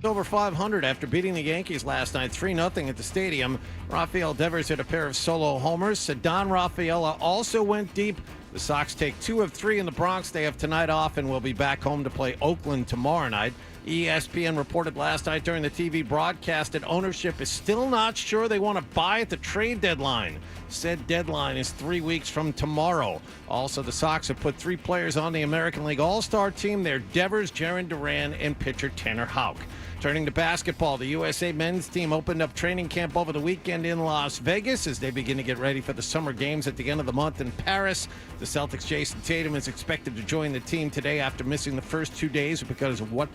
Over 500 after beating the Yankees last night 3-0 at the stadium. Rafael Devers hit a pair of solo homers. Ceddanne Rafaela also went deep. The Sox take 2 of 3 in the Bronx. They have tonight off and will be back home to play Oakland tomorrow night. ESPN reported last night during the TV broadcast that ownership is still not sure they want to buy at the trade deadline. Said deadline is 3 weeks from tomorrow. Also, the Sox have put 3 players on the American League All-Star team. They're Devers, Jarren Duran, and pitcher Tanner Houck. Turning to basketball, the USA men's team opened up training camp over the weekend in Las Vegas as they begin to get ready for the summer games at the end of the month in Paris. The Celtics' Jason Tatum is expected to join the team today after missing the first 2 days because of what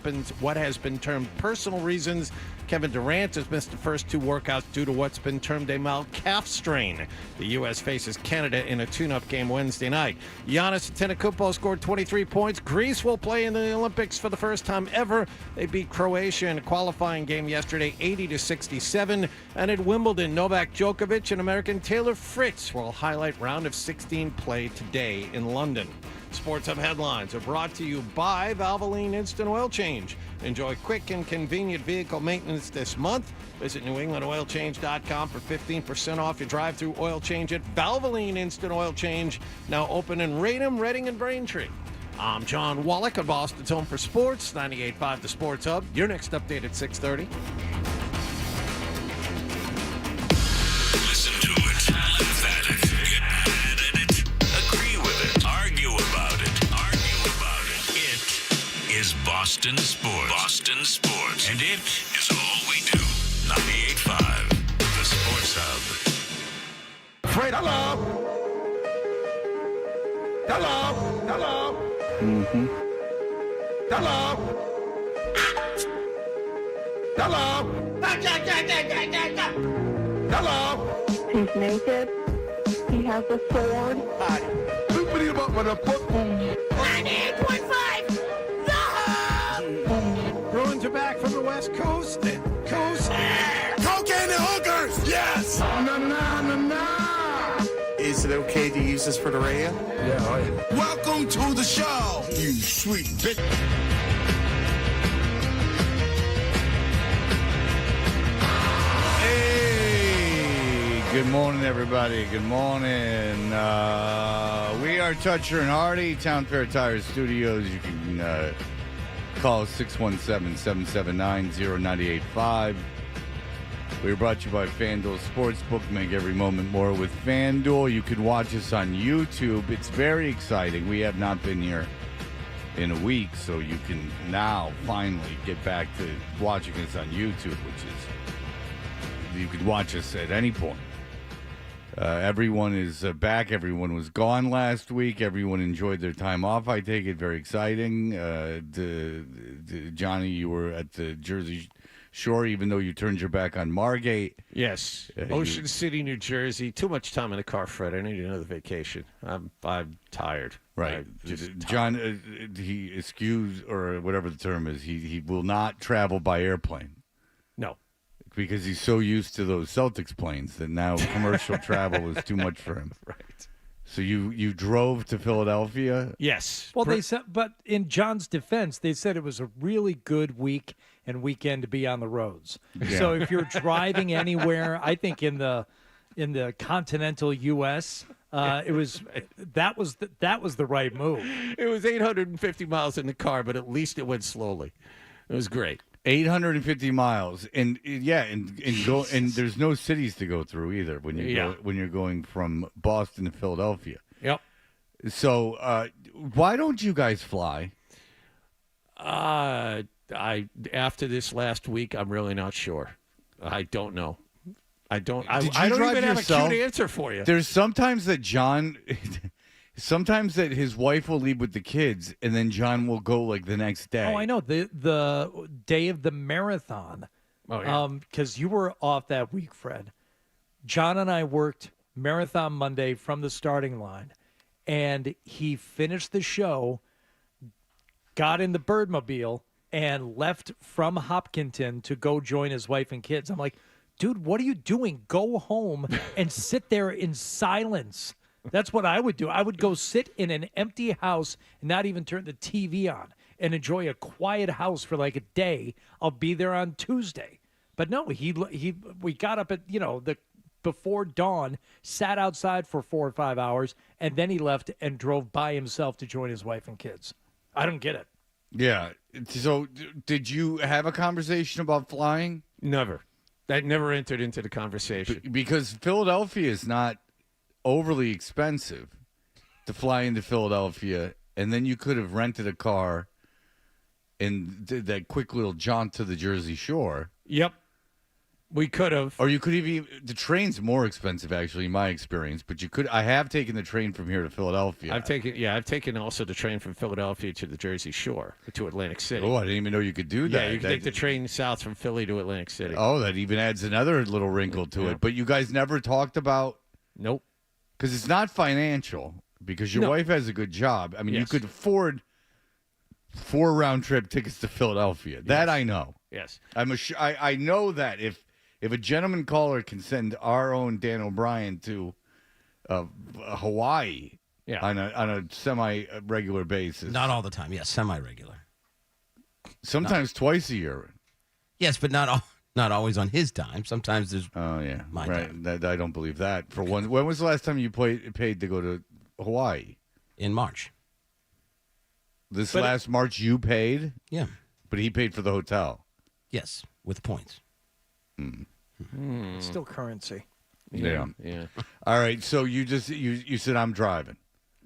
has been termed personal reasons. Kevin Durant has missed the first 2 workouts due to what's been termed a mild calf strain. The U.S. faces Canada in a tune-up game Wednesday night. Giannis Antetokounmpo scored 23 points. Greece will play in the Olympics for the first time ever. They beat Croatia in a qualifying game yesterday, 80-67. And at Wimbledon, Novak Djokovic and American Taylor Fritz will highlight round of 16 play today in London. Sports Hub headlines are brought to you by Valvoline Instant Oil Change. Enjoy quick and convenient vehicle maintenance this month. Visit NewEnglandOilChange.com for 15% off your drive-through oil change at Valvoline Instant Oil Change, now open in Raynham, Reading, and Braintree. I'm John Wallach of Boston's Home for Sports, 98.5 The Sports Hub. Your next update at 6:30. Listen to it, laugh at it, get mad at it, agree with it, argue about it. It is Boston Sports. Boston Sports. And it is all we do. 98.5 The Sports Hub. Fred, hello. Mm-hmm. Hello. Hello. He's naked. He has a sword. Loopity about with a football. 98.5. The Bruins are back from the West Coast. Cocaine and hookers. Yes. Na. Is it okay to use this for the radio? Yeah. Welcome to the show, you sweet bitch. Hey, good morning, everybody. Good morning. We are Toucher and Hardy, Town Fair Tire Studios. You can call 617-779-0985. We are brought to you by FanDuel Sportsbook. Make every moment more with FanDuel. You can watch us on YouTube. It's very exciting. We have not been here in a week, so you can now finally get back to watching us on YouTube, which is, you can watch us at any point. Everyone is back. Everyone was gone last week. Everyone enjoyed their time off. I take it very exciting. Johnny, you were at the Jersey Shore, even though you turned your back on Margate. Yes. Ocean City, New Jersey. Too much time in the car, Fred. I need another vacation. I'm tired. Right. John, he excused, or whatever the term is, he will not travel by airplane. No. Because he's so used to those Celtics planes that now commercial travel is too much for him. Right. So you drove to Philadelphia? Yes. Well, they said, but in John's defense, they said it was a really good week and weekend to be on the roads. Yeah. So if you're driving anywhere, I think in the continental U.S., that was the right move. It was 850 miles in the car, but at least it went slowly. It was great. 850 miles, and there's no cities to go through either when you're going from Boston to Philadelphia. Yep. So why don't you guys fly? After this last week, I'm really not sure. I don't know. I don't Did you I don't drive even yourself? have a cute answer for you. There's sometimes that sometimes that his wife will leave with the kids, and then John will go like the next day. Oh, I know. The day of the marathon. Oh, yeah. Because you were off that week, Fred. John and I worked Marathon Monday from the starting line, and he finished the show, got in the Birdmobile, and left from Hopkinton to go join his wife and kids. I'm like, dude, what are you doing? Go home and sit there in silence. That's what I would do. I would go sit in an empty house and not even turn the TV on and enjoy a quiet house for like a day. I'll be there on Tuesday. But no, we got up at, before dawn, sat outside for 4 or 5 hours, and then he left and drove by himself to join his wife and kids. I don't get it. Yeah. So did you have a conversation about flying? Never. That never entered into the conversation. Because Philadelphia is not overly expensive to fly into Philadelphia, and then you could have rented a car and did that quick little jaunt to the Jersey Shore. Yep. We could have. Or you could even, the train's more expensive actually in my experience, but I have taken the train from here to Philadelphia. I've taken also the train from Philadelphia to the Jersey Shore, to Atlantic City. Oh, I didn't even know you could do that. Yeah, you can take the train south from Philly to Atlantic City. Oh, that even adds another little wrinkle to it. But you guys never talked about. Nope. Because it's not financial, because your wife has a good job. I mean, you could afford 4 round-trip tickets to Philadelphia. That I know. Yes. I know that if a gentleman caller can send our own Dan O'Brien to Hawaii on a semi-regular basis. Not all the time. Yes, semi-regular. Sometimes twice a year. Yes, but not always on his dime. Sometimes there's my time. I don't believe that. For one, when was the last time you paid to go to Hawaii? In March. Last March you paid? Yeah. But he paid for the hotel. Yes, with points. Still currency. Yeah. Yeah. All right. So you said I'm driving.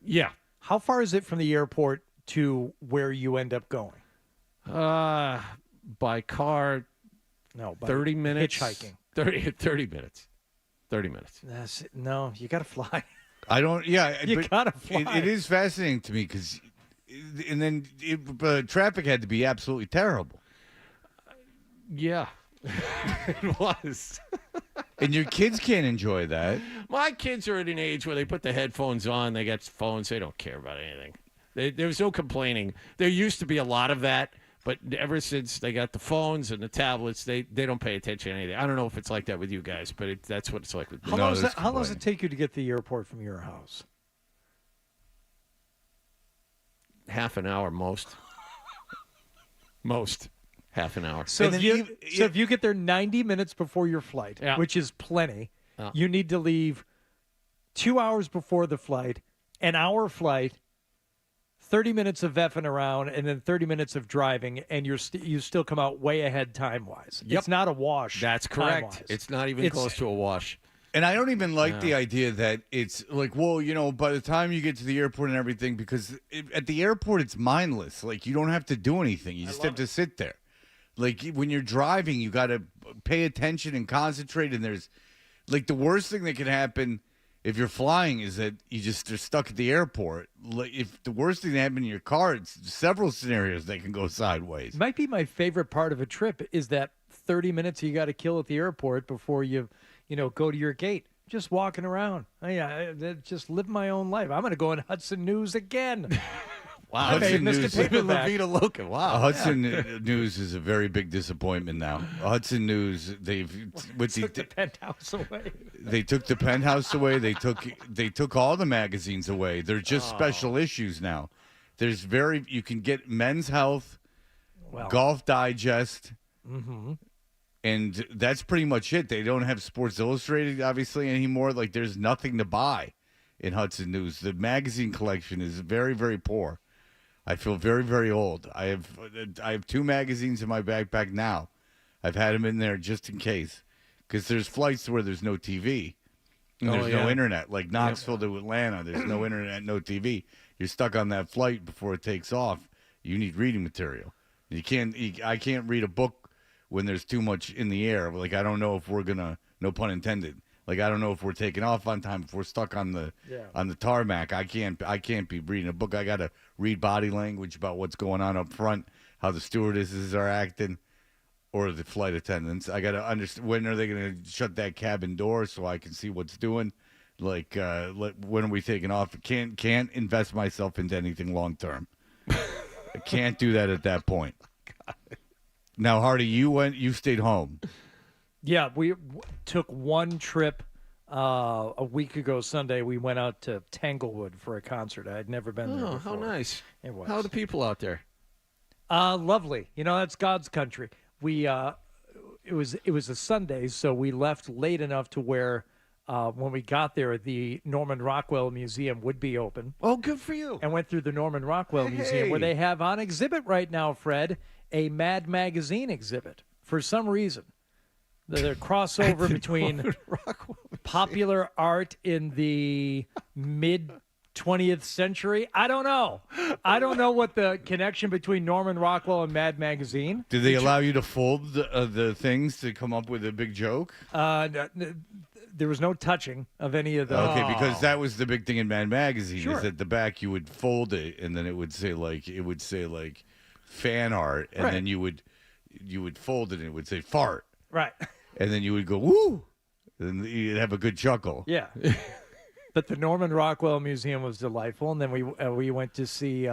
Yeah. How far is it from the airport to where you end up going? By car, No, by 30 minutes. Hitchhiking. 30 minutes. 30 minutes. No, you got to fly. I don't. Yeah, You but gotta fly. It is fascinating to me because, and then traffic had to be absolutely terrible. Yeah. It was. And your kids can't enjoy that. My kids are at an age where they put the headphones on, they got phones, they don't care about anything. There was no complaining. There used to be a lot of that, but ever since they got the phones and the tablets, they don't pay attention to anything. I don't know if it's like that with you guys, but that's what it's like with me. How long does it take you to get to the airport from your house? Half an hour most. Most. Half an hour. So if you get there 90 minutes before your flight, which is plenty, you need to leave 2 hours before the flight, an hour flight, 30 minutes of effing around, and then 30 minutes of driving, and you still come out way ahead time-wise. Yep. It's not a wash. That's correct. time-wise. It's not even close to a wash. And I don't even like the idea that it's like, well, by the time you get to the airport and everything, because at the airport it's mindless. Like, you don't have to do anything. You just have to sit there. Like, when you're driving, you got to pay attention and concentrate. And there's, like, the worst thing that can happen if you're flying is that are stuck at the airport. Like, if the worst thing that happened in your car, it's several scenarios that can go sideways. Might be my favorite part of a trip is that 30 minutes you got to kill at the airport before you go to your gate. Just walking around. Just live my own life. I'm going to go on Hudson News again. Wow, Hudson News. La Vida Loca. Wow. Hudson News is a very big disappointment now. Hudson News, Took the penthouse away. They took the penthouse away. They took all the magazines away. They're just special issues now. You can get Men's Health, Golf Digest, and that's pretty much it. They don't have Sports Illustrated obviously anymore. Like, there's nothing to buy in Hudson News. The magazine collection is very, very poor. I feel very, very old. I have 2 magazines in my backpack now. I've had them in there just in case, because there's flights where there's no TV and there's no internet. Like Knoxville to Atlanta, there's no internet, no TV. You're stuck on that flight before it takes off. You need reading material. I can't read a book when there's too much in the air. Like, I don't know if we're gonna, no pun intended. Like, I don't know if we're taking off on time, if we're stuck on the tarmac. I can't be reading a book. I got to read body language about what's going on up front, how the stewardesses are acting, or the flight attendants. I got to understand, when are they going to shut that cabin door so I can see what's doing? Like, when are we taking off? Can't invest myself into anything long term. I can't do that at that point. Now, Hardy, you stayed home. Yeah, we took one trip a week ago Sunday. We went out to Tanglewood for a concert. I had never been there before. How nice. It was. How are the people out there? Lovely. That's God's country. We it was a Sunday, so we left late enough to where when we got there, the Norman Rockwell Museum would be open. Oh, good for you. And went through the Norman Rockwell Museum, where they have on exhibit right now, Fred, a Mad Magazine exhibit for some reason. The crossover between popular art in the mid-20th century. I don't know. I don't know what the connection between Norman Rockwell and Mad Magazine. Did they allow you to fold the things to come up with a big joke? There was no touching of any of the. Okay, because that was the big thing in Mad Magazine. Sure. Is at the back you would fold it, and then it would say fan art, and then you would fold it, and it would say fart. Right. And then you would go, woo! And you'd have a good chuckle. Yeah. But the Norman Rockwell Museum was delightful. And then we went to see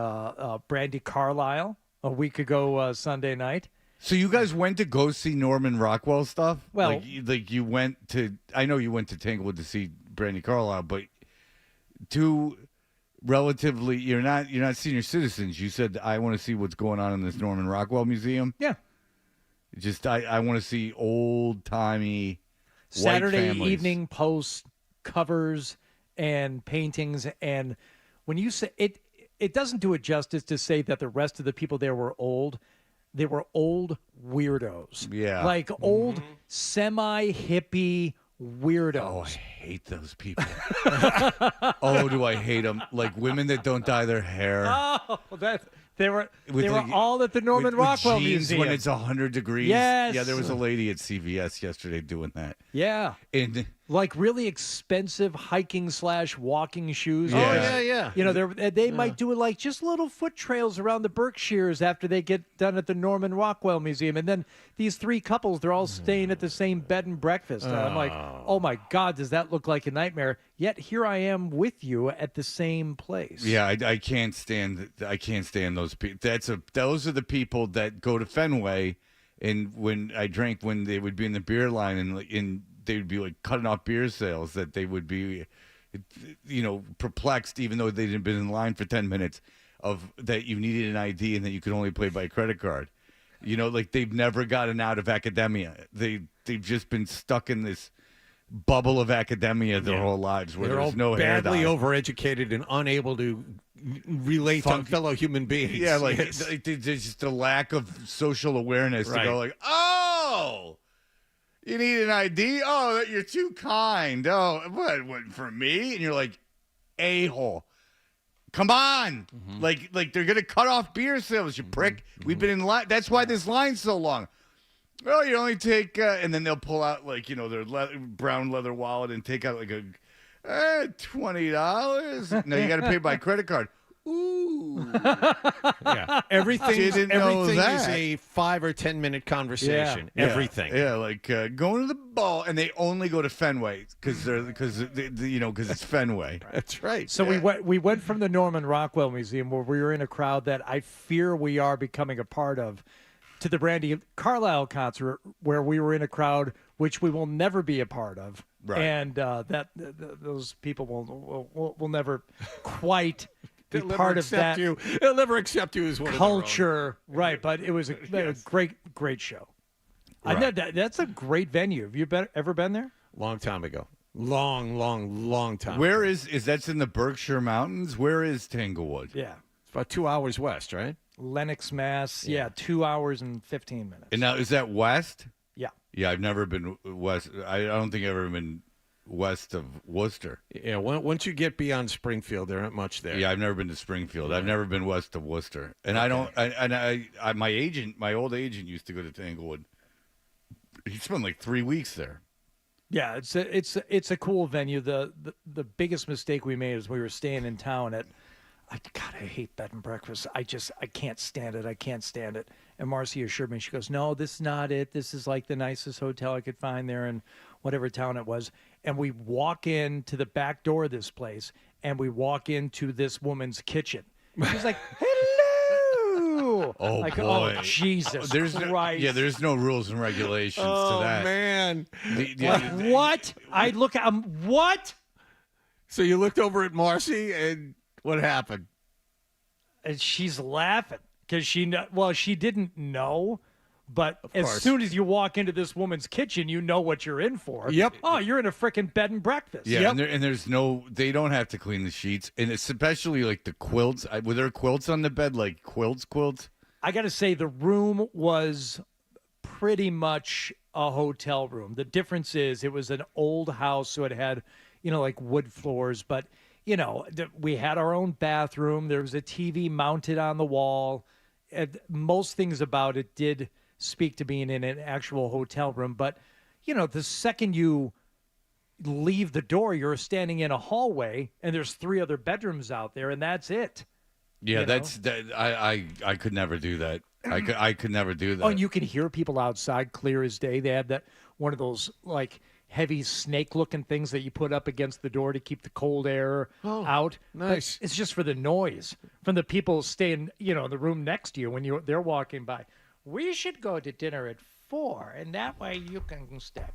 Brandy Carlisle a week ago Sunday night. So you guys went to go see Norman Rockwell stuff? Well, like you went to, I know you went to Tanglewood to see Brandy Carlisle, but two relatively, you're not senior citizens. You said, I want to see what's going on in this Norman Rockwell Museum. Yeah. Just I want to see old-timey Saturday white families. Evening Post covers and paintings. And when you say it doesn't do it justice to say that the rest of the people there were old. They were old weirdos. Yeah. Like old semi-hippie weirdos. Oh, I hate those people. Oh, do I hate them. Like women that don't dye their hair. Oh, they were all at the Norman Rockwell with jeans Museum. when it's 100 degrees. Yes. Yeah, there was a lady at CVS yesterday doing that. Yeah. And like really expensive hiking/walking shoes. Yeah. Yeah. They might do like just little foot trails around the Berkshires after they get done at the Norman Rockwell Museum. And then these three couples, they're all staying at the same bed and breakfast. And I'm like, oh my God, does that look like a nightmare? Yet here I am with you at the same place. yeah, I can't stand those people. Those are the people that go to Fenway, and when they would be in the beer line and they would be like cutting off beer sales, that they would be, perplexed, even though they didn't been in line for 10 minutes, of that you needed an ID and that you could only pay by credit card. Like they've never gotten out of academia. They've just been stuck in this bubble of academia their whole lives, where They're there's all no hair badly dye. overeducated and unable to relate to fellow human beings. Yeah, like Yes. there's just a lack of social awareness to go like, oh, you need an ID? Oh, you're too kind. Oh, what for me? And you're like, a-hole. Come on. Like they're going to cut off beer sales, you prick. We've been in line. That's why this line's so long. Oh, you only take, and then they'll pull out their brown leather wallet and take out like a $20. No, you got to pay by credit card. Ooh. Yeah. Everything is that. a 5 or 10 minute conversation. Yeah. Everything. Yeah, like going to the ball, and they only go to Fenway because it's Fenway. That's right. So we went from the Norman Rockwell Museum, where we were in a crowd that I fear we are becoming a part of, to the Brandy Carlisle concert, where we were in a crowd which we will never be a part of. Right. And those people will never quite be part of that They'll never accept you as one culture. Right, but it was a great show. Right. I know that's a great venue. Have you ever been there? Long time ago. Long time Where ago. is that's in the Berkshire Mountains? Where is Tanglewood? Yeah. It's about 2 hours west, right? Lennox, Mass. Yeah, 2 hours and 15 minutes. And now, is that west? Yeah. Yeah, I've never been west. I don't think I've ever been west of Worcester. Yeah, once you get beyond Springfield, there ain't much there. Yeah, I've never been to Springfield. I've never been west of Worcester. And I don't. My old agent used to go to Tanglewood. He spent like 3 weeks there. Yeah, it's a cool venue. The biggest mistake we made is we were staying in town at. I hate bed and breakfast. I can't stand it. I can't stand it. And Marcy assured me, she goes, no, this is not it. This is like the nicest hotel I could find there in whatever town it was. And we walk into the back door of this place, and we walk into this woman's kitchen. She's like, hello. Oh, like, boy. Oh, Jesus Christ. There's no rules and regulations Oh, to that. man. What? I look at what? So you looked over at Marcy, and what happened? And she's laughing. because she didn't know. But as course. soon as you walk into this woman's kitchen, you know what you're in for. Yep. Oh, you're in a freaking bed and breakfast. Yeah, Yep. and there's no, they don't have to clean the sheets, and especially like the quilts. Were there quilts on the bed, like quilts? I got to say, the room was pretty much a hotel room. The difference is it was an old house, so it had, like wood floors. But, we had our own bathroom. There was a TV mounted on the wall. And most things about it did speak to being in an actual hotel room. But, the second you leave the door, you're standing in a hallway, and there's 3 other bedrooms out there, and that's it. Yeah, I could never do that. I could never do that. Oh, and you can hear people outside clear as day. They had that one of those like heavy snake-looking things that you put up against the door to keep the cold air out. Nice. But it's just for the noise from the people staying, in the room next to you when they're walking by. We should go to dinner at 4, and that way you can step.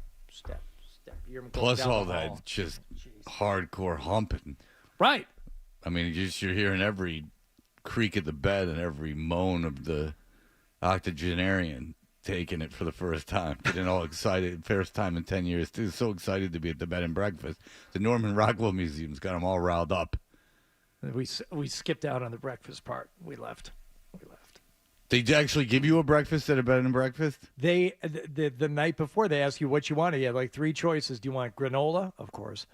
You're going Plus down all the hall. that just hardcore humping. Right. I mean, you're hearing every creak of the bed and every moan of the octogenarian taking it for the first time. Getting all excited. First time in 10 years, too. So excited to be at the bed and breakfast. The Norman Rockwell Museum's got them all riled up. We skipped out on the breakfast part. We left. They actually give you a breakfast at a bed and breakfast? The night before, they ask you what you wanted. You had like 3 choices. Do you want granola? Of course.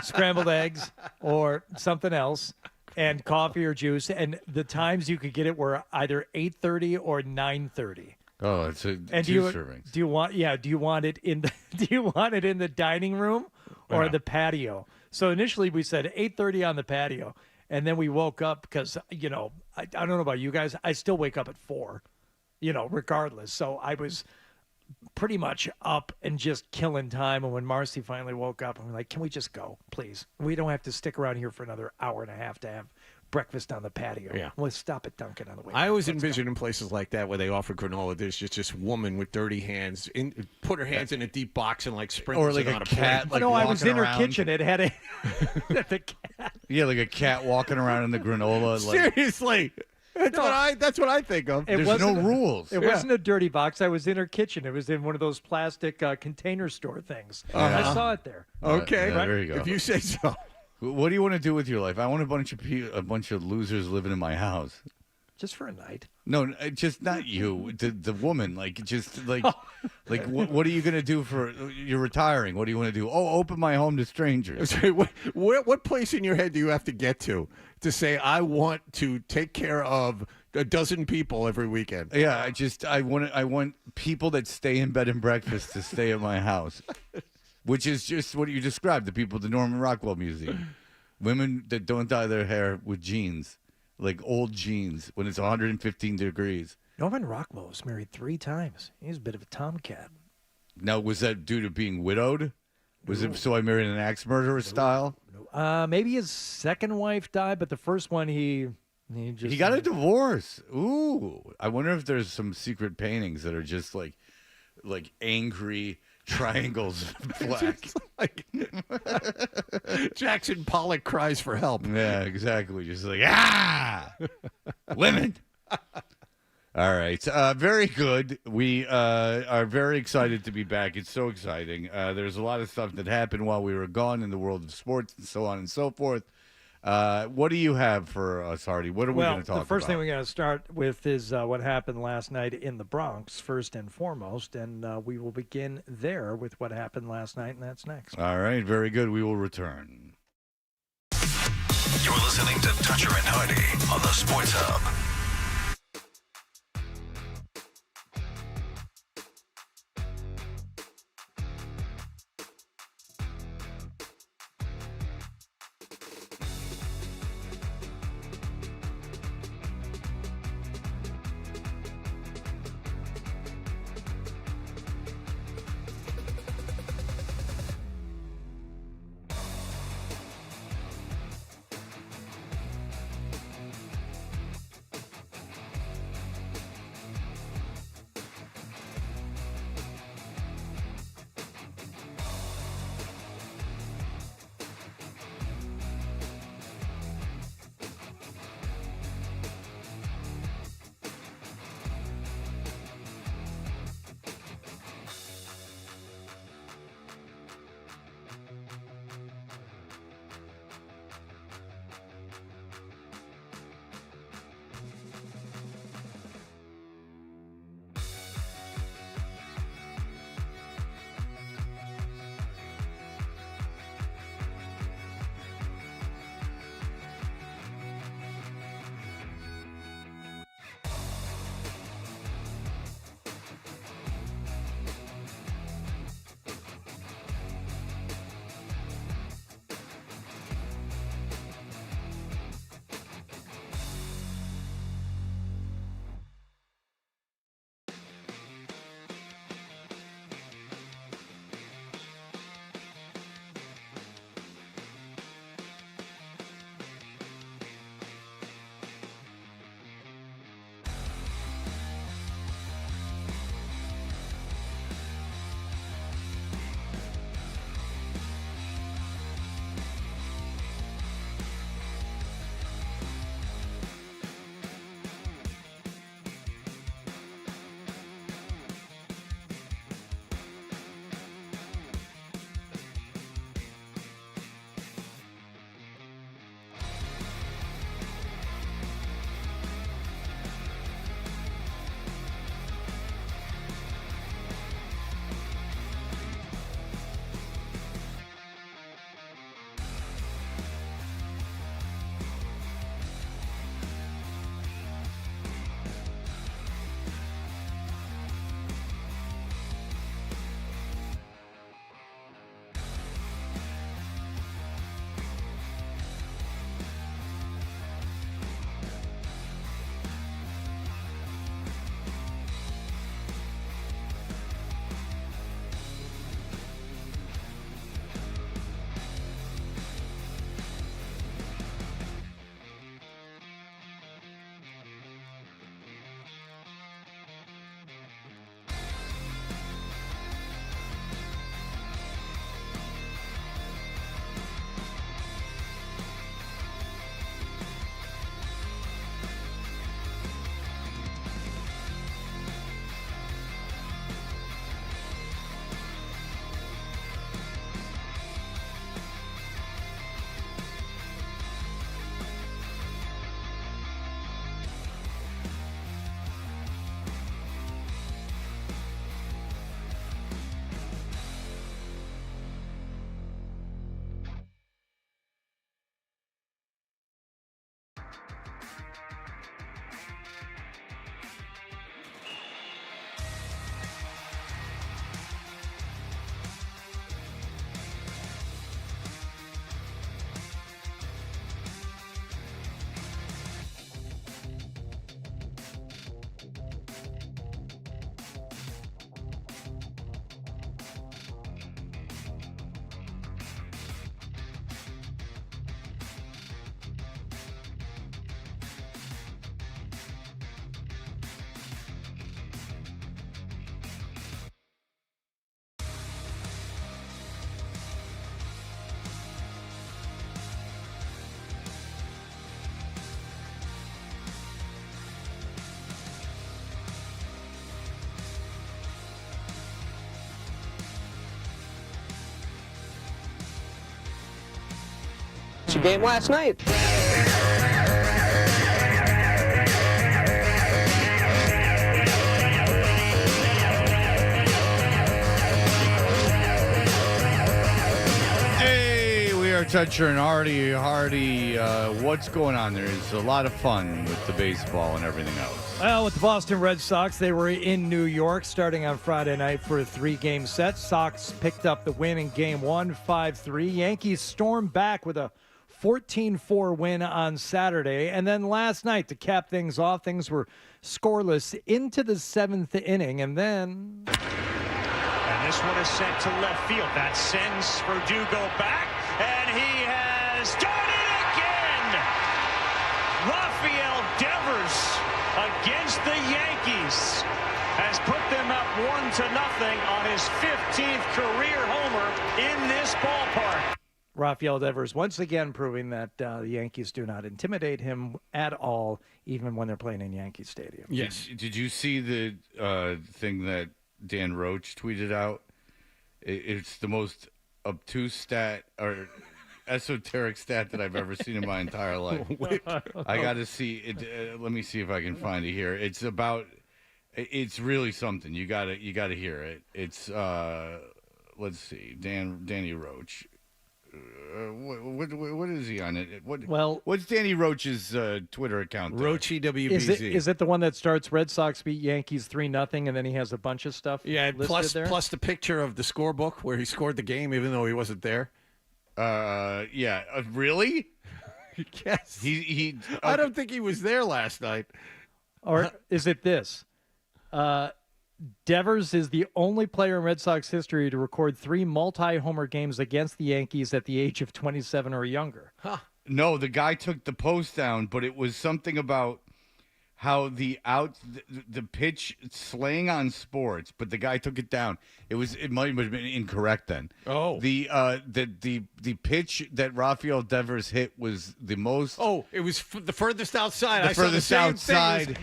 Scrambled eggs or something else, and coffee or juice. And the times you could get it were either 8:30 or 9:30. Oh, it's two servings. Do you want it in the dining room or the patio? So initially we said 8:30 on the patio. And then we woke up because, I don't know about you guys. I still wake up at 4, regardless. So I was pretty much up and just killing time. And when Marcy finally woke up, I'm like, can we just go, please? We don't have to stick around here for another hour and a half to have breakfast on the patio. Yeah. Let's stop at Dunkin' on the way. I always envision in places like that where they offer granola, there's just this woman with dirty hands, put her hands in a deep box and like sprinkles Or like it a on a cat. plate. I was in her around. kitchen. It had the cat. Yeah, like a cat walking around in the granola. Like, Seriously. That's what I think of. there's no rules. It wasn't a dirty box. I was in her kitchen. It was in one of those plastic container store things. I saw it there. Okay. Yeah, there you go. If you say so. What do you want to do with your life? I want a bunch of losers living in my house. Just for a night. No, just not you. The woman, what are you gonna do for? You're retiring. What do you want to do? Oh, open my home to strangers. What place in your head do you have to get to say I want to take care of a dozen people every weekend? Yeah, I want people that stay in bed and breakfast to stay at my house. Which is just what you described, the people at the Norman Rockwell Museum. Women that don't dye their hair with jeans, like old jeans, when it's 115 degrees. Norman Rockwell was married 3 times. He's a bit of a tomcat. Now, was that due to being widowed? Was it so I married an axe murderer style? Maybe his second wife died, but the first one he got a divorce. Ooh. I wonder if there's some secret paintings that are just like angry triangles black. Jackson Pollock cries for help. Yeah, exactly. Just like, women. All right. Very good. We are very excited to be back. It's so exciting. There's a lot of stuff that happened while we were gone in the world of sports and so on and so forth. What do you have for us, Hardy? What are we going to talk about? The first thing we're going to start with is what happened last night in the Bronx, first and foremost, and we will begin there with what happened last night, and that's next. All right, very good. We will return. You're listening to Toucher and Hardy on the Sports Hub. It's your game last night. Toucher and Hardy. What's going on? There's a lot of fun with the baseball and everything else. Well, with the Boston Red Sox, they were in New York starting on Friday night for a 3-game set. Sox picked up the win in Game 1, 5-3. Yankees stormed back with a 14-4 win on Saturday. And then last night, to cap things off, things were scoreless into the 7th inning. And then... And this one is sent to left field. That sends Verdugo back. And he has done it again! Rafael Devers against the Yankees has put them up 1-0 on his 15th career homer in this ballpark. Rafael Devers once again proving that the Yankees do not intimidate him at all, even when they're playing in Yankee Stadium. Yes. Did you see the thing that Dan Roach tweeted out? It's the most obtuse stat or esoteric stat that I've ever seen in my entire life. I got to see it. Let me see if I can find it here. It's about. It's really something. You got to hear it. It's let's see. Danny Roach. What is he on it? What's Danny Roach's Twitter account? Roachy WBZ. Is it the one that starts Red Sox beat Yankees 3-0, and then he has a bunch of stuff? Yeah, plus there? The picture of the scorebook where he scored the game, even though he wasn't there. Yeah. Really? Yes. He. I don't think he was there last night. Or is it this? Devers is the only player in Red Sox history to record 3 multi-homer games against the Yankees at the age of 27 or younger. Huh. No, the guy took the post down, but it was something about how the pitch slaying on sports, but the guy took it down. It might have been incorrect then. Oh. The pitch that Rafael Devers hit was the most. Oh, it was the furthest outside. The furthest outside.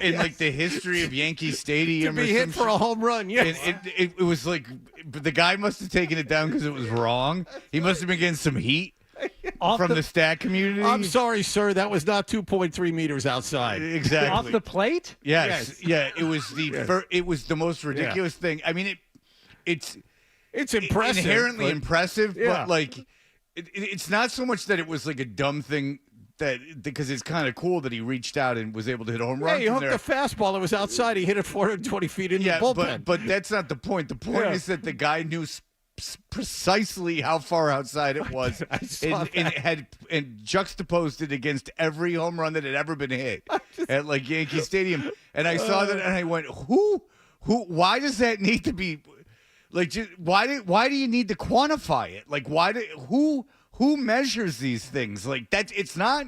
In like the history of Yankee Stadium, to be hit for a home run, yes. It was like, but the guy must have taken it down because it was wrong. He must have been getting some heat from the stat community. I'm sorry, sir, that was not 2.3 meters outside. Exactly off the plate. Yes. Yeah. It was it was the most ridiculous thing. I mean, it's impressive, inherently impressive, yeah. But like, it's not so much that it was like a dumb thing. Because it's kind of cool that he reached out and was able to hit a home run. Yeah, he hooked the fastball. It was outside. He hit it 420 feet in the bullpen. But that's not the point. The point is that the guy knew precisely how far outside it was, and juxtaposed it against every home run that had ever been hit at like Yankee Stadium. And I saw that, and I went, "Who? Why does that need to be? Like, why do you need to quantify it? Like, who measures these things? Like that? It's not.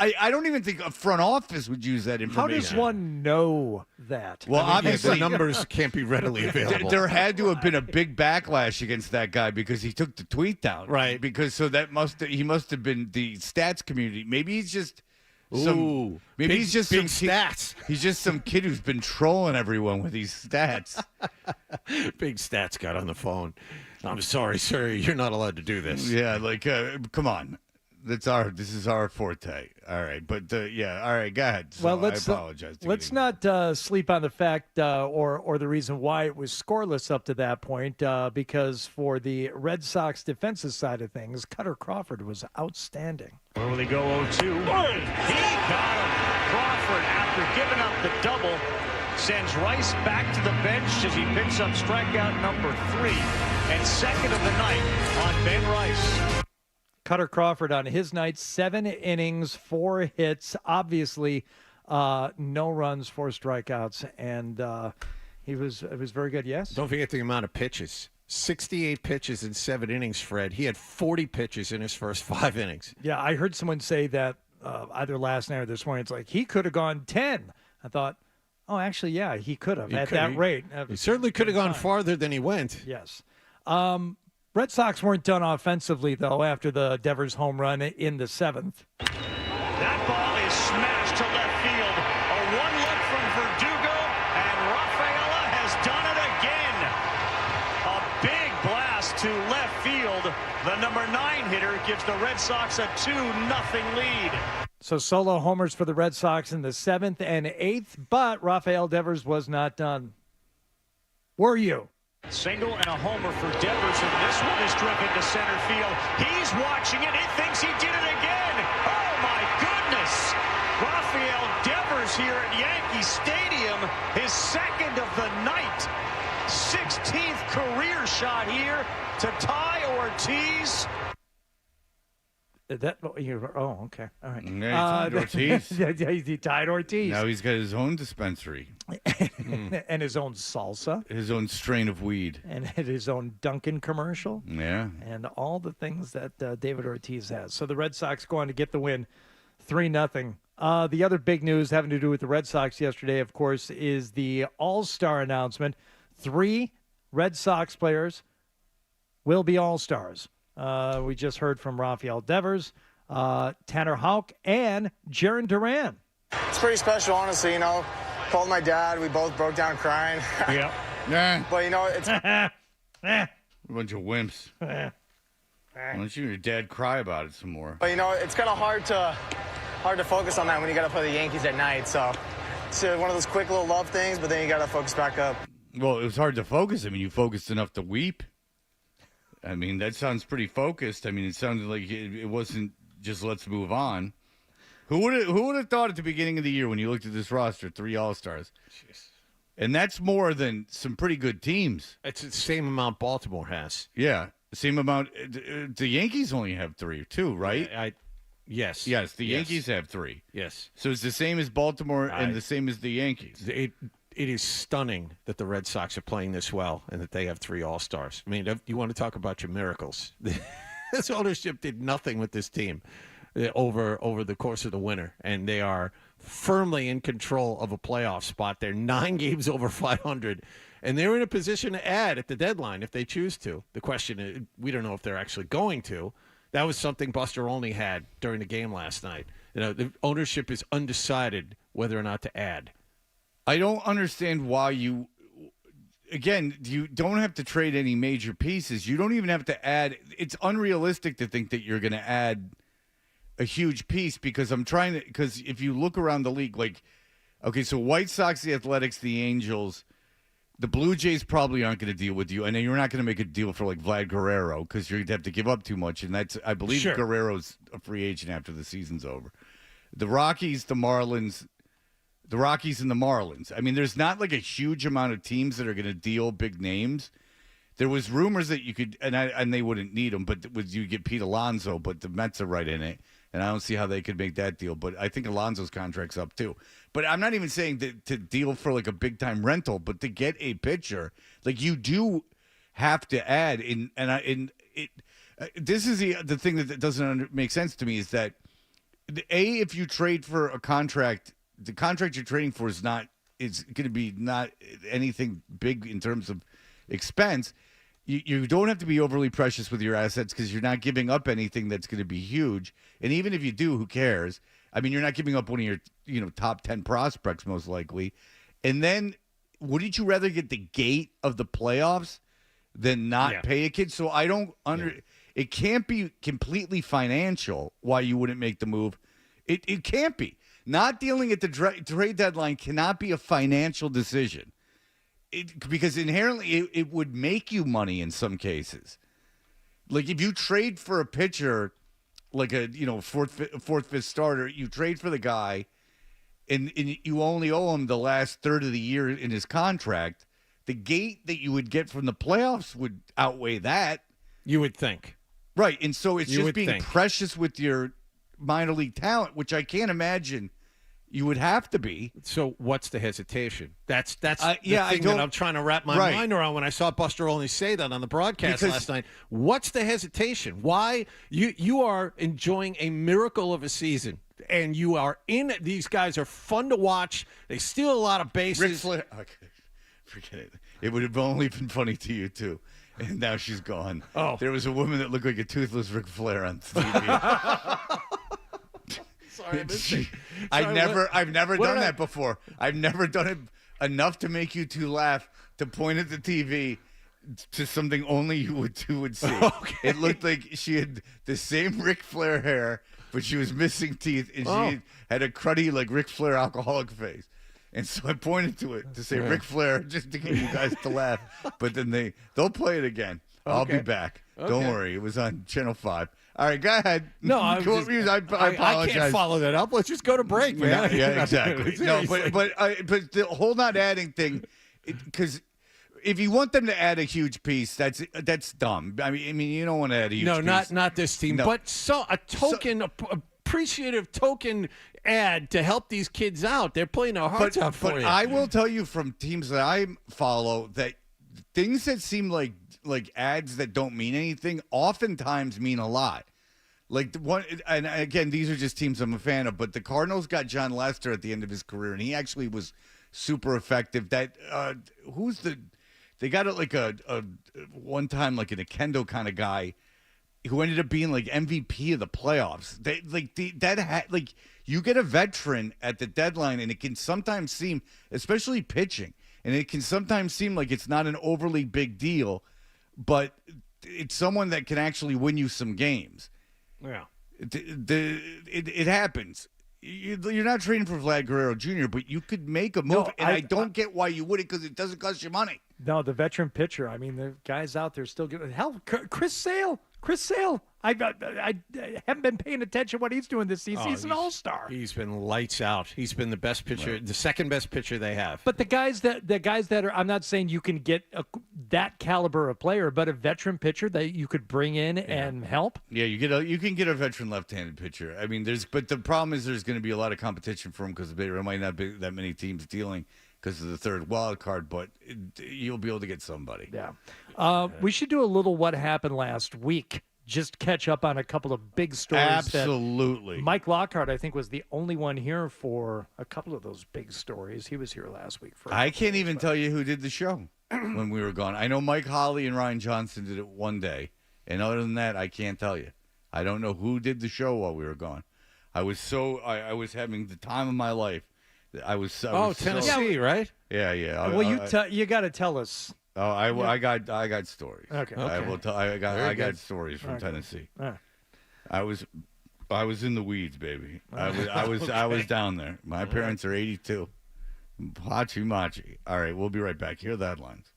I don't even think a front office would use that information. How does one know that? Well, obviously, the numbers can't be readily available. There had to have been a big backlash against that guy because he took the tweet down. Right. Because he must have been the stats community. Maybe he's just he's just some stats. He's just some kid who's been trolling everyone with these stats. Big stats got on the phone. I'm sorry, sir. You're not allowed to do this. Yeah, like come on. This is our forte. All right, but all right, go ahead. So well, I apologize. Let's not sleep on the fact or the reason why it was scoreless up to that point, because for the Red Sox defensive side of things, Cutter Crawford was outstanding. Where will he go? 0-2. He got him. Crawford, after giving up the double, sends Rice back to the bench as he picks up strikeout number 3 and second of the night on Ben Rice. Cutter Crawford on his night, 7 innings, 4 hits, obviously no runs, 4 strikeouts, and it was very good, yes? Don't forget the amount of pitches. 68 pitches in 7 innings, Fred. He had 40 pitches in his first 5 innings. Yeah, I heard someone say that either last night or this morning. It's like he could have gone 10. I thought, oh, actually, yeah, he could have that rate. He certainly could have gone farther than he went. Yes. Red Sox weren't done offensively, though, after the Devers home run in the 7th. That ball is smashed to left field. A 1-look from Verdugo, and Rafaela has done it again. A big blast to left field. The number 9 hitter gives the Red Sox a 2-0 lead. So solo homers for the Red Sox in the 7th and 8th, but Rafael Devers was not done. Were you? Single and a homer for Devers, and this one is driven to center field. He's watching it. He thinks he did it again. Oh, my goodness. Rafael Devers here at Yankee Stadium, his second of the night. 16th career shot here to tie Ortiz. Okay. All right. Yeah, he tied Ortiz. He tied Ortiz. Now he's got his own dispensary. And his own salsa. His own strain of weed. And his own Dunkin' commercial. Yeah. And all the things that David Ortiz has. So the Red Sox go on to get the win 3-0. The other big news having to do with the Red Sox yesterday, of course, is the All-Star announcement. 3 Red Sox players will be All-Stars. We just heard from Rafael Devers, Tanner Houck, and Jarren Duran. It's pretty special, honestly. Called my dad. We both broke down crying. Yeah. Nah. But, it's... A bunch of wimps. Why don't you and your dad cry about it some more? But, it's kind of hard to focus on that when you got to play the Yankees at night. So it's one of those quick little love things, but then you got to focus back up. Well, it was hard to focus. I mean, you focused enough to weep. I mean, that sounds pretty focused. I mean, it sounded like it wasn't just let's move on. Who would have thought at the beginning of the year when you looked at this roster, 3 All-Stars? Jeez. And that's more than some pretty good teams. It's the same amount Baltimore has. Yeah, the same amount. The Yankees only have 3 or 2, right? Yes. Yes, the Yankees have 3. Yes. So it's the same as Baltimore and the same as the Yankees. It is stunning that the Red Sox are playing this well and that they have 3 All-Stars. I mean, you want to talk about your miracles. This ownership did nothing with this team over the course of the winter, and they are firmly in control of a playoff spot. They're 9 games over 500, and they're in a position to add at the deadline if they choose to. The question is, we don't know if they're actually going to. That was something Buster Olney had during the game last night. The ownership is undecided whether or not to add. I don't understand why you don't have to trade any major pieces. You don't even have to add. It's unrealistic to think that you're going to add a huge piece because because if you look around the league, so White Sox, the Athletics, the Angels, the Blue Jays probably aren't going to deal with you. And then you're not going to make a deal for Vlad Guerrero because you're going to have to give up too much. And I believe Guerrero's a free agent after the season's over. The Rockies, the Marlins, and the Marlins. I mean, there's not a huge amount of teams that are going to deal big names. There was rumors that you could, and they wouldn't need them, but you get Pete Alonso, but the Mets are right in it, and I don't see how they could make that deal. But I think Alonso's contract's up too. But I'm not even saying to deal for a big time rental, but to get a pitcher, you do have to add in, this is the thing that doesn't make sense to me is that if you trade for a contract. The contract you're trading for is going to be not anything big in terms of expense. You don't have to be overly precious with your assets because you're not giving up anything that's going to be huge. And even if you do, who cares? I mean, you're not giving up one of your top 10 prospects most likely. And then wouldn't you rather get the gate of the playoffs than not pay a kid? So I don't it can't be completely financial why you wouldn't make the move. It can't be. Not dealing at the trade deadline cannot be a financial decision because inherently it would make you money in some cases. If you trade for a pitcher, a fourth, fifth starter, you trade for the guy and you only owe him the last third of the year in his contract, the gate that you would get from the playoffs would outweigh that. You would think. Right, and so it's just being precious with your minor league talent, which I can't imagine you would have to be. So what's the hesitation? That's the thing that I'm trying to wrap my mind around when I saw Buster Olney say that on the broadcast last night. What's the hesitation? Why you are enjoying a miracle of a season, and you are in. These guys are fun to watch. They steal a lot of bases. Ric Flair. Okay, forget it. It would have only been funny to you too. And now she's gone. Oh, there was a woman that looked like a toothless Ric Flair on TV. Sorry, I missed it. I've never done that before. I've never done it enough to make you two laugh, to point at the TV, to something only you would see. Okay. It looked like she had the same Ric Flair hair, but she was missing teeth, and she had a cruddy, like Ric Flair alcoholic face. And so I pointed to it to say Ric Flair just to get you guys to laugh. But then they'll play it again. I'll be back. Don't worry. It was on Channel 5. All right, go ahead. No, I apologize. I can't follow that up. Let's just go to break, man. Yeah, exactly. No, but the whole not adding thing, because if you want them to add a huge piece, that's dumb. I mean, you don't want to add a huge piece. Not this team, but a token, appreciative token ad to help these kids out. They're playing their hearts out for you. But I will tell you from teams that I follow that things that seem like ads that don't mean anything oftentimes mean a lot. Like the one, and again, these are just teams I'm a fan of, but the Cardinals got John Lester at the end of his career, and he actually was super effective. That they got like a one time like an Akendo kind of guy who ended up being like MVP of the playoffs. You get a veteran at the deadline, and it can sometimes seem, especially pitching, and it can sometimes seem like it's not an overly big deal, but it's someone that can actually win you some games. Yeah. It happens. You're not trading for Vlad Guerrero Jr., but you could make a move, and I don't get why you wouldn't, because it doesn't cost you money. No, the veteran pitcher. I mean, the guys out there still good. Hell, Chris Sale. I haven't been paying attention to what he's doing this season. He's an all-star. He's been lights out. He's been the best pitcher, the second best pitcher they have. But the guys that are, I'm not saying you can get that caliber of player, but a veteran pitcher that you could bring in and help. Yeah, you can get a veteran left-handed pitcher. I mean, but the problem is there's going to be a lot of competition for him because there might not be that many teams dealing because of the third wild card, but you'll be able to get somebody. Yeah. We should do a little what happened last week. Just catch up on a couple of big stories. Absolutely. Mike Lockhart, I think, was the only one here for a couple of those big stories. He was here last week. I can't even tell you who did the show when we were gone. I know Mike Holly and Ryan Johnson did it one day, and other than that, I can't tell you. I don't know who did the show while we were gone. I was having the time of my life. Tennessee, right? Yeah. Well, you got to tell us. Oh, I got stories. Okay. I will tell. I got stories from Tennessee. All right. I was in the weeds, baby. I was down there. My parents are 82. Machi. All right, we'll be right back. Here are the headlines.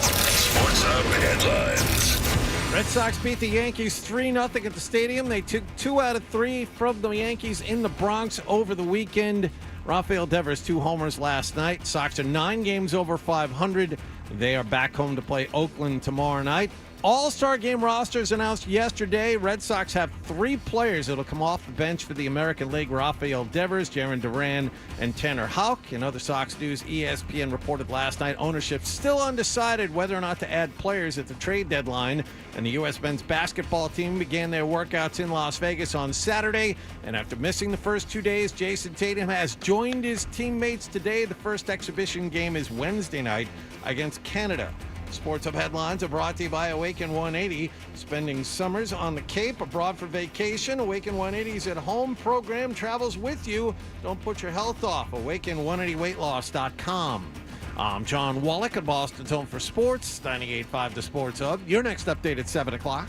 Sports Hub headlines. Red Sox beat the Yankees 3-0 at the stadium. They took 2 out of 3 from the Yankees in the Bronx over the weekend. Rafael Devers 2 homers last night. Sox are 9 games over 500. They are back home to play Oakland tomorrow night. All-Star Game rosters announced yesterday. Red Sox have 3 players that will come off the bench for the American League: Rafael Devers, Jarren Duran, and Tanner Houck. In other Sox news, ESPN reported last night ownership still undecided whether or not to add players at the trade deadline. And the U.S. men's basketball team began their workouts in Las Vegas on Saturday. And after missing the first 2 days, Jason Tatum has joined his teammates today. The first exhibition game is Wednesday night against Canada. Sports Hub headlines are brought to you by Awaken 180. Spending summers on the Cape, abroad for vacation. Awaken 180's at home program travels with you. Don't put your health off. Awaken180weightloss.com. I'm John Wallach at Boston's Home for Sports, 98.5 The Sports Hub. Your next update at 7 o'clock.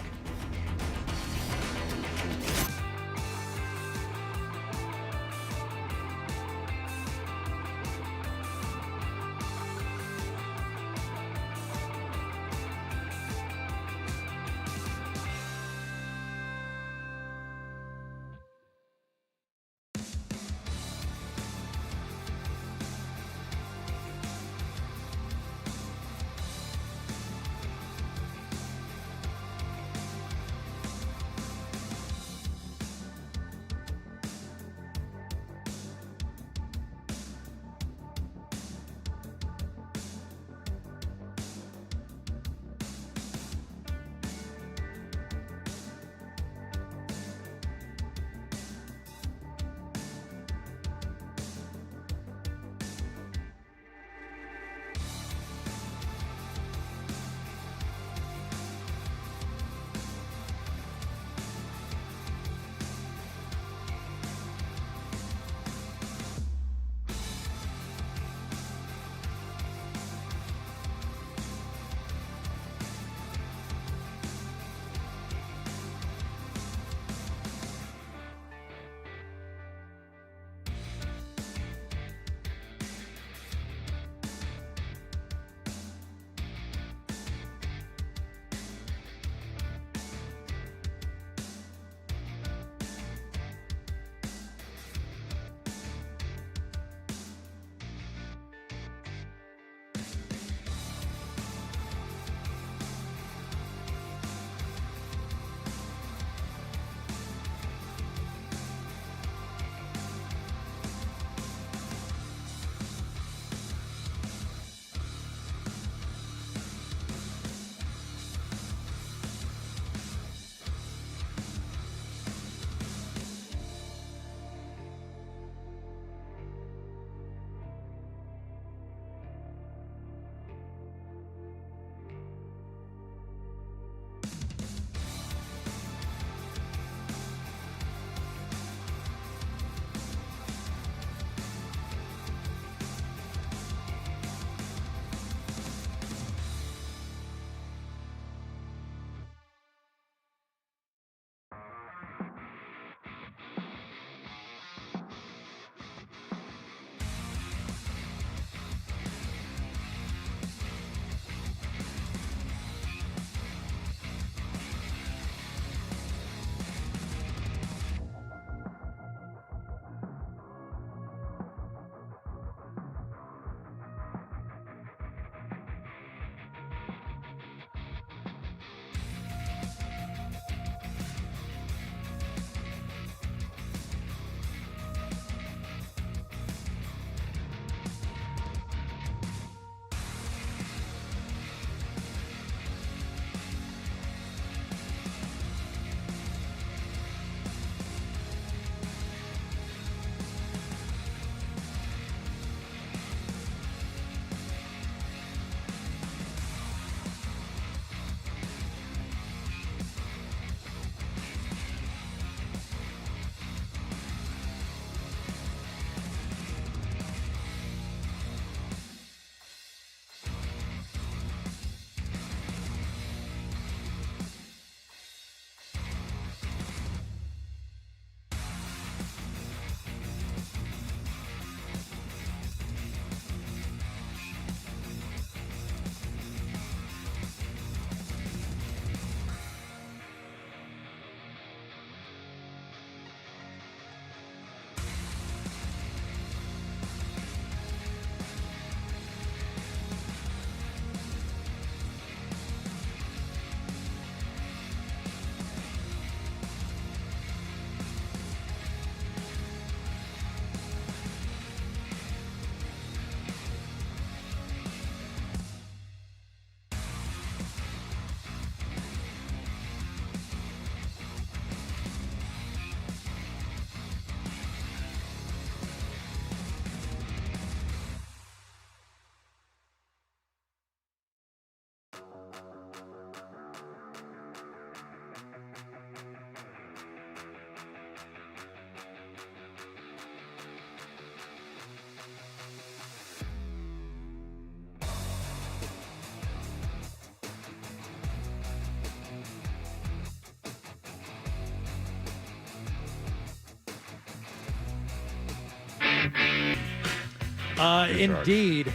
Indeed.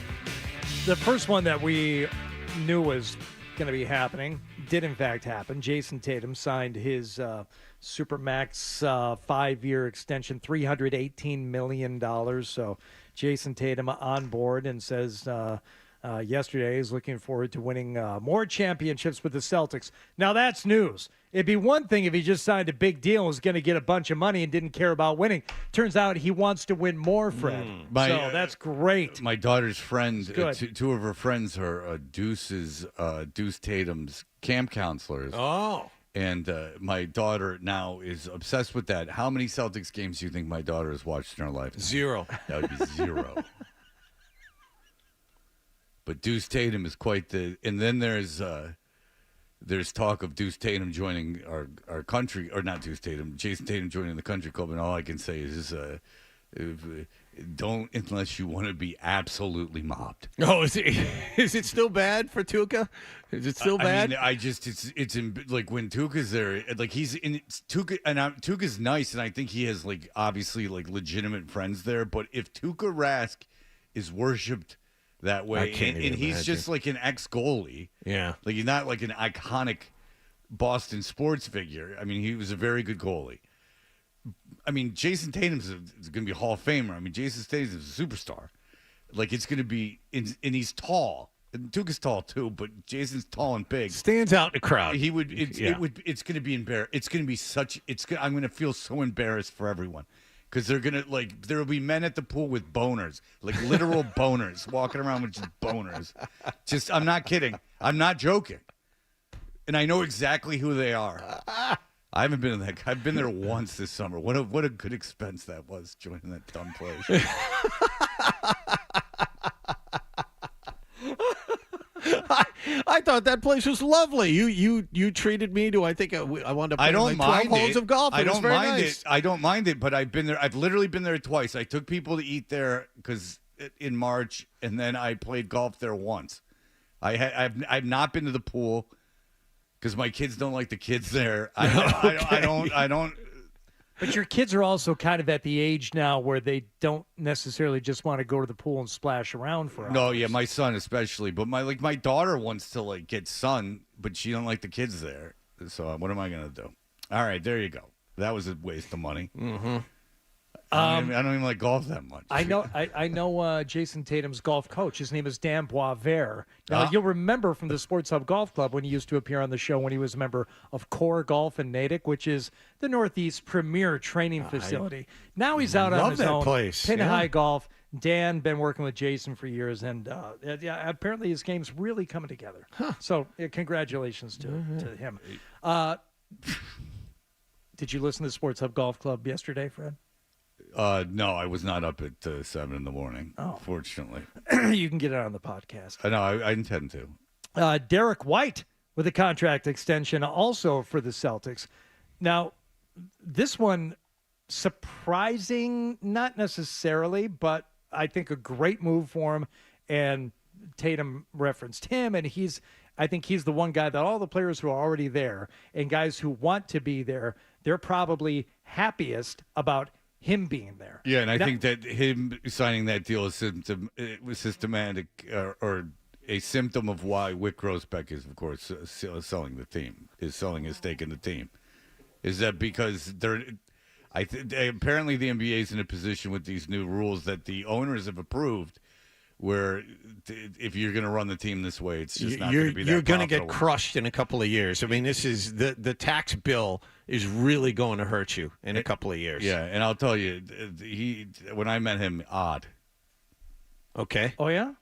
The first one that we knew was going to be happening did, in fact, happen. Jason Tatum signed his Supermax 5-year extension, $318 million. So Jason Tatum on board and says yesterday he's looking forward to winning more championships with the Celtics. Now, that's news. It'd be one thing if he just signed a big deal and was going to get a bunch of money and didn't care about winning. Turns out he wants to win more, Fred. So that's great. My daughter's friend, two of her friends are Deuce Tatum's camp counselors. Oh. And my daughter now is obsessed with that. How many Celtics games do you think my daughter has watched in her life? 0. That would be 0. But Deuce Tatum is quite the. And then there's talk of Deuce Tatum joining our country, or not Deuce Tatum, Jason Tatum joining the country club. And all I can say is don't unless you want to be absolutely mobbed. Oh, is it still bad for Tuca? Is it still bad? I mean, it's in, like when Tuca's there, like he's in Tuca, and Tuca's nice, and I think he has like obviously like legitimate friends there. But if Tuca Rask is worshipped that way, and he's just like an ex-goalie, yeah, like he's not like an iconic Boston sports figure. I mean, he was a very good goalie. I mean, Jason Tatum's going to be a Hall of Famer. I mean, Jason Tatum's a superstar. Like, it's going to be, and he's tall. And Tuca's tall too, but Jason's tall and big. Stands out in the crowd. He would. It's going to be embarrassed. It's going to be such. I'm going to feel so embarrassed for everyone because they're going to like. There will be men at the pool with boners, like literal boners, walking around with just boners. Just, I'm not kidding. I'm not joking, and I know exactly who they are. I haven't been in that. I've been there once this summer. What a good expense that was joining that dumb place. I thought that place was lovely. You treated me to. I think I wound up playing like 12 holes of golf. I don't mind it. I don't mind it, but I've been there. I've literally been there twice. I took people to eat there in March, and then I played golf there once. I've not been to the pool. Because my kids don't like the kids there. I don't. But your kids are also kind of at the age now where they don't necessarily just want to go to the pool and splash around for hours. No, yeah, my son especially. But my daughter wants to like get sun, but she don't like the kids there. So what am I gonna do? All right, there you go. That was a waste of money. Mm-hmm. I don't even like golf that much. I know Jason Tatum's golf coach. His name is Dan Boisvert. Now, you'll remember from the Sports Hub Golf Club when he used to appear on the show when he was a member of Core Golf in Natick, which is the Northeast premier training facility. Now he's out on his own. Place. Pin High Golf. Dan been working with Jason for years, and apparently his game's really coming together. Huh. So congratulations to him. Did you listen to the Sports Hub Golf Club yesterday, Fred? No, I was not up at 7 in the morning. Oh. Fortunately, you can get it on the podcast. I know. I intend to. Derek White with a contract extension also for the Celtics. Now, this one surprising, not necessarily, but I think a great move for him. And Tatum referenced him, and I think he's the one guy that all the players who are already there and guys who want to be there, they're probably happiest about him being there. Yeah, and I think that him signing that deal is systematic or a symptom of why Wick Grossbeck is, of course, selling the team, is selling his stake in the team. Is that because apparently the NBA is in a position with these new rules that the owners have approved where if you're going to run the team this way, it's just not going to be that You're going to get profitable. crushed in a couple of years. I mean, this is the tax bill is really going to hurt you in a couple of years. Yeah, and I'll tell you, when I met him, odd. Okay. Oh yeah.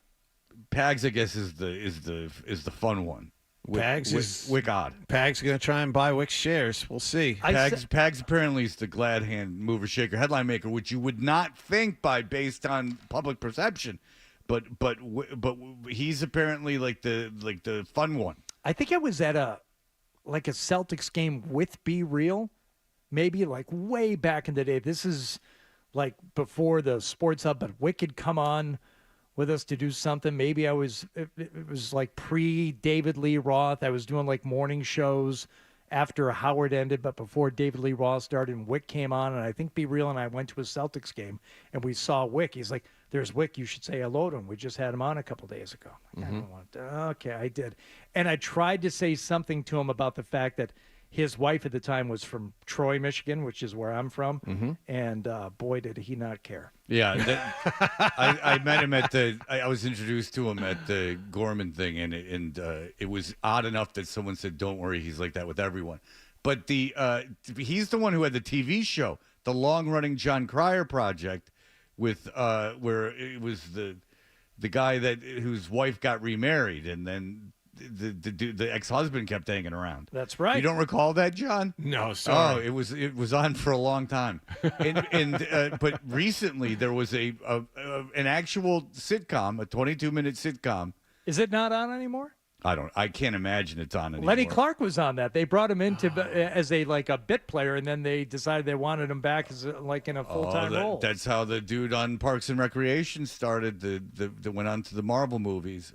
Pags, I guess, is the fun one. Pags is Wick odd. Pags going to try and buy Wick's shares. We'll see. Pags apparently is the glad hand mover, shaker, headline maker, which you would not think based on public perception. But he's apparently like the fun one. I think I was at a Celtics game with Be Real, maybe like way back in the day. This is like before the Sports Hub, but Wick had come on with us to do something. Maybe it was like pre David Lee Roth. I was doing like morning shows after Howard ended, but before David Lee Roth started, and Wick came on, and I think Be Real and I went to a Celtics game, and we saw Wick. He's like, there's Wick. You should say hello to him. We just had him on a couple days ago. I don't want to. Okay, I did. And I tried to say something to him about the fact that his wife at the time was from Troy, Michigan, which is where I'm from. And boy, did he not care. Yeah, I met him at I was introduced to him at the Gorman thing, and it was odd enough that someone said, "Don't worry, he's like that with everyone." But he's the one who had the TV show, the long-running John Cryer project, with where it was the guy whose wife got remarried, and then the ex-husband kept hanging around. That's right. You don't recall that, John? No, sorry. Oh, it was on for a long time, but recently there was an actual sitcom, a 22-minute sitcom. Is it not on anymore? I can't imagine it's on anymore. Lenny Clark was on that. They brought him in as a bit player, and then they decided they wanted him back as in a full-time role. That's how the dude on Parks and Recreation started. That went on to the Marvel movies.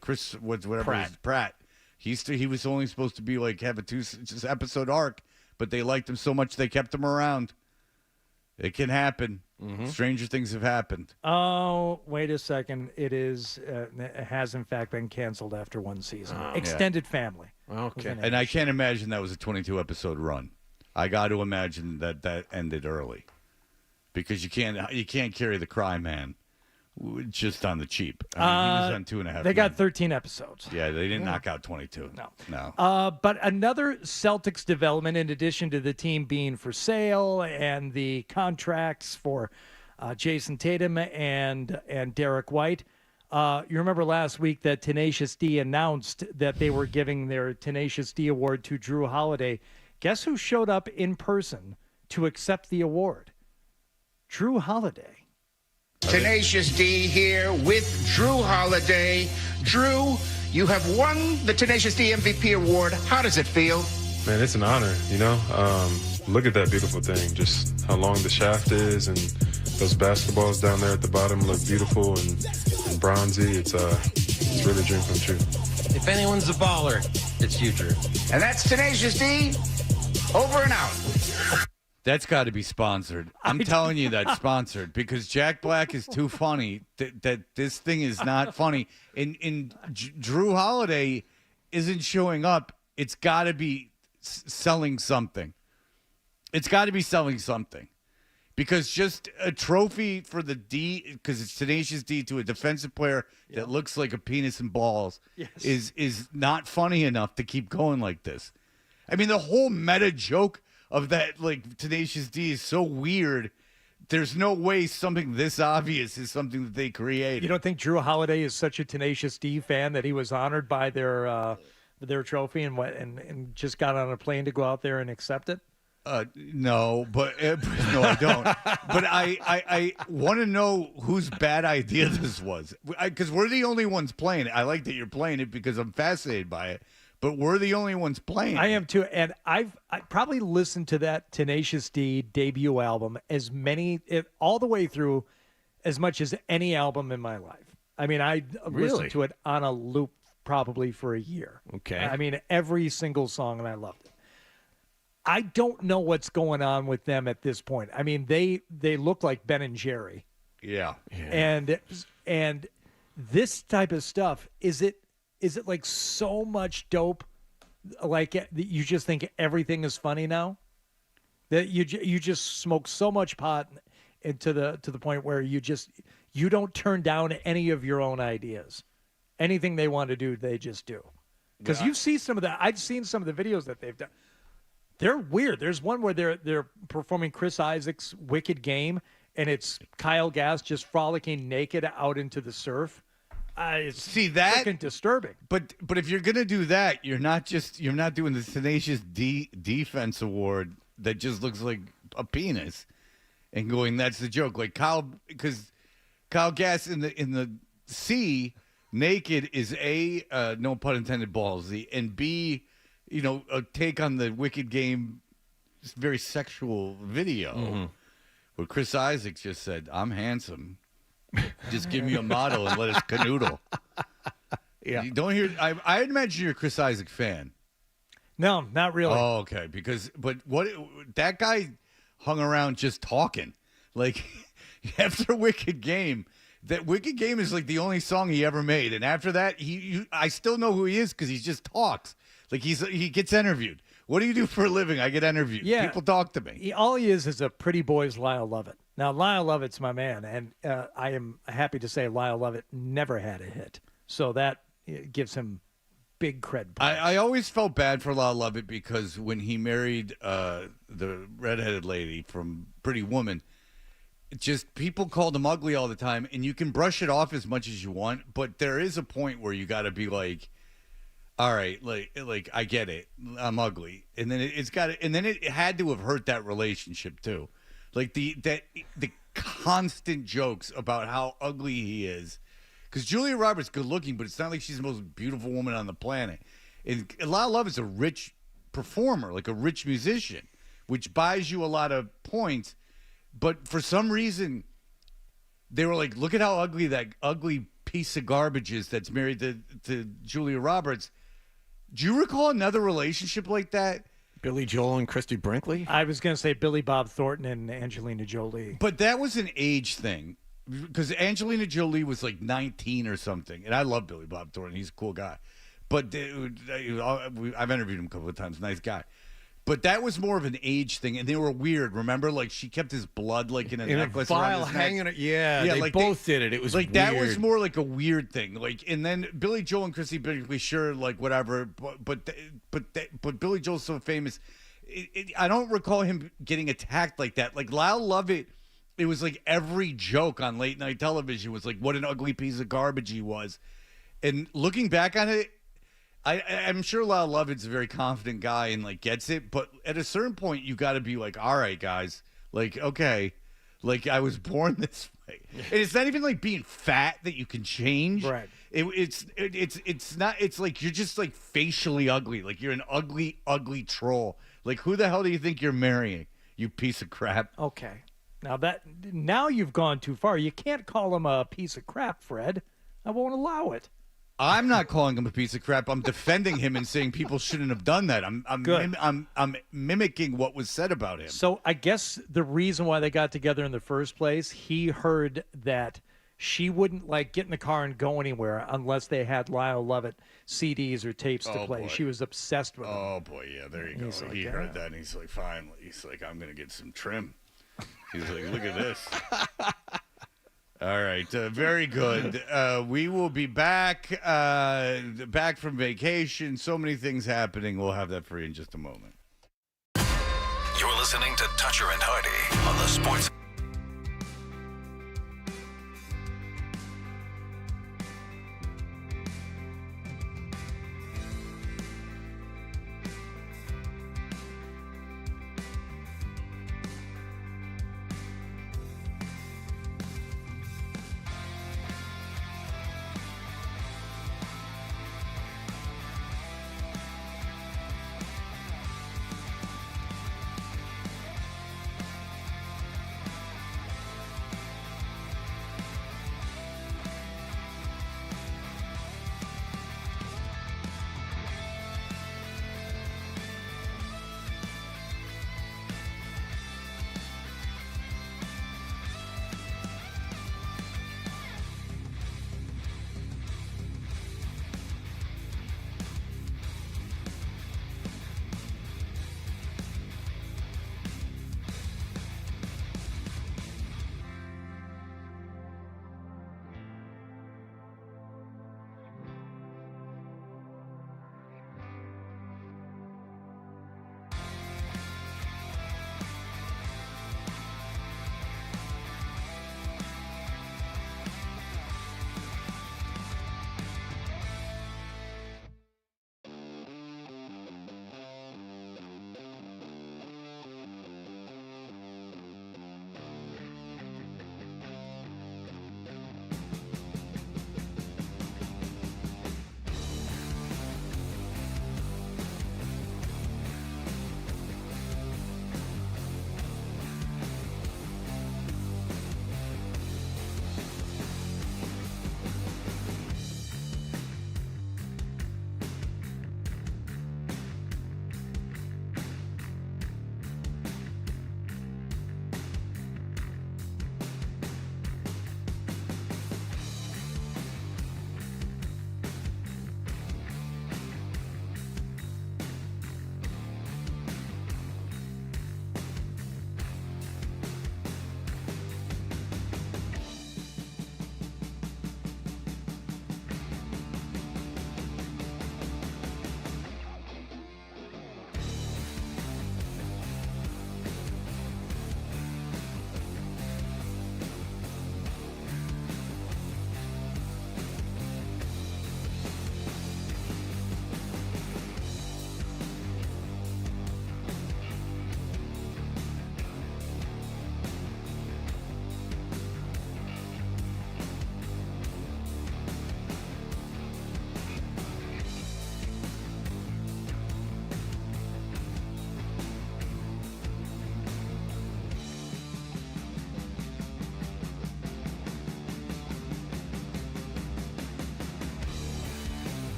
Chris Pratt. He was only supposed to be have a 2 episode arc, but they liked him so much they kept him around. It can happen. Stranger things have happened. Oh, wait a second. It has in fact been canceled after one season. Extended Family. Okay. And I can't imagine that was a 22 episode run. I got to imagine that ended early, because you can't carry the Cry Man just on the cheap. I mean, he was on 2.5. They got 13 episodes. Yeah, they didn't knock out 22. No. But another Celtics development, in addition to the team being for sale and the contracts for Jason Tatum and Derek White, you remember last week that Tenacious D announced that they were giving their Tenacious D award to Drew Holiday. Guess who showed up in person to accept the award? Drew Holiday. Tenacious D here with Drew Holiday. Drew, you have won the Tenacious D MVP award. How does it feel? Man, it's an honor, Look at that beautiful thing, just how long the shaft is, and those basketballs down there at the bottom look beautiful and bronzy. It's really a dream come true. If anyone's a baller, it's you, Drew. And that's Tenacious D, over and out. That's got to be sponsored. I'm telling you that's sponsored, because Jack Black is too funny that this thing is not funny. And Drew Holiday isn't showing up. It's got to be selling something. It's got to be selling something, because just a trophy for the D, because it's Tenacious D, to a defensive player that looks like a penis and balls is not funny enough to keep going like this. I mean, the whole meta joke of that, Tenacious D is so weird. There's no way something this obvious is something that they created. You don't think Drew Holiday is such a Tenacious D fan that he was honored by their trophy and just got on a plane to go out there and accept it? No, no, I don't. But I want to know whose bad idea this was, because we're the only ones playing it. I like that you're playing it because I'm fascinated by it. But we're the only ones playing. I am too, and I probably listened to that Tenacious D debut album all the way through, as much as any album in my life. I mean, I listened to it on a loop probably for a year. Okay. I mean, every single song, and I loved it. I don't know what's going on with them at this point. I mean, they look like Ben and Jerry. Yeah. And this type of stuff, is it like so much dope, you just think everything is funny now, that you just smoke so much pot to the point where you don't turn down any of your own ideas. Anything they want to do, they just do. Because you see I've seen some of the videos that they've done. They're weird. There's one where they're performing Chris Isaac's Wicked Game, and it's Kyle Gass just frolicking naked out into the surf. It's freaking disturbing. But if you're gonna do that, you're not doing the Tenacious D Defense Award that just looks like a penis, and going, that's the joke. Like because Kyle Gass in the C naked is A, no pun intended, ballsy, and B, a take on the Wicked Game, very sexual video, where Chris Isaac just said, "I'm handsome. Just give me a model and let us canoodle." Yeah. You don't hear. I imagine you're a Chris Isaac fan. No, not really. Oh, okay. But that guy hung around just talking. Like, after Wicked Game, that Wicked Game is like the only song he ever made. And after that, I still know who he is because he just talks. Like, he gets interviewed. What do you do for a living? I get interviewed. Yeah. People talk to me. All he is a pretty boy's Lyle Lovett. Now, Lyle Lovett's my man, and I am happy to say Lyle Lovett never had a hit. So that gives him big cred. I always felt bad for Lyle Lovett because when he married the redheaded lady from Pretty Woman, just people called him ugly all the time, and you can brush it off as much as you want, but there is a point where you got to be like, all right, like I get it, I'm ugly, and then it had to have hurt that relationship too, like the constant jokes about how ugly he is, because Julia Roberts good looking, but it's not like she's the most beautiful woman on the planet, and Lyle Lovett's a rich performer, like a rich musician, which buys you a lot of points, but for some reason they were like, look at how ugly that ugly piece of garbage is that's married to Julia Roberts. Do you recall another relationship like that? Billy Joel and Christy Brinkley? I was going to say Billy Bob Thornton and Angelina Jolie. But that was an age thing because Angelina Jolie was like 19 or something. And I love Billy Bob Thornton. He's a cool guy. But I've interviewed him a couple of times. Nice guy. But that was more of an age thing, and they were weird. Remember, like she kept his blood like in a necklace, a vial around his hanging. neck. Yeah, they like both did it. It was like weird. that was more like a weird thing. Like, and then Billy Joel and Chrissy Brinkley, sure, like whatever. But Billy Joel's so famous. I don't recall him getting attacked like that. Like Lyle Lovett, it was like every joke on late night television was like, what an ugly piece of garbage he was. And looking back on it, I'm sure Lyle Lovett's a very confident guy and like gets it, but at a certain point you got to be like, all right, guys, like, okay, like I was born this way, and it's not even like being fat that you can change. Right. It's not. It's like you're just like facially ugly, like you're an ugly troll. Like who the hell do you think you're marrying, you piece of crap? Okay, now you've gone too far. You can't call him a piece of crap, Fred. I won't allow it. I'm not calling him a piece of crap. I'm defending him and saying people shouldn't have done that. I'm mimicking what was said about him. So I guess the reason why they got together in the first place, he heard that she wouldn't like get in the car and go anywhere unless they had Lyle Lovett CDs or tapes to play. Boy. She was obsessed with them. Oh boy, yeah, there you go. Like, he heard that and he's like, finally, he's like, I'm gonna get some trim. He's like, look at this. All right, very good. We will be back from vacation. So many things happening. We'll have that for you in just a moment. You're listening to Toucher and Hardy on the Sports.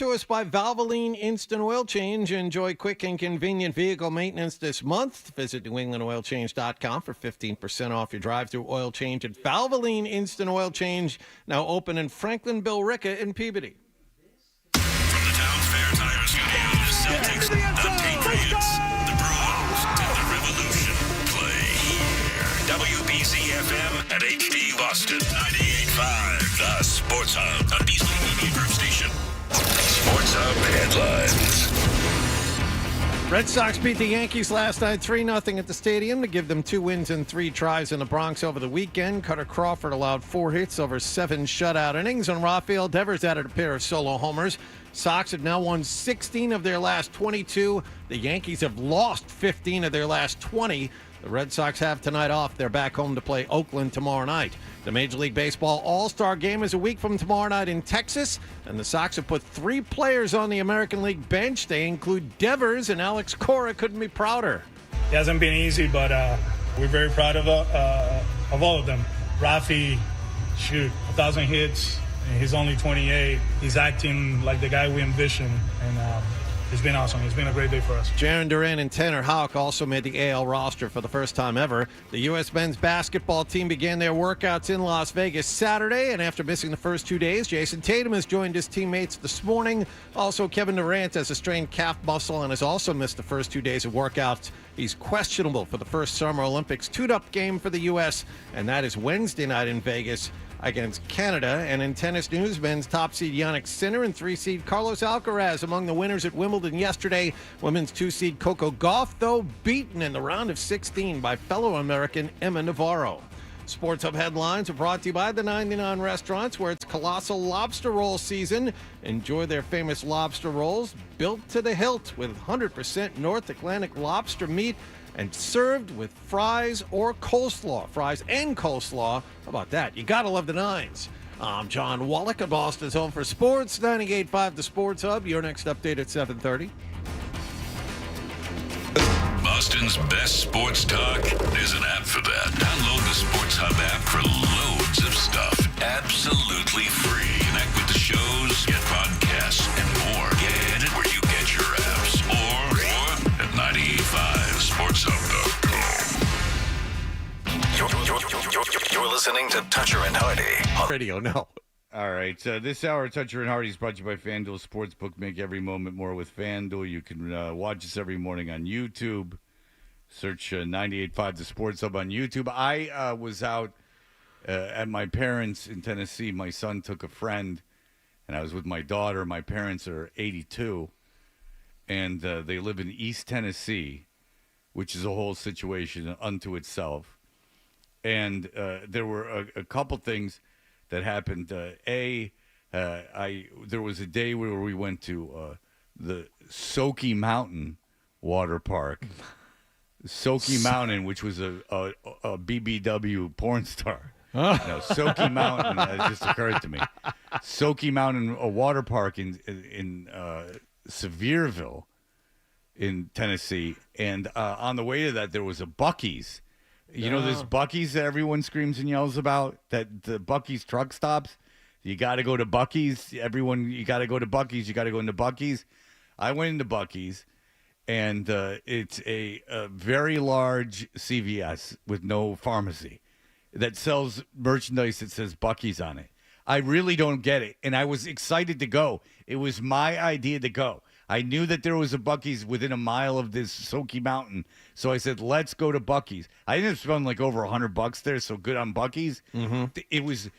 to us by Valvoline Instant Oil Change. Enjoy quick and convenient vehicle maintenance this month. Visit NewEnglandOilChange.com for 15% off your drive-through oil change at Valvoline Instant Oil Change, now open in Franklin, Billerica, and Peabody. From the Town Fair Tire Studio, the Celtics, the Patriots, the Bruins, and the Revolution play here. WBZ-FM at HD Boston 98.5, the Sports Hub, a Beasley Media Group station. Sports Hub headlines. Red Sox beat the Yankees last night 3-0 at the stadium to give them 2 wins and 3 tries in the Bronx over the weekend. Cutter Crawford allowed 4 hits over 7 shutout innings, and Rafael Devers added a pair of solo homers. Sox have now won 16 of their last 22. The Yankees have lost 15 of their last 20. The Red Sox have tonight off. They're back home to play Oakland tomorrow night. The Major League Baseball All-Star Game is a week from tomorrow night in Texas, and the Sox have put 3 players on the American League bench. They include Devers, and Alex Cora couldn't be prouder. It hasn't been easy, but we're very proud of all of them. Rafi, 1,000 hits, and he's only 28. He's acting like the guy we envisioned, and it's been awesome. It's been a great day for us. Jaron Duran and Tanner Houck also made the AL roster for the first time ever. The U.S. men's basketball team began their workouts in Las Vegas Saturday, and after missing the first 2 days, Jason Tatum has joined his teammates this morning. Also, Kevin Durant has a strained calf muscle and has also missed the first 2 days of workouts. He's questionable for the first Summer Olympics tune-up game for the U.S., and that is Wednesday night in Vegas against Canada. And in tennis news, men's top seed Jannik Sinner and 3-seed Carlos Alcaraz among the winners at Wimbledon yesterday. Women's 2-seed Coco Gauff, though, beaten in the round of 16 by fellow American Emma Navarro. Sports Hub headlines are brought to you by the 99 Restaurants, where it's colossal lobster roll season. Enjoy their famous lobster rolls, built to the hilt with 100% North Atlantic lobster meat and served with fries or coleslaw. Fries and coleslaw. How about that? You gotta love the nines. I'm John Wallach at Boston's Home for Sports, 98.5 The Sports Hub. Your next update at 7:30. Boston's best sports talk. There's an app for that. Download the Sports Hub app for loads of stuff. Absolutely free. Connect with the shows, get podcasts, and more. Get it where you get your apps. Or at 985sportshub.com. You're listening to Toucher and Hardy. Radio, no. All right, this hour, Toucher and Hardy is brought to you by FanDuel Sportsbook. Make every moment more with FanDuel. You can watch us every morning on YouTube. Search 98.5 The Sports Hub on YouTube. I was out at my parents' in Tennessee. My son took a friend, and I was with my daughter. My parents are 82, and they live in East Tennessee, which is a whole situation unto itself. And there were a couple things that happened. There was a day where we went to the Soaky Mountain water park. Soaky Mountain, which was a BBW porn star. No, Soaky Mountain, that just occurred to me. Soaky Mountain, a water park in Sevierville in Tennessee. And on the way to that, there was a Buc-ee's. You know, there's Buc-ee's that everyone screams and yells about, that the Buc-ee's truck stops. You got to go to Buc-ee's. You got to go to Buc-ee's. You got to go into Buc-ee's. I went into Buc-ee's, and it's a very large CVS with no pharmacy that sells merchandise that says Buc-ee's on it. I really don't get it, and I was excited to go. It was my idea to go. I knew that there was a Buc-ee's within a mile of this Soaky Mountain, so I said, let's go to Buc-ee's. I ended up spending like over $100 there, so good on Buc-ee's. Mm-hmm. It was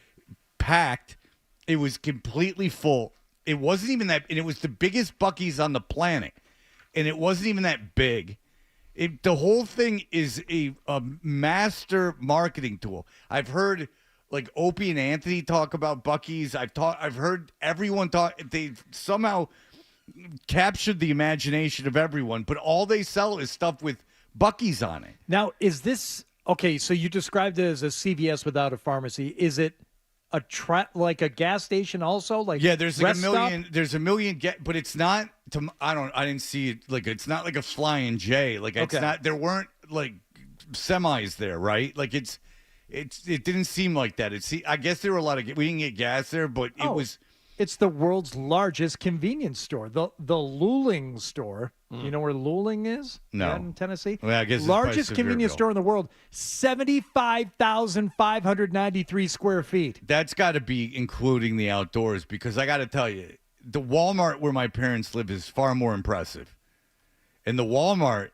packed. It was completely full. It wasn't even that, and it was the biggest Buc-ee's on the planet, and it wasn't even that big. The whole thing is a master marketing tool. I've heard like Opie and Anthony talk about Buc-ee's. I've heard everyone talk. They somehow captured the imagination of everyone, but all they sell is stuff with Buc-ee's on it. Now, is this okay? So you described it as a CVS without a pharmacy. Is it like a gas station also? Like, yeah, there's like rest a million. stop? There's a million. But it's not. I didn't see it. Like, it's not like a Flying J. Like, it's not. There weren't like semis there, right? Like, it didn't seem like that. I guess there were a lot of. We didn't get gas there, but it It's the world's largest convenience store. The Luling store. You know where Luling is? No. Yeah, in Tennessee? Well, I guess it's largest by convenience Sevierville. store in the world. 75,593 square feet. That's got to be including the outdoors, because I got to tell you, the Walmart where my parents live is far more impressive. And the Walmart,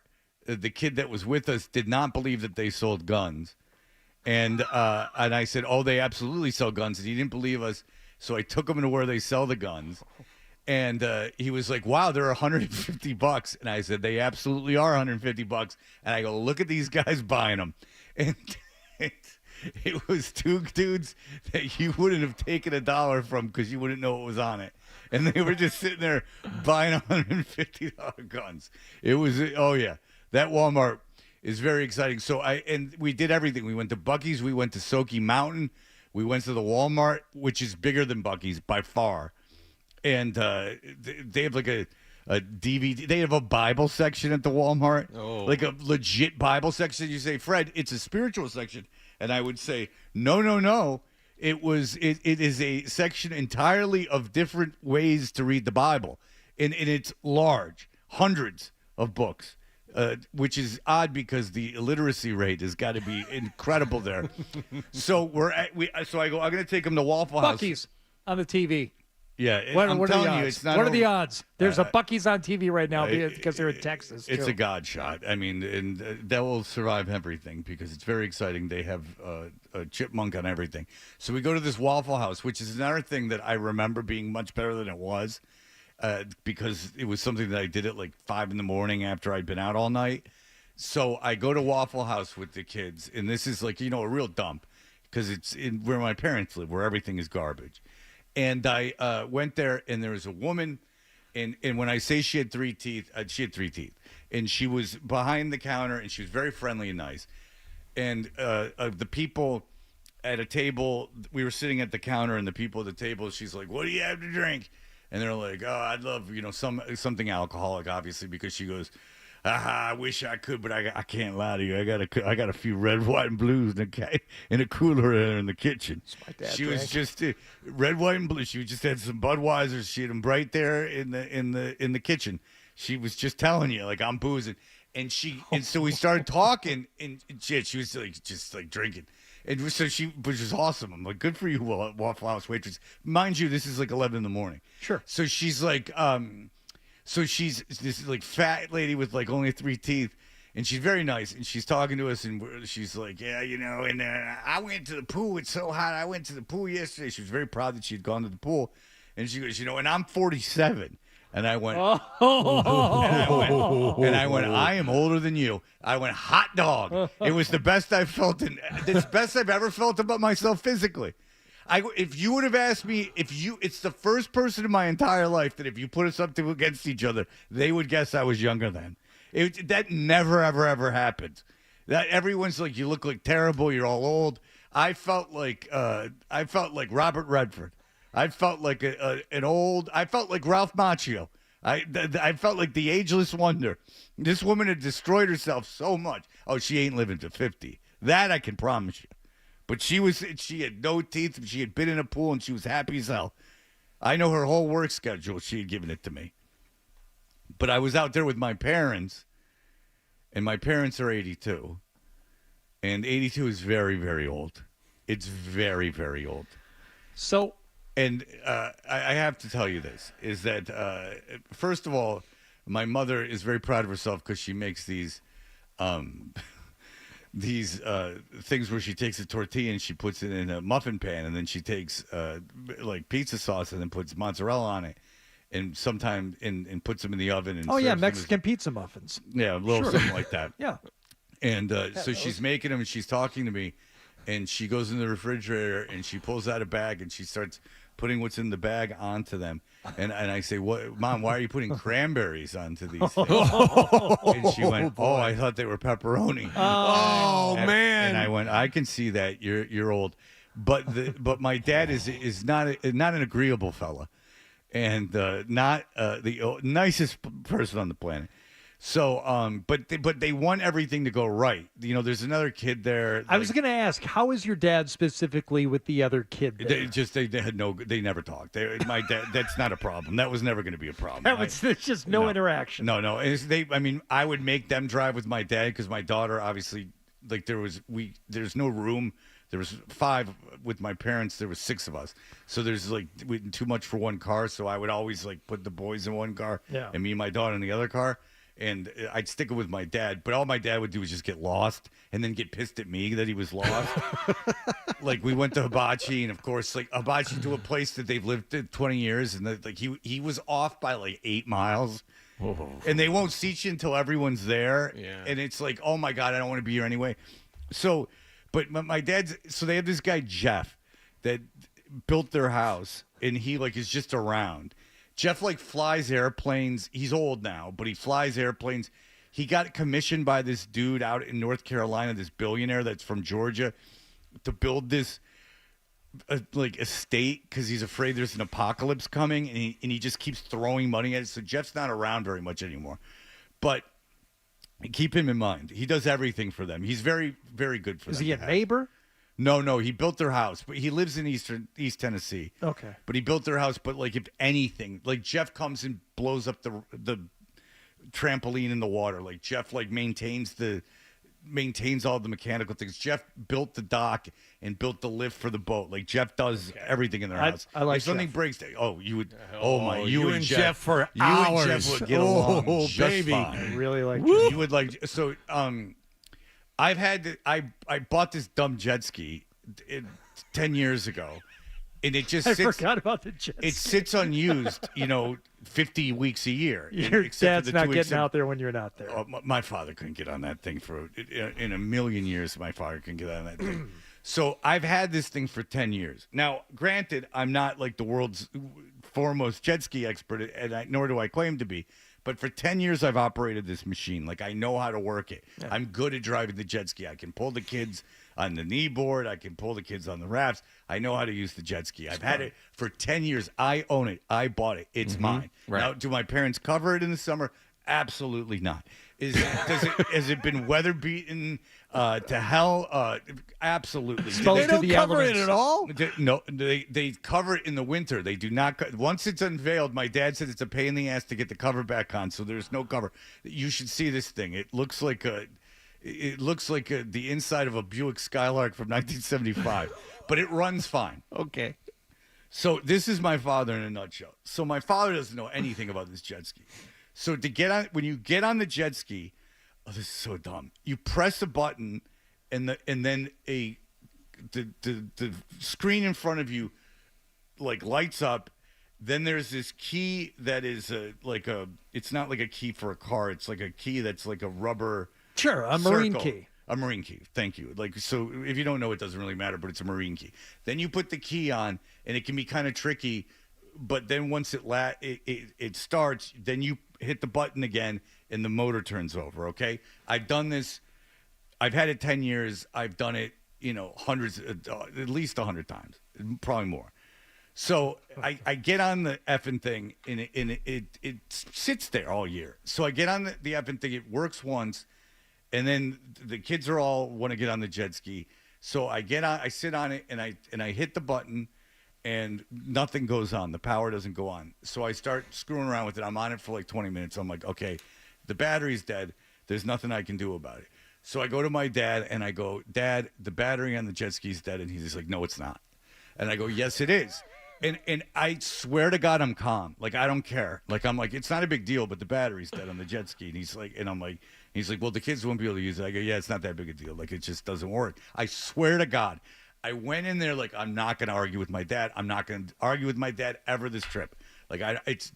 the kid that was with us did not believe that they sold guns. And I said, oh, they absolutely sell guns. And he didn't believe us. So I took him to where they sell the guns. And he was like, wow, they're $150. And I said, they absolutely are $150. And I go, look at these guys buying them. And it was two dudes that you wouldn't have taken $1 from because you wouldn't know what was on it. And they were just sitting there buying $150 guns. It was, oh, yeah. That Walmart is very exciting. So we did everything. We went to Buc-ee's. We went to Soaky Mountain. We went to the Walmart, which is bigger than Buc-ee's by far. And they have like a DVD. They have a Bible section at the Walmart, like a legit Bible section. You say, Fred, it's a spiritual section. And I would say, no. It is a section entirely of different ways to read the Bible. And it's large, hundreds of books, which is odd because the illiteracy rate has got to be incredible there. So so I go, I'm going to take them to Waffle House. Buc-ee's on the TV. Yeah, What I'm are telling the you, odds? it's not. What are the odds? There's a Buc-ee's on TV right now because they're in Texas. It's too. a god shot. I mean, and that will survive everything because it's very exciting. They have a chipmunk on everything. So we go to this Waffle House, which is another thing that I remember being much better than it was, because it was something that I did at like 5 a.m. after I'd been out all night. So I go to Waffle House with the kids, and this is like, a real dump because it's in where my parents live, where everything is garbage. And I went there, and there was a woman, and when I say she had 3 teeth, and she was behind the counter, and she was very friendly and nice. And the people at a table, we were sitting at the counter, and the people at the table, she's like, "What do you have to drink?" And they're like, "Oh, I'd love, something alcoholic, obviously," because she goes, I wish I could, but I can't lie to you. I got a few red, white, and blues in a cooler there in the kitchen. She was just red, white, and blue. She just had some Budweisers. She had them right there in the kitchen. She was just telling you, like, I'm boozing, and so we started talking, and she was like just like drinking, and so which was awesome. I'm like, good for you, Waffle House waitress. Mind you, this is like 11 a.m. Sure. So she's like, So she's this like fat lady with like only 3 teeth, and she's very nice, and she's talking to us, and she's like, yeah, and I went to the pool. It's so hot. I went to the pool yesterday. She was very proud that she had gone to the pool, and she goes, and I'm 47. And I went, and I went, I am older than you. I went, hot dog. It was the best I felt, the best I've ever felt about myself physically. If you would have asked me, it's the first person in my entire life that if you put us up against each other, they would guess I was younger then. That never, ever, ever happened. That everyone's like, you look like terrible, you're all old. I felt like Robert Redford. I felt like I felt like Ralph Macchio. I felt like the ageless wonder. This woman had destroyed herself so much. Oh, she ain't living to 50. That I can promise you. But she had no teeth. She had been in a pool, and she was happy as hell. I know her whole work schedule. She had given it to me. But I was out there with my parents, and my parents are 82. And 82 is very, very old. It's very, very old. So... And I have to tell you this, is that, first of all, my mother is very proud of herself because she makes these things where she takes a tortilla and she puts it in a muffin pan, and then she takes like pizza sauce and then puts mozzarella on it, and sometimes and puts them in the oven. And Mexican pizza muffins. Yeah, a little something like that. Yeah. And so she's making them, and she's talking to me, and she goes in the refrigerator and she pulls out a bag and she starts putting what's in the bag onto them. And I say, "What, Mom, why are you putting cranberries onto these things?" And she went, "Oh, I thought they were pepperoni." Man. And I went, "I can see that. You're old." But my dad is not an agreeable fella, and not the nicest person on the planet. So, but they want everything to go right. You know, there's another kid there. I was going to ask, how is your dad specifically with the other kid there? They never talked. My dad, that's not a problem. That was never going to be a problem. There's just no interaction. No. I would make them drive with my dad because my daughter, obviously, like there's no room. There was 5 with my parents. There was 6 of us. So there's like too much for one car. So I would always like put the boys in one car and me and my daughter in the other car. And I'd stick it with my dad, but all my dad would do was just get lost and then get pissed at me that he was lost. Like we went to Hibachi, and of course, like Hibachi to a place that they've lived in 20 years, and like he was off by like 8 miles. Oh. And they won't seat you until everyone's there. Yeah. And it's like, oh my God, I don't want to be here anyway. So, but my so they have this guy Jeff that built their house, and he like is just around. Jeff like flies airplanes. He's old now, but he flies airplanes. He got commissioned by this dude out in North Carolina, this billionaire that's from Georgia, to build this like estate because he's afraid there's an apocalypse coming, and he just keeps throwing money at it. So Jeff's not around very much anymore. But keep him in mind. He does everything for them. He's very, very good for them. Is he a neighbor? No, he built their house, but he lives in East Tennessee. Okay. But he built their house, but like if anything, like Jeff comes and blows up the trampoline in the water. Like Jeff like maintains all the mechanical things. Jeff built the dock and built the lift for the boat. Like Jeff does everything in their house. I like if something Jeff. breaks, you and Jeff for you hours. and Jeff would get along just baby. fine. I really like You would like so. I bought this dumb jet ski 10 years ago, and it just sits. I forgot about the jet ski. It sits unused, 50 weeks a year. Your dad's not getting out there when you're not there. Oh, my father couldn't get on that thing in a million years. My father couldn't get on that thing. So I've had this thing for 10 years. Now, granted, I'm not like the world's foremost jet ski expert, and nor do I claim to be. But for 10 years, I've operated this machine. Like, I know how to work it. Yeah. I'm good at driving the jet ski. I can pull the kids on the knee board. I can pull the kids on the rafts. I know how to use the jet ski. I've had it for 10 years. I own it. I bought it. It's mine. Right. Now, do my parents cover it in the summer? Absolutely not. Has it been weather beaten to hell? Absolutely. They don't cover it at all? No, they cover it in the winter. They do not. Once it's unveiled, my dad said it's a pain in the ass to get the cover back on, so there's no cover. You should see this thing. It looks like the inside of a Buick Skylark from 1975, but it runs fine. Okay. So this is my father in a nutshell. So my father doesn't know anything about this jet ski. So when you get on the jet ski, oh, this is so dumb. You press a button, and then the screen in front of you like lights up. Then there's this key that is it's not like a key for a car. It's like a key that's like a rubber. Sure, a marine key. A marine key. Thank you. Like, so if you don't know, it doesn't really matter, but it's a marine key. Then you put the key on, and it can be kind of tricky. But then once it starts, then you hit the button again, and the motor turns over. Okay, I've done this. I've had it 10 years. I've done it, hundreds, at least 100 times, probably more. So I get on the effing thing, and it sits there all year. So I get on the effing thing. It works once, and then the kids are all want to get on the jet ski. So I sit on it, and I hit the button. And nothing goes on. The power doesn't go on. So I start screwing around with it. I'm on it for like 20 minutes. I'm like, okay, the battery's dead. There's nothing I can do about it. So I go to my dad, and I go, Dad, the battery on the jet ski's dead. And he's just like, no, it's not. And I go, yes, it is. And I swear to God, I'm calm. Like, I don't care. Like, I'm like, it's not a big deal, but the battery's dead on the jet ski. And he's like, well, the kids won't be able to use it. I go, yeah, it's not that big a deal. Like, it just doesn't work. I swear to God. I went in there like, I'm not going to argue with my dad. I'm not going to argue with my dad ever this trip. Like,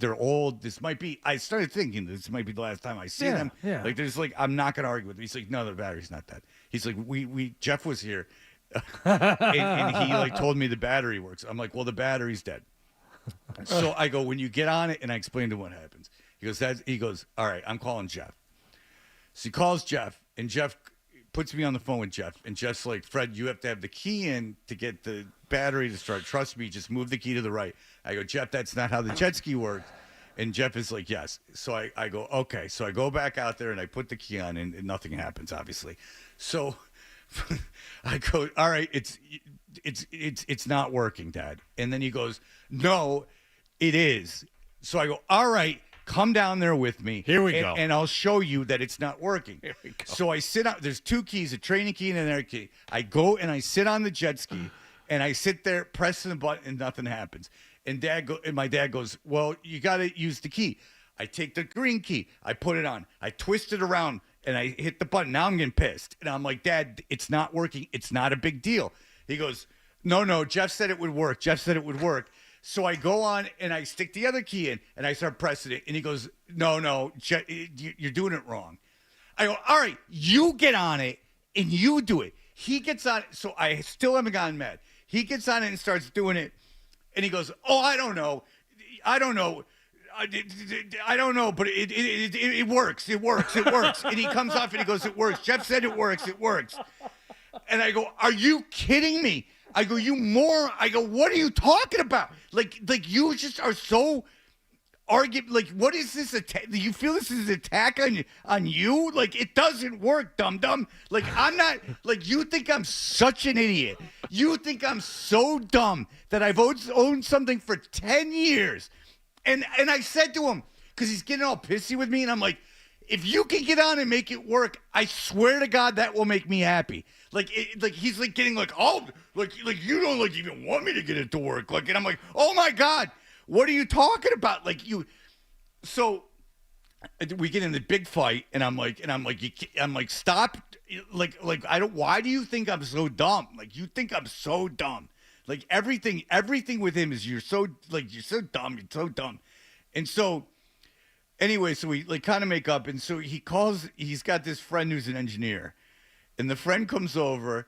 they're old. I started thinking this might be the last time I see them. Yeah. Like, I'm not going to argue with them. He's like, no, the battery's not dead. He's like, Jeff was here. and he like told me the battery works. I'm like, well, the battery's dead. So I go, when you get on it, and I explain to him what happens. He goes, all right, I'm calling Jeff. So he calls Jeff, and Jeff puts me on the phone with Jeff, and Jeff's like, Fred, you have to have the key in to get the battery to start. Trust me, just move the key to the right. I go, Jeff, that's not how the jet ski works. And Jeff is like, yes. So I go, okay. So I go back out there and I put the key on and nothing happens, obviously. So I go, all right, it's not working, Dad. And then he goes, no, it is. So I go, all right, come down there with me. Here we go. And I'll show you that it's not working. Here we go. So I sit out. There's 2 keys, a training key and an air key. I go and I sit on the jet ski and I sit there pressing the button and nothing happens. And my dad goes, well, you got to use the key. I take the green key. I put it on. I twist it around, and I hit the button. Now I'm getting pissed. And I'm like, Dad, it's not working. It's not a big deal. He goes, no, Jeff said it would work. Jeff said it would work. So I go on, and I stick the other key in, and I start pressing it. And he goes, no, Jeff, you're doing it wrong. I go, all right, you get on it, and you do it. He gets on it. So I still haven't gotten mad. He gets on it and starts doing it. And he goes, oh, I don't know, but it works. It works. And he comes off and he goes, it works. Jeff said it works. And I go, are you kidding me? I go, you moron. I go, what are you talking about? Like you just are so arguing. Like, what is this attack? Do you feel this is an attack on you? Like, it doesn't work, dum-dum. Like, I'm not, like, you think I'm such an idiot. You think I'm so dumb that I've owned something for 10 years. And I said to him, because he's getting all pissy with me, and I'm like, if you can get on and make it work, I swear to God that will make me happy. Like he's like getting like, oh, like you don't like even want me to get it to work. Like, and I'm like, oh my God, what are you talking about? Like you, so we get in the big fight, and I'm like, stop, like I don't. Why do you think I'm so dumb? Like you think I'm so dumb. Like everything with him is you're so dumb. And so anyway, so we like kind of make up, and so he's got this friend who's an engineer, and the friend comes over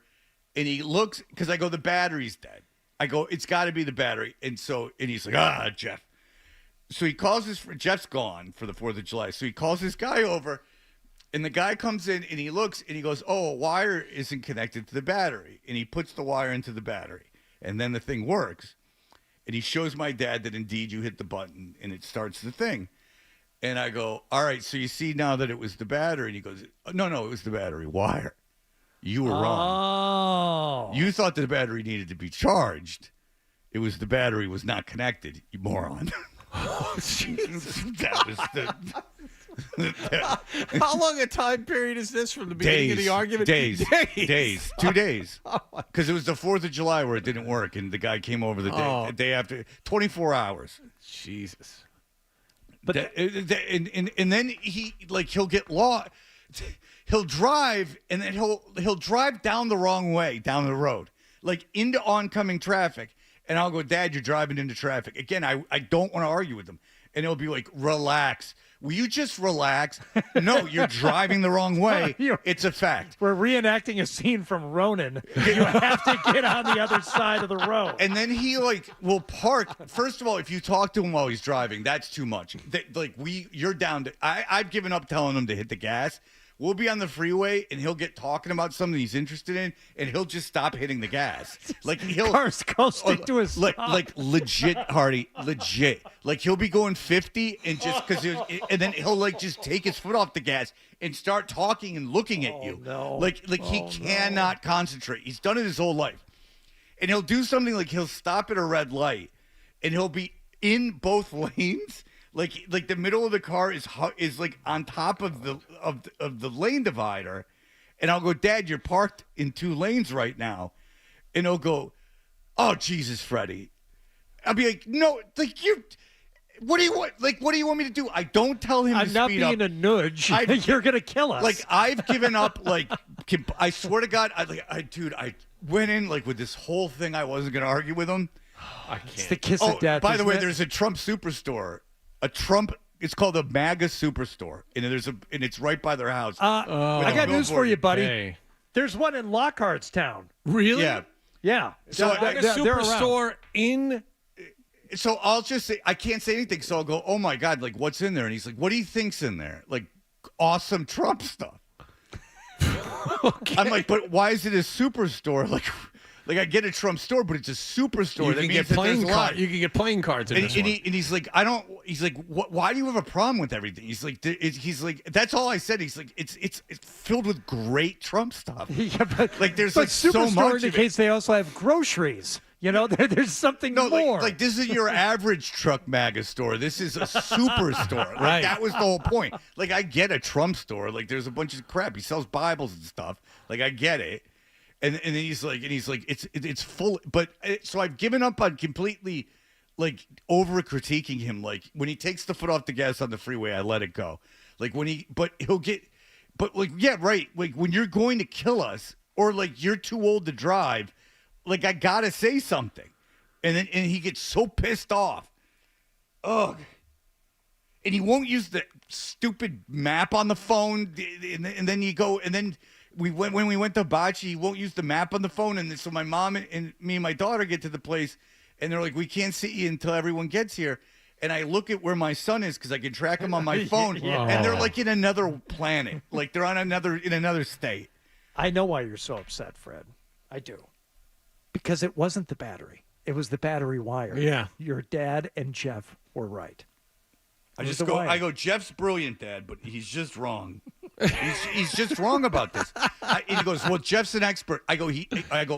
and he looks, because I go, the battery's dead. I go, it's got to be the battery. And he's like, Jeff. So he calls Jeff's gone for the 4th of July. So he calls this guy over, and the guy comes in and he looks and he goes, oh, a wire isn't connected to the battery. And he puts the wire into the battery. And then the thing works. And he shows my dad that indeed you hit the button and it starts the thing. And I go, all right, so you see now that it was the battery. And he goes, no, it was the battery wire. You were wrong. You thought that the battery needed to be charged. It was the battery was not connected, you moron. Oh, Jesus. That was How long a time period is this from the beginning of the argument? Days. 2 days. Because it was the 4th of July where it didn't work, and the guy came over the day after. 24 hours. Jesus. But and then he'll get lost. He'll drive, and then he'll drive down the wrong way down the road, like into oncoming traffic. And I'll go, Dad, you're driving into traffic. Again, I don't want to argue with him. And he'll be like, relax. Will you just relax? No, you're driving the wrong way. It's a fact. We're reenacting a scene from Ronin. You have to get on the other side of the road. And then he will park. First of all, if you talk to him while he's driving, that's too much. You're down to. I've given up telling him to hit the gas. We'll be on the freeway, and he'll get talking about something he's interested in, and he'll just stop hitting the gas. Like car's coasting to a stop. Like legit, Hardy, legit. Like he'll be going 50, and and then he'll like just take his foot off the gas and start talking and looking at you. No. He cannot concentrate. He's done it his whole life, and he'll do something like he'll stop at a red light, and he'll be in both lanes. Like the middle of the car is like on top of the lane divider, and I'll go, Dad, you're parked in 2 lanes right now, and he'll go, oh Jesus, Freddie. I'll be like, no, like you. What do you want? Like, what do you want me to do? I don't tell him to speed up. I'm not being a nudge. You're gonna kill us. Like I've given up. Like I swear to God, I went in like with this whole thing. I wasn't gonna argue with him. I can't. It's the kiss of death. By the way, it? there's a Trump superstore. It's called a MAGA superstore, and it's right by their house. I got news for you, buddy. Hey. There's one in Lockhart's Town. Really? Yeah. So a superstore in. So I'll just say I can't say anything. So I'll go, oh my God, like what's in there? And he's like, what do you think's in there? Like awesome Trump stuff. Okay. I'm like, but why is it a superstore? Like, I get a Trump store, but it's a superstore. You That can means get that playing there's a lot. cards. You can get playing cards in this one. He's like, I don't. He's like, why do you have a problem with everything? He's like, that's all I said. He's like, it's filled with great Trump stuff. Yeah, but like there's but like so Superstore much. indicates they also have groceries. You know, there's something No, more. like this is your average truck MAGA store. This is a superstore. Like, Right. That was the whole point. Like, I get a Trump store. Like, there's a bunch of crap. He sells Bibles and stuff. Like, I get it. And then he's like, it's full. But so I've given up on completely, like, over critiquing him. Like, when he takes the foot off the gas on the freeway, I let it go. Like, yeah, right. Like, when you're going to kill us, or like you're too old to drive, like, I gotta say something. And he gets so pissed off. Ugh. And he won't use the stupid map on the phone. And then you go, and then when we went to Bocce, he won't use the map on the phone. And so my mom and me and my daughter get to the place, and they're like, we can't see you until everyone gets here. And I look at where my son is because I can track him on my phone. Yeah. And they're like in another planet. Like they're in another state. I know why you're so upset, Fred. I do. Because it wasn't the battery. It was the battery wire. Yeah. Your dad and Jeff were right. I go, Jeff's brilliant, Dad, but he's just wrong. He's just wrong about this. And he goes, well, Jeff's an expert. I go,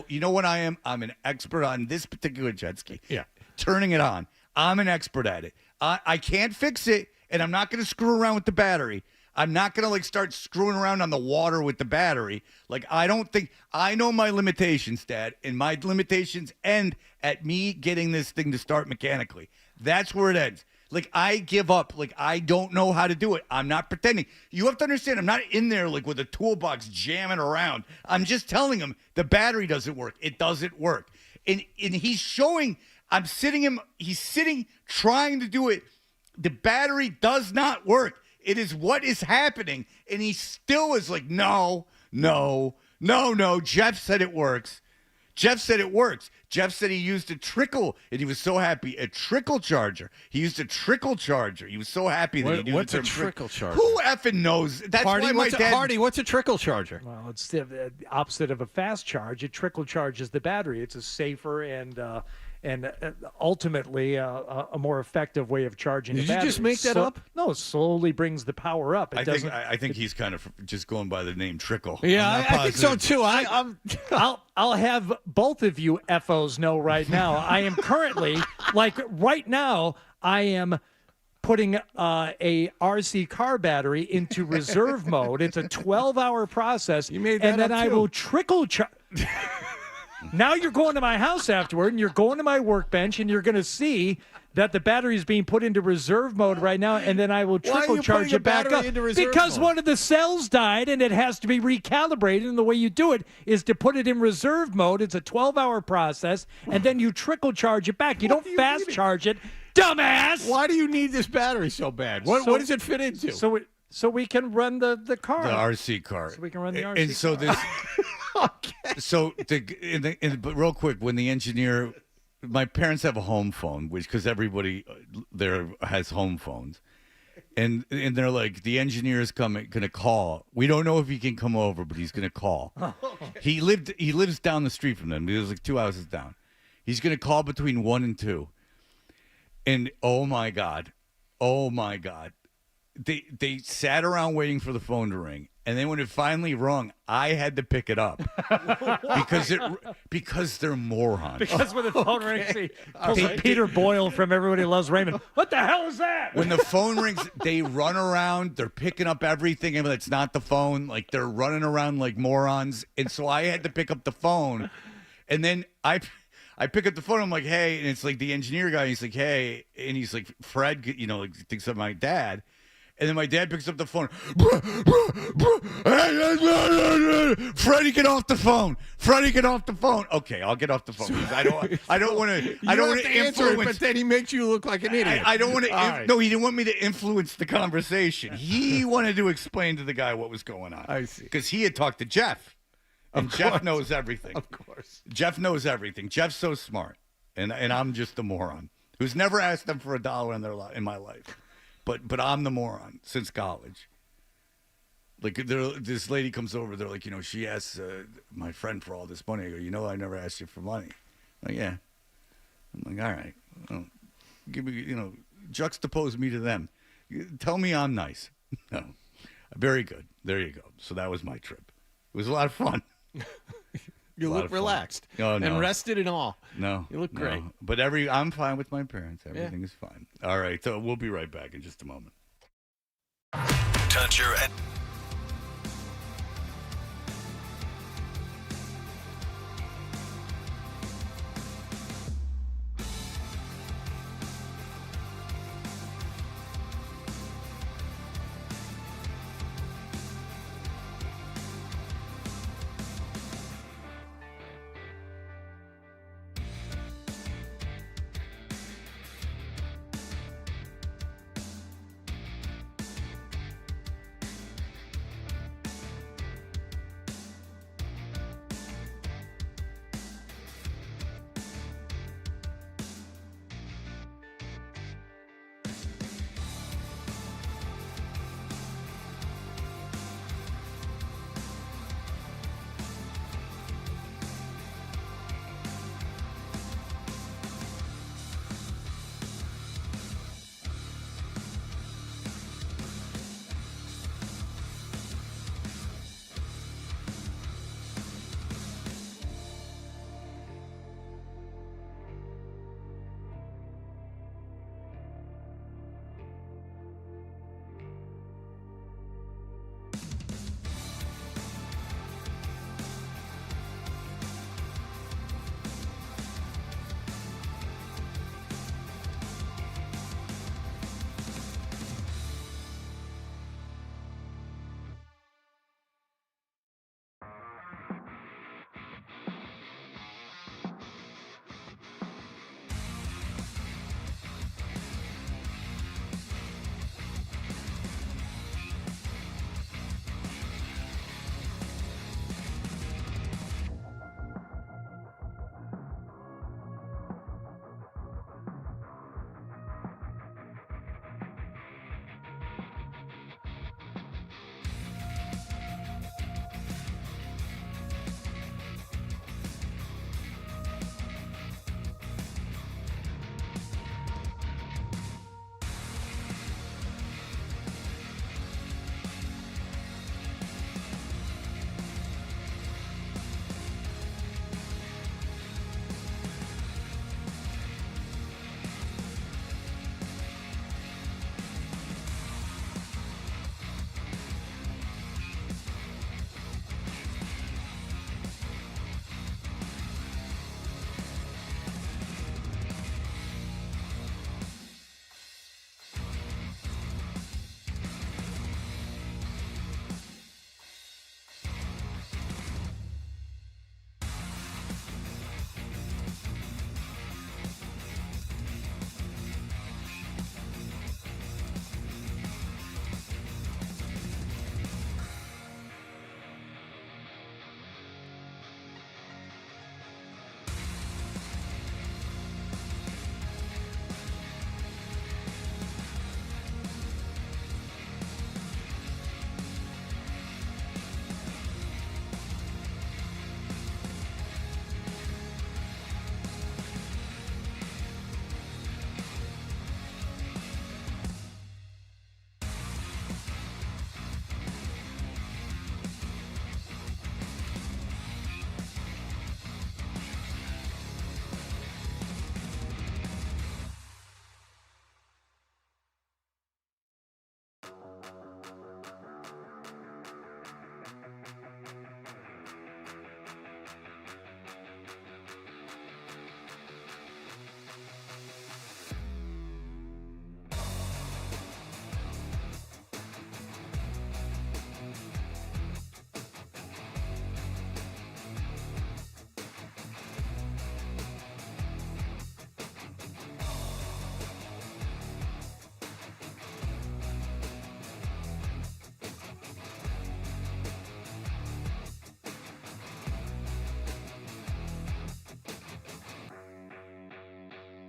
you know what I am? I'm an expert on this particular jet ski. Yeah. Turning it on. I'm an expert at it. I can't fix it, and I'm not going to screw around with the battery. I'm not going to like start screwing around on the water with the battery. Like, I know my limitations, Dad, and my limitations end at me getting this thing to start mechanically. That's where it ends. Like, I give up. Like, I don't know how to do it. I'm not pretending. You have to understand, I'm not in there, like, with a toolbox jamming around. I'm just telling him the battery doesn't work. It doesn't work. And he's showing, he's sitting, trying to do it. The battery does not work. It is what is happening. And he still is like, no. Jeff said it works. Jeff said he used a trickle, and he was so happy. A trickle charger. He used a trickle charger. He was so happy that he knew what's the a term trickle charger? Who effing knows? That's Hardy, why my dad. Hardy, what's a trickle charger? Well, it's the opposite of a fast charge. A trickle charges the battery. It's a safer and ultimately a more effective way of charging the battery. Did you just make that up? No, it slowly brings the power up. I think he's kind of just going by the name Trickle. Yeah, I think so too. I'll have both of you FOs know right now. I am currently, right now, I am putting a RC car battery into reserve mode. It's a 12-hour process. You made that and then up I too. will trickle charge. Now you're going to my house afterward, and you're going to my workbench, and you're going to see that the battery is being put into reserve mode right now, and then I will trickle charge it back up. Because one of the cells died, and it has to be recalibrated, and the way you do it is to put it in reserve mode. It's a 12-hour process, and then you trickle charge it back. You don't fast charge it, dumbass! Why do you need this battery so bad? What does it fit into? So we can run the car. The RC car. So we can run the RC and so car. this. So but real quick, when the engineer, my parents have a home phone, because everybody there has home phones, and they're like, the engineer is going to call. We don't know if he can come over, but he's going to call. He lives down the street from them. He was like 2 houses down. He's going to call between 1 and 2. And oh my god. They sat around waiting for the phone to ring, and then when it finally rung, I had to pick it up because they're morons. Because when the phone rings, he pulls a Peter Boyle from Everybody Loves Raymond. What the hell is that? When the phone rings, they run around. They're picking up everything, and it's not the phone. Like, they're running around like morons. And so I had to pick up the phone, and then I pick up the phone. I'm like, hey, and it's like the engineer guy. He's like, hey, and he's like, Fred, thinks of my dad. And then my dad picks up the phone. Freddie, get off the phone. Freddie, get off the phone. Okay, I'll get off the phone. I don't want to. I don't want to influence. But then he makes you look like an idiot. I don't want to. No, he didn't want me to influence the conversation. He wanted to explain to the guy what was going on. I see. Because he had talked to Jeff, and Jeff knows everything. Of course, Jeff knows everything. Jeff's so smart, and I'm just a moron who's never asked them for $1 in my life. But I'm the moron since college. Like, this lady comes over. They're like, she asks my friend for all this money. I go, I never asked you for money. I'm like, yeah. I'm like, all right. Well, give me, juxtapose me to them. Tell me I'm nice. No. Very good. There you go. So that was my trip. It was a lot of fun. You look relaxed and rested and all. No. You look great. But I'm fine with my parents. Everything is fine. All right. So we'll be right back in just a moment. Touch your...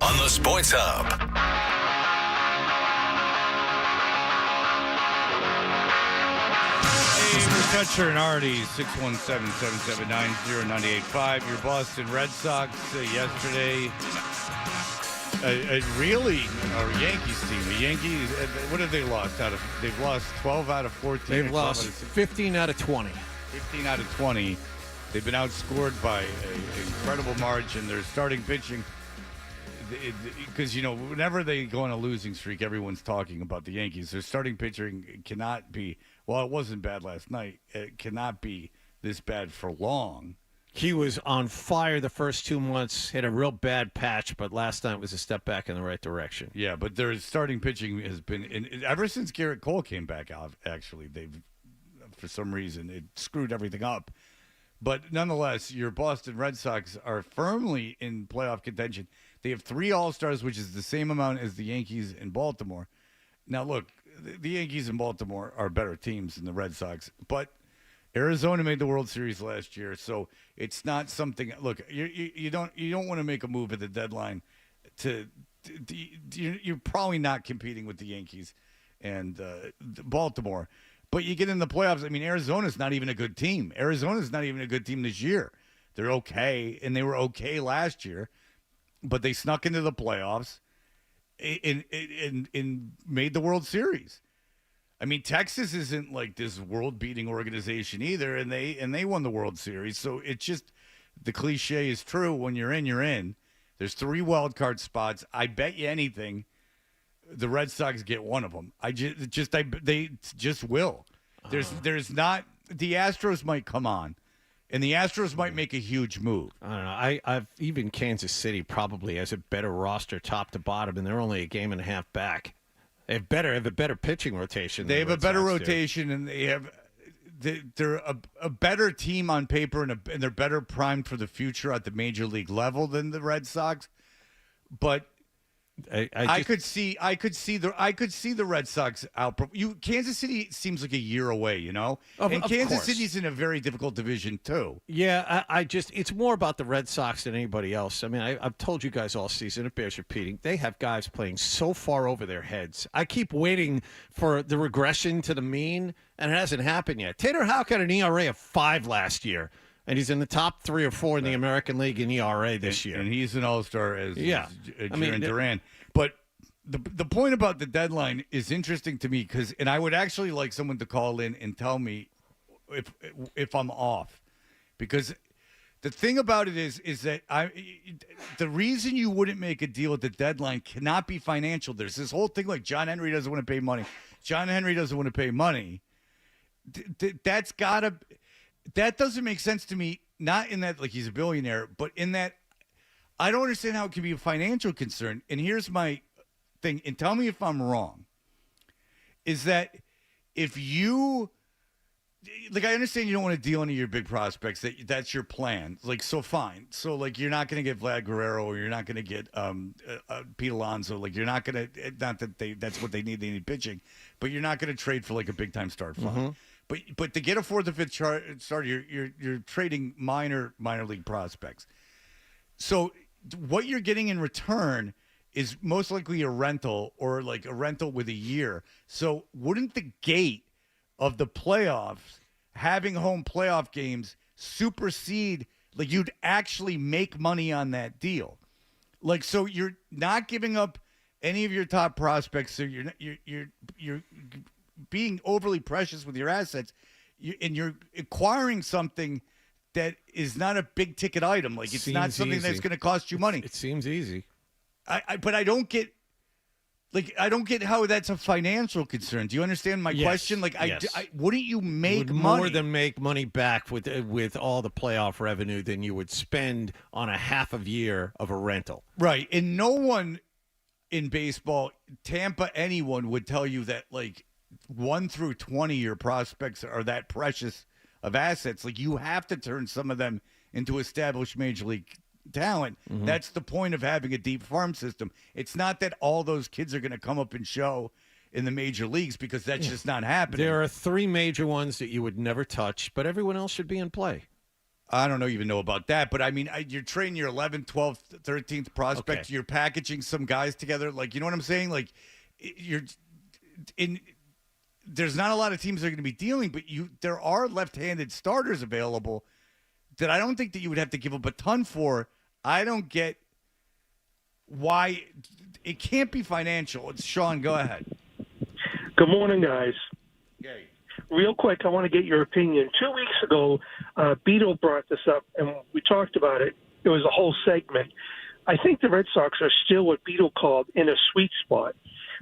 On the Sports Hub. Fetcher and Artie, 617-779-0985. Your Boston Red Sox yesterday. Really, our Yankees team. The Yankees, what have they lost? They've lost 12 out of 14. They've lost 15 out of 20. 15 out of 20. They've been outscored by an incredible margin. Their starting pitching, because, whenever they go on a losing streak, everyone's talking about the Yankees. Their starting pitching cannot be, well, it wasn't bad last night. It cannot be this bad for long. He was on fire the first 2 months, hit a real bad patch, but last night was a step back in the right direction. Yeah, but their starting pitching has been, ever since Garrett Cole came back out, actually, they've, for some reason, it screwed everything up. But nonetheless, your Boston Red Sox are firmly in playoff contention. They have 3 All-Stars, which is the same amount as the Yankees in Baltimore. Now, look, the Yankees and Baltimore are better teams than the Red Sox, but Arizona made the World Series last year, so it's not something. Look, you don't want to make a move at the deadline. You're probably not competing with the Yankees and Baltimore. But you get in the playoffs. I mean, Arizona's not even a good team. Arizona's not even a good team this year. They're okay, and they were okay last year, but they snuck into the playoffs and made the World Series. I mean, Texas isn't like this world-beating organization either, and they won the World Series. So it's just the cliche is true. When you're in, you're in. There's 3 wild card spots. I bet you anything the Red Sox get one of them. They just will. There's not, the Astros might come on, and the Astros might make a huge move. I don't know. I've even Kansas City probably has a better roster top to bottom, and they're only a game and a half back. They have a better pitching rotation. They have a better rotation, and they're a better team on paper, and they're better primed for the future at the major league level than the Red Sox. But I could see the Red Sox out. Kansas City seems like a year away, and Kansas City's in a very difficult division too. Yeah, it's more about the Red Sox than anybody else. I mean, I've told you guys all season, it bears repeating. They have guys playing so far over their heads. I keep waiting for the regression to the mean, and it hasn't happened yet. Taylor Houck had an ERA of 5 last year. And he's in the top 3 or 4 in the American League in ERA this year. And he's an all-star as Duran. But the point about the deadline is interesting to me and I would actually like someone to call in and tell me if I'm off. Because the thing about it is that the reason you wouldn't make a deal at the deadline cannot be financial. There's this whole thing like John Henry doesn't want to pay money. John Henry doesn't want to pay money. That doesn't make sense to me, not in that like he's a billionaire, but in that I don't understand how it can be a financial concern. And here's my thing, and tell me if I'm wrong, is that if you like, I understand you don't want to deal any of your big prospects, that's your plan. Like, so fine. So like you're not going to get Vlad Guerrero, or you're not going to get Pete Alonso. Like you're not going to, not that that's what they need pitching, but you're not going to trade for like a big time star fund. Mm-hmm. But to get a 4th or 5th starter, you're trading minor league prospects. So what you're getting in return is most likely a rental, or like a rental with a year. So wouldn't the gate of the playoffs, having home playoff games, supersede, like you'd actually make money on that deal? Like, so you're not giving up any of your top prospects. So you're being overly precious with your assets, and you're acquiring something that is not a big ticket item. Like it's not something that's going to cost you money. It seems easy. But I don't get how that's a financial concern. Do you understand my question? Like, yes. Wouldn't you make more money? than make money back with all the playoff revenue than you would spend on a half a year of a rental? Right. And no one in baseball, Tampa, anyone would tell you that like 1 through 20 your prospects are that precious of assets. Like you have to turn some of them into established major league talent. Mm-hmm. That's the point of having a deep farm system. It's not that all those kids are going to come up and show in the major leagues, because that's just not happening. There are 3 major ones that you would never touch, but everyone else should be in play. I don't even know about that, but I mean, you're trading your 11th, 12th, 13th prospect. Okay. You're packaging some guys together. Like, you know what I'm saying? Like, you're in there's not a lot of teams that are going to be dealing, but there are left-handed starters available that I don't think that you would have to give up a ton for. I don't get why it can't be financial. It's Sean. Go ahead. Good morning, guys. Yay. Real quick, I want to get your opinion. 2 weeks ago, Beto brought this up, and we talked about it. It was a whole segment. I think the Red Sox are still what Beto called in a sweet spot.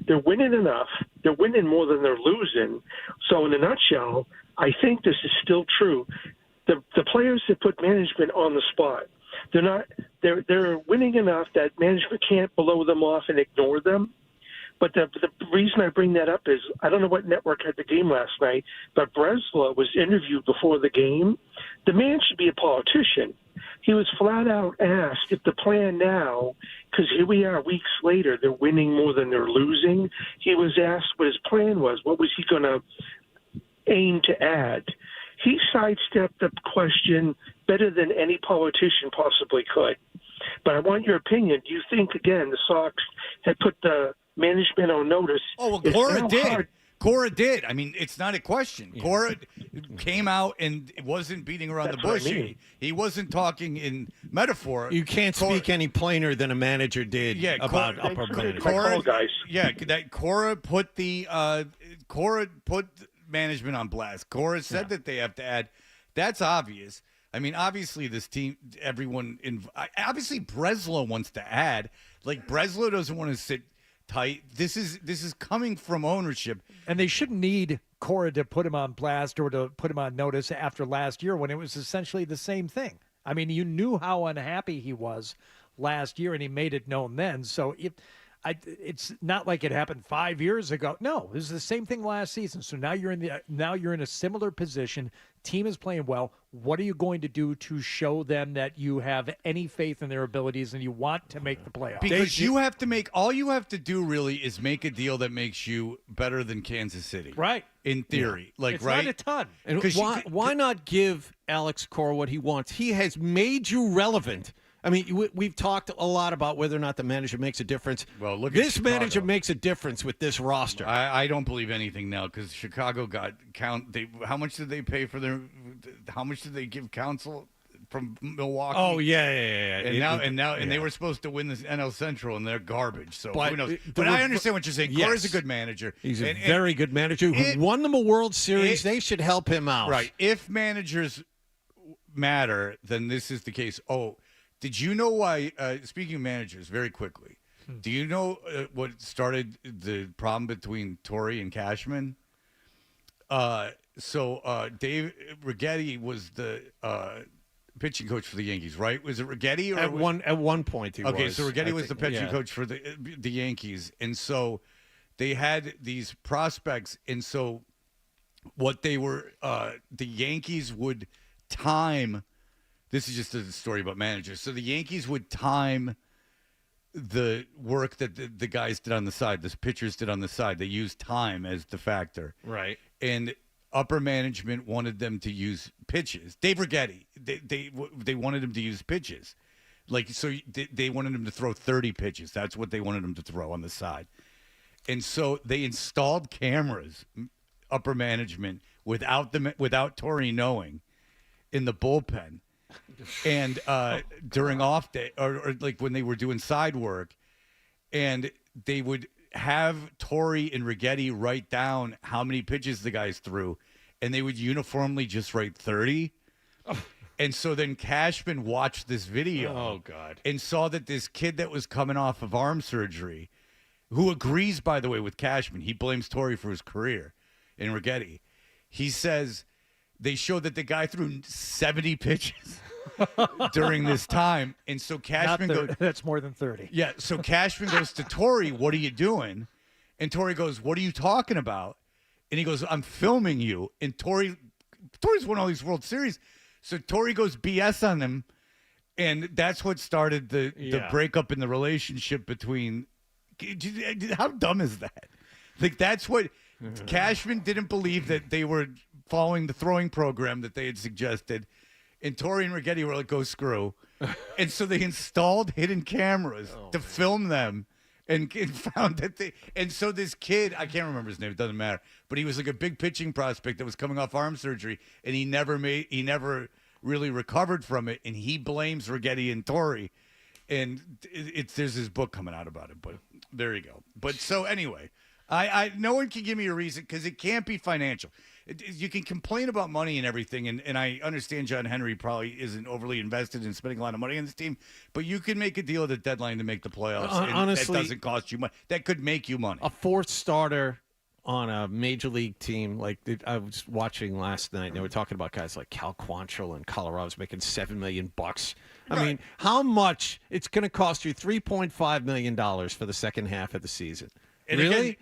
They're winning enough. They're winning more than they're losing. So in a nutshell, I think this is still true. The players that put management on the spot, they're winning enough that management can't blow them off and ignore them. But the reason I bring that up is I don't know what network had the game last night, but Bresla was interviewed before the game. The man should be a politician. He was flat out asked if the plan now, because here we are weeks later, they're winning more than they're losing. He was asked what his plan was. What was he going to aim to add? He sidestepped the question better than any politician possibly could. But I want your opinion. Do you think, again, the Sox had put the management on notice? Oh, well, Cora did. Cora did. I mean, it's not a question. Yeah. Cora came out and wasn't beating around the bush. He wasn't talking in metaphor. You can't speak any plainer than a manager did about upper management. Cora put management on blast. Cora said that they have to add. That's obvious. I mean, obviously this team, obviously Bresla wants to add. Like Bresla doesn't want to sit tight. This is coming from ownership, and they shouldn't need Cora to put him on blast or to put him on notice after last year when it was essentially the same thing. I mean, you knew how unhappy he was last year, and he made it known then. So it's not like it happened 5 years ago. No, this is the same thing last season. So now you're in a similar position. Team is playing well. What are you going to do to show them that you have any faith in their abilities and you want to make the playoffs? Because all you have to do really is make a deal that makes you better than Kansas City. Right. In theory. Yeah. It's not a ton. And why not give Alex Cora what he wants? He has made you relevant. I mean, we've talked a lot about whether or not the manager makes a difference. Well, look at this Chicago. manager makes a difference with this roster. I don't believe anything now because Chicago got how much did they pay for their? How much did they give Counsell from Milwaukee? Oh yeah. And they were supposed to win this NL Central and they're garbage. So who knows? But I understand what you're saying. Yes. Cora's a good manager. He's a very good manager who won them a World Series. They should help him out. Right. If managers matter, then this is the case. Oh. Did you know why, speaking of managers, very quickly, do you know what started the problem between Torre and Cashman? So Dave Righetti was the pitching coach for the Yankees, right? Was it Righetti? At one point he was. Okay, so Righetti was the pitching coach for the Yankees. And so they had these prospects. And so what they were, the Yankees would time. This is just a story about managers. So the Yankees would time the work that the guys did on the side, the pitchers did on the side. They used time as the factor. Right. And upper management wanted them to use pitches. Dave Righetti, they wanted him to use pitches. Like, so they wanted him to throw 30 pitches. That's what they wanted him to throw on the side. And so they installed cameras, upper management, without Torre knowing, in the bullpen. And during off day or like when they were doing side work, and they would have Torre and Righetti write down how many pitches the guys threw, and they would uniformly just write 30. And so then Cashman watched this video. Oh, God. And saw that this kid that was coming off of arm surgery, who agrees, by the way, with Cashman, he blames Torre for his career in Righetti. He says they showed that the guy threw 70 pitches during this time. And so Cashman goes, that's more than 30. Yeah. So Cashman goes to Torre, what are you doing? And Torre goes, what are you talking about? And he goes, I'm filming you. And Torre's won all these World Series. So Torre goes BS on him. And that's what started the breakup in the relationship between. How dumb is that? Like, that's what Cashman didn't believe that they were following the throwing program that they had suggested. And Torre and Righetti were like, go screw. And so they installed hidden cameras to film them. and found that and so this kid, I can't remember his name, it doesn't matter, but he was like a big pitching prospect that was coming off arm surgery, and he never really recovered from it, and he blames Righetti and Torrey, and there's his book coming out about it, but there you go. But so anyway, I no one can give me a reason, because it can't be financial. You can complain about money and everything, and I understand John Henry probably isn't overly invested in spending a lot of money on this team, but you can make a deal at the deadline to make the playoffs, and honestly, that doesn't cost you money. That could make you money. A fourth starter on a major league team, like I was watching last night, and they were talking about guys like Cal Quantrill in Colorado's making $7 million. I mean, how much it's going to cost you? $3.5 million for the second half of the season. And really?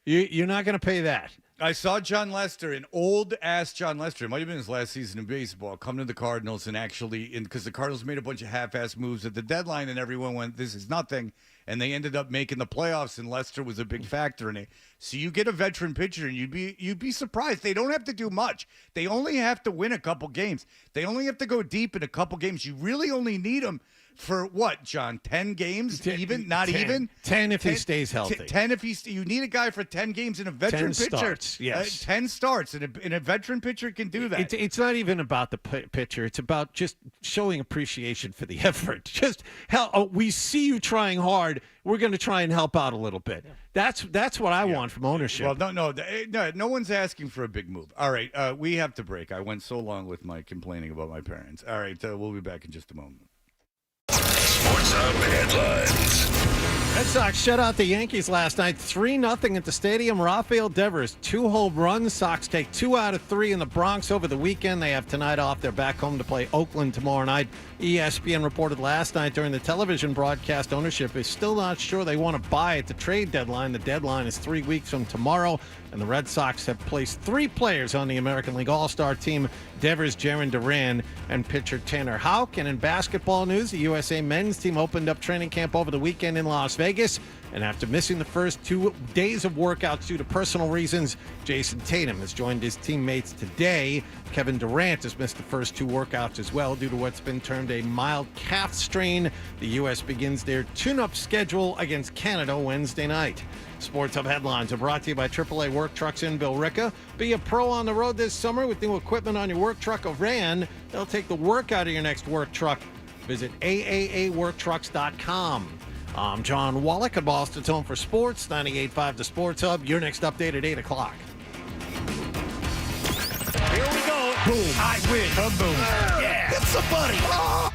Again, you're not going to pay that. I saw John Lester, an old-ass John Lester. It might have been his last season in baseball, come to the Cardinals and actually, because the Cardinals made a bunch of half-ass moves at the deadline, and everyone went, this is nothing, and they ended up making the playoffs, and Lester was a big factor in it. So you get a veteran pitcher, and you'd be surprised. They don't have to do much. They only have to win a couple games. They only have to go deep in a couple games. You really only need them for what, John? 10 games? Even? Not 10. Even? 10 if he stays healthy. 10 if you need a guy for 10 games and a veteran 10 pitcher. Starts, yes. 10 starts, and a veteran pitcher can do that. It's not even about the pitcher. It's about just showing appreciation for the effort. Just, we see you trying hard. We're going to try and help out a little bit. Yeah. That's what I want from ownership. Well, no one's asking for a big move. All right, we have to break. I went so long with my complaining about my parents. All right, we'll be back in just a moment. Sports Hub headlines. Red Sox shut out the Yankees last night, 3-0 at the stadium. Rafael Devers, 2 home runs. Sox take 2 out of 3 in the Bronx over the weekend. They have tonight off. They're back home to play Oakland tomorrow night. ESPN reported last night during the television broadcast ownership is still not sure they want to buy at the trade deadline. The deadline is 3 weeks from tomorrow, and the Red Sox have placed 3 players on the American League All-Star team: Devers, Jarren Duran, and pitcher Tanner Houck. And in basketball news, the USA men's team opened up training camp over the weekend in Las Vegas. And after missing the first 2 days of workouts due to personal reasons, Jason Tatum has joined his teammates today. Kevin Durant has missed the first 2 workouts as well due to what's been termed a mild calf strain. The U.S. begins their tune-up schedule against Canada Wednesday night. Sports Hub headlines are brought to you by AAA Work Trucks in Billerica. Be a pro on the road this summer with new equipment on your work truck or van. They'll take the work out of your next work truck. Visit AAAWorkTrucks.com. I'm John Wallach at Boston's Home for Sports, 98.5 The Sports Hub. Your next update at 8 o'clock. Here we go. Boom. I win. Kaboom. Yeah. It's so funny. Oh.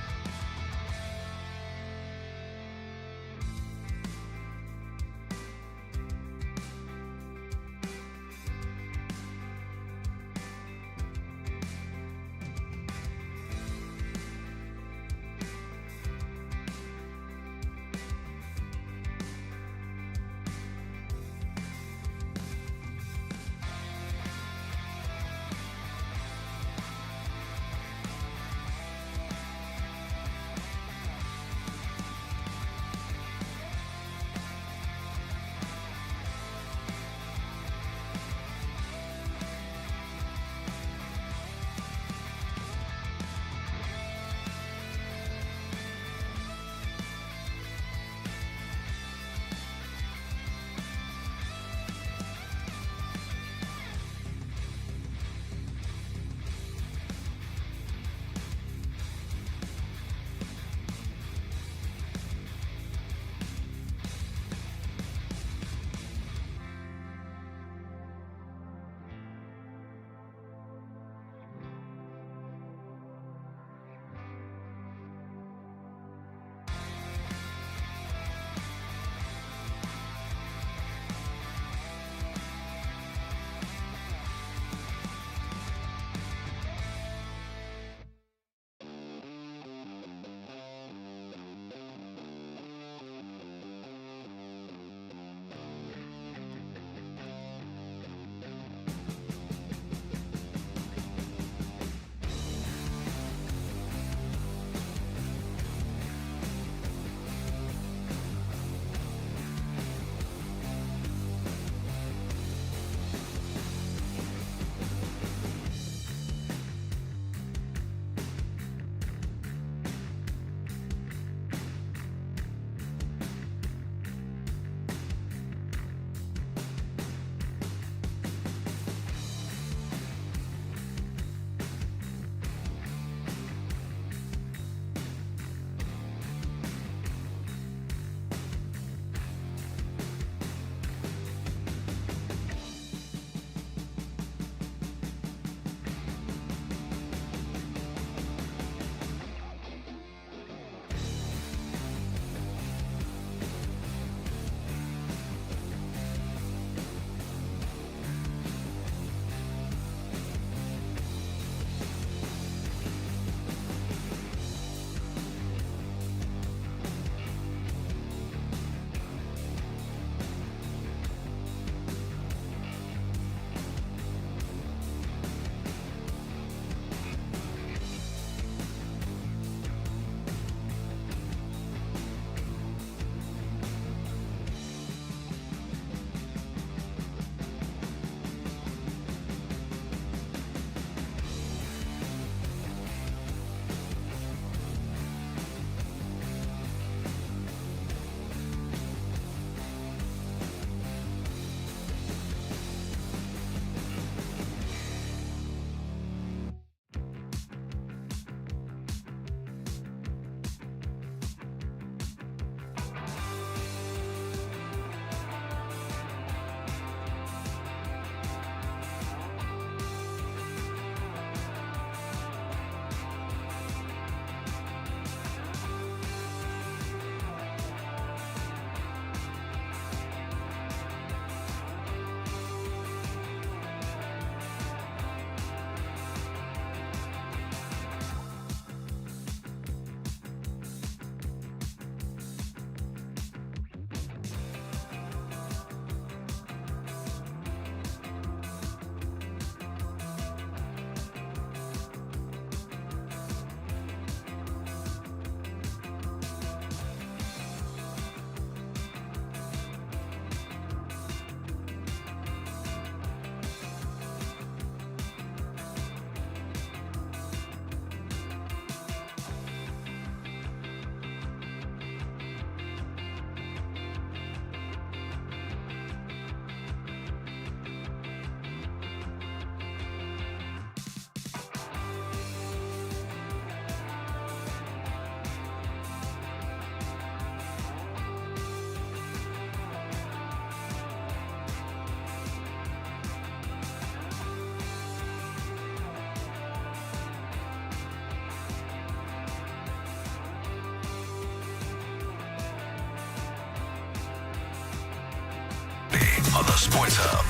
Sports Hub.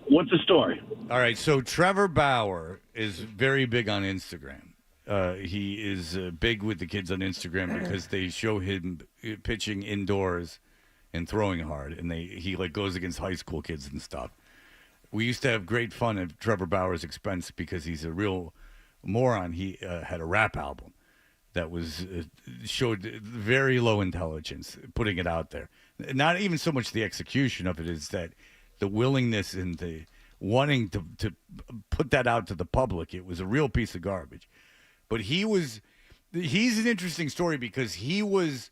What's the story? All right, so Trevor Bauer is very big on Instagram. He is big with the kids on Instagram because they show him pitching indoors and throwing hard, and he like goes against high school kids and stuff. We used to have great fun at Trevor Bauer's expense because he's a real moron. He had a rap album that was showed very low intelligence, putting it out there. Not even so much the execution of it is that the willingness and the wanting to put that out to the public. It was a real piece of garbage. But he's an interesting story because he was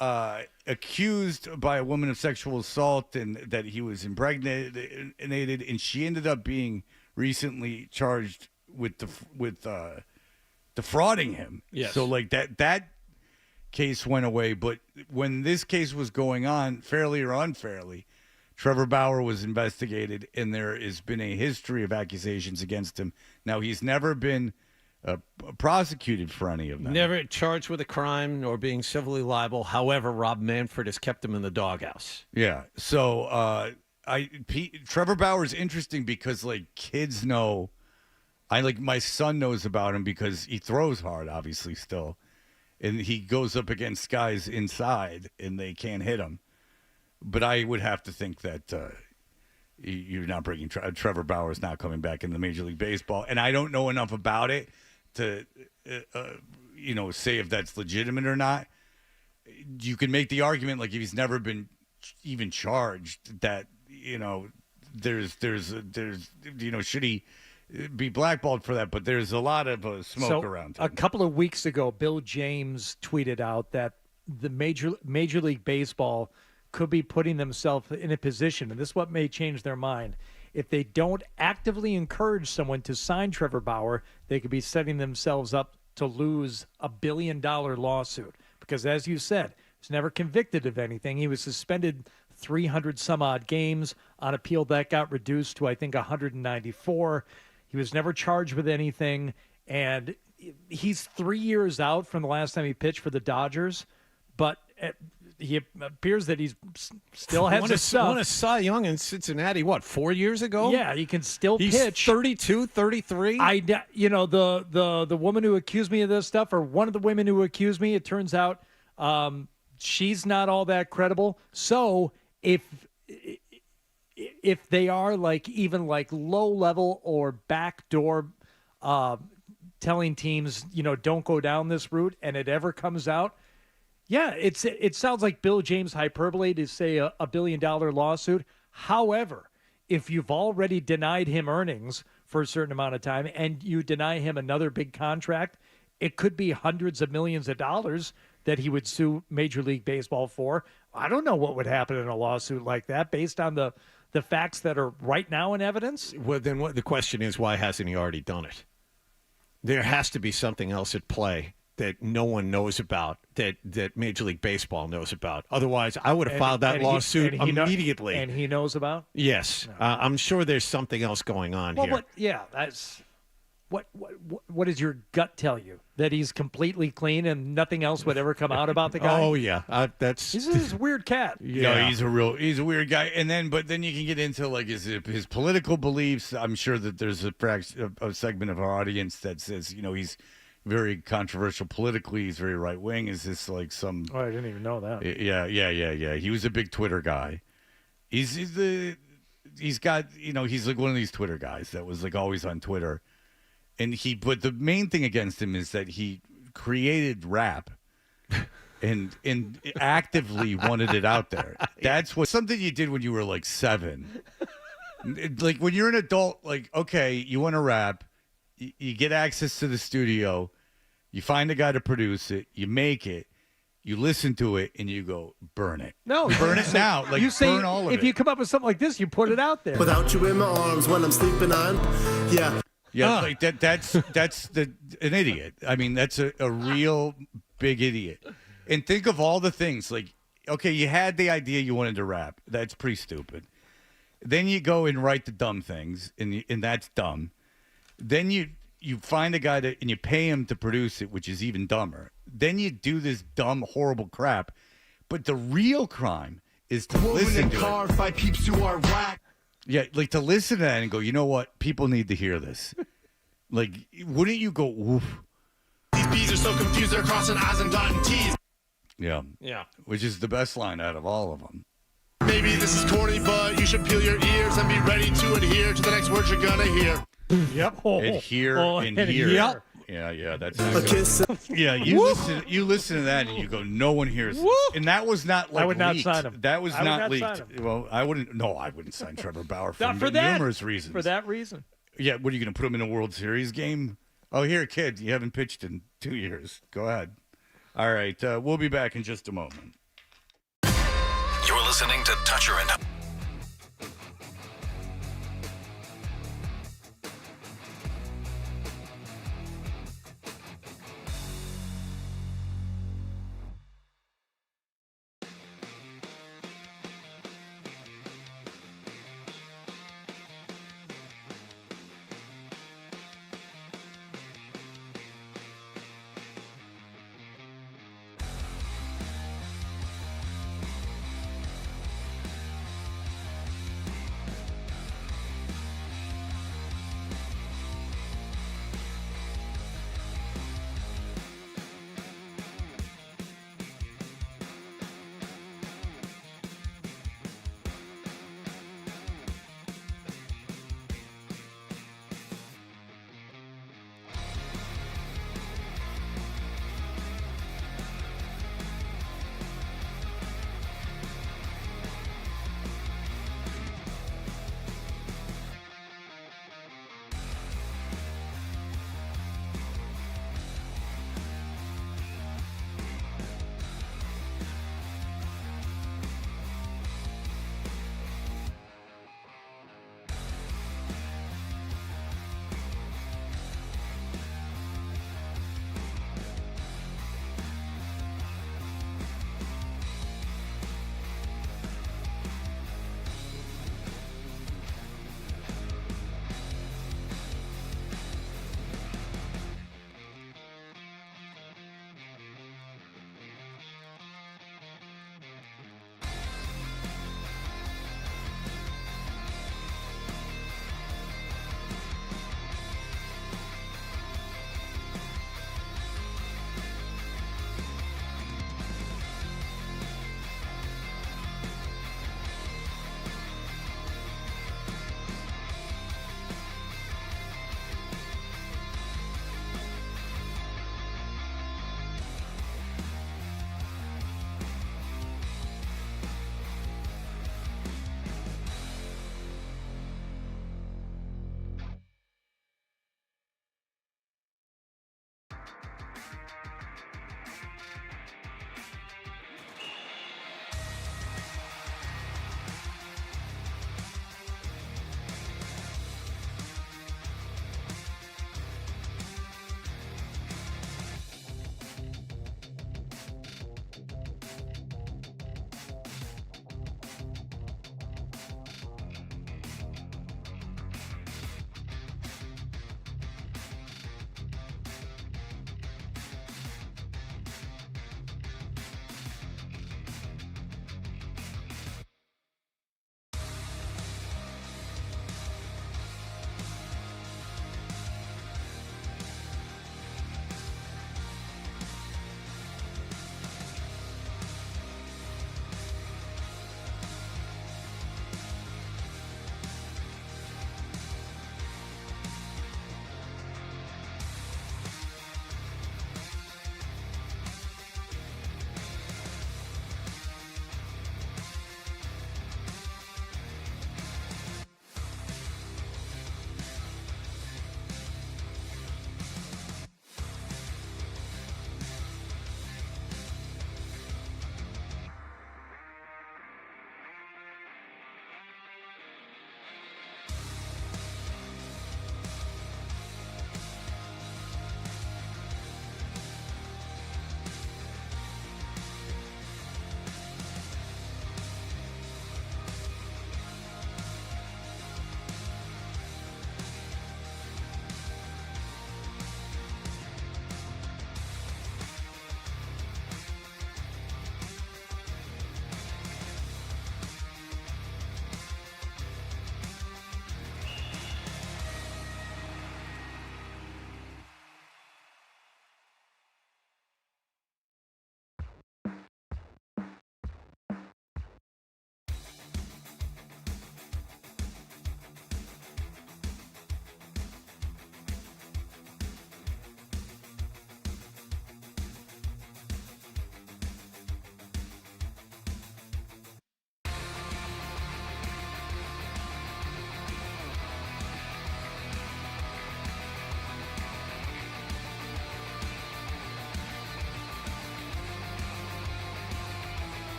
accused by a woman of sexual assault and that he was impregnated, and she ended up being recently charged with defrauding him. Yes. So like that case went away, but when this case was going on, fairly or unfairly, Trevor Bauer was investigated, and there has been a history of accusations against him. Now, he's never been prosecuted for any of them. Never charged with a crime nor being civilly liable. However, Rob Manfred has kept him in the doghouse. Yeah. So Trevor Bauer is interesting because like kids know. My son knows about him because he throws hard, obviously still, and he goes up against guys inside and they can't hit him. But I would have to think that you're not bringing Trevor Bauer's not coming back in the Major League Baseball, and I don't know enough about it to say if that's legitimate or not. You can make the argument like if he's never been even charged that there's should he be blackballed for that? But there's a lot of smoke around him. A couple of weeks ago, Bill James tweeted out that the Major League Baseball could be putting themselves in a position, and this is what may change their mind. If they don't actively encourage someone to sign Trevor Bauer, they could be setting themselves up to lose $1 billion lawsuit. Because as you said, he's never convicted of anything. He was suspended 300 some odd games on appeal that got reduced to, I think, 194. He was never charged with anything. And he's 3 years out from the last time he pitched for the Dodgers. But he appears that he's still has his stuff. Won a Cy Young in Cincinnati, 4 years ago? Yeah, he can still He's pitch. 32, 33? The woman who accused me of this stuff, or one of the women who accused me, it turns out she's not all that credible. So if they are even low level or backdoor telling teams, don't go down this route, and it ever comes out, yeah, it sounds like Bill James hyperbole to say a $1 billion lawsuit. However, if you've already denied him earnings for a certain amount of time and you deny him another big contract, it could be hundreds of millions of dollars that he would sue Major League Baseball for. I don't know what would happen in a lawsuit like that based on the facts that are right now in evidence. Well, then the question is, why hasn't he already done it? There has to be something else at play that no one knows about, that Major League Baseball knows about. Otherwise, I would have filed that lawsuit immediately. And he knows about? Yes. No. I'm sure there's something else going on here. That's what does your gut tell you? That he's completely clean and nothing else would ever come out about the guy? Oh, yeah. He's a weird cat. Yeah, he's a weird guy. But then you can get into his political beliefs. I'm sure that there's a segment of our audience that says, he's very controversial politically. He's very right wing. Is this like some? Oh, I didn't even know that. Yeah. He was a big Twitter guy. He's got he's like one of these Twitter guys that was like always on Twitter, but the main thing against him is that he created rap, and actively wanted it out there. That's something you did when you were like 7. Like when you're an adult, like okay, you want to rap, you get access to the studio. You find a guy to produce it, you make it, you listen to it, and you go, burn it. No, burn it now. Like, you say, burn all of it. if you come up with something like this, you put it out there. Without you in my arms when I'm sleeping on, yeah. Yeah, like that's an idiot. I mean, that's a real big idiot. And think of all the things. Like, okay, you had the idea you wanted to rap. That's pretty stupid. Then you go and write the dumb things, and that's dumb. Then you find a guy and you pay him to produce it, which is even dumber. Then you do this dumb, horrible crap. But the real crime is to listen to it. Fight peeps who are whack. Yeah, like to listen to that and go, you know what? People need to hear this. Like, wouldn't you go, oof? These bees are so confused, they're crossing I's and dotting T's. Yeah. Yeah. Which is the best line out of all of them. Maybe this is corny, but you should peel your ears and be ready to adhere to the next words you're gonna hear. Yep. Adhere and hear. Yep. Yeah, that's not good. Yeah, you listen to that and you go, no one hears this. And that was not like I would not leaked. sign him. That was I would not not leaked. sign him. Well, I wouldn't sign Trevor Bauer for, Not for that. numerous reasons. For that reason. Yeah, what are you going to put him in a World Series game? Oh, here, kid, you haven't pitched in 2 years. Go ahead. All right, we'll be back in just a moment. You're listening to Toucher and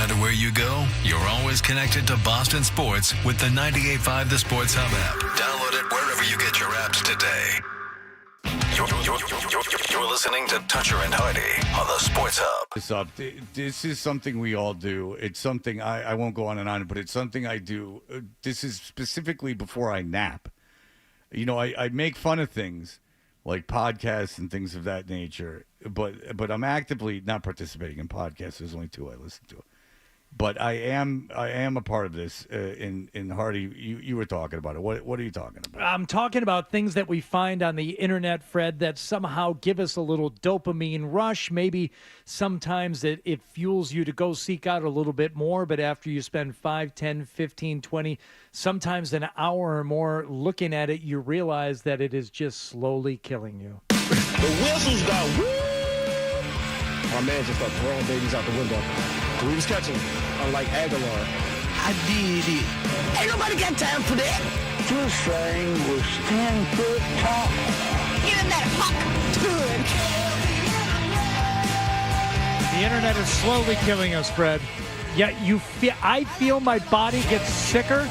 matter where you go, you're always connected to Boston sports with the 98.5 The Sports Hub app. Download it wherever you get your apps today. You're listening to Toucher and Hardy on the Sports Hub. This is something we all do. It's something I won't go on, but it's something I do. This is specifically before I nap. You know, I make fun of things like podcasts and things of that nature, but I'm actively not participating in podcasts. There's only 2 I listen to. But I am a part of this. In Hardy, you were talking about it. What are you talking about? I'm talking about things that we find on the internet, Fred, that somehow give us a little dopamine rush. Maybe sometimes it fuels you to go seek out a little bit more, but after you spend 5, 10, 15, 20, sometimes an hour or more looking at it, you realize that it is just slowly killing you. The whistles got woo! My man just started throwing babies out the window. We was catching, unlike Aguilar. I did it. Ain't nobody got time for that. This thing was 10 foot tall. Give him that fuck. The internet is slowly killing us, Fred. Yet I feel my body gets sicker.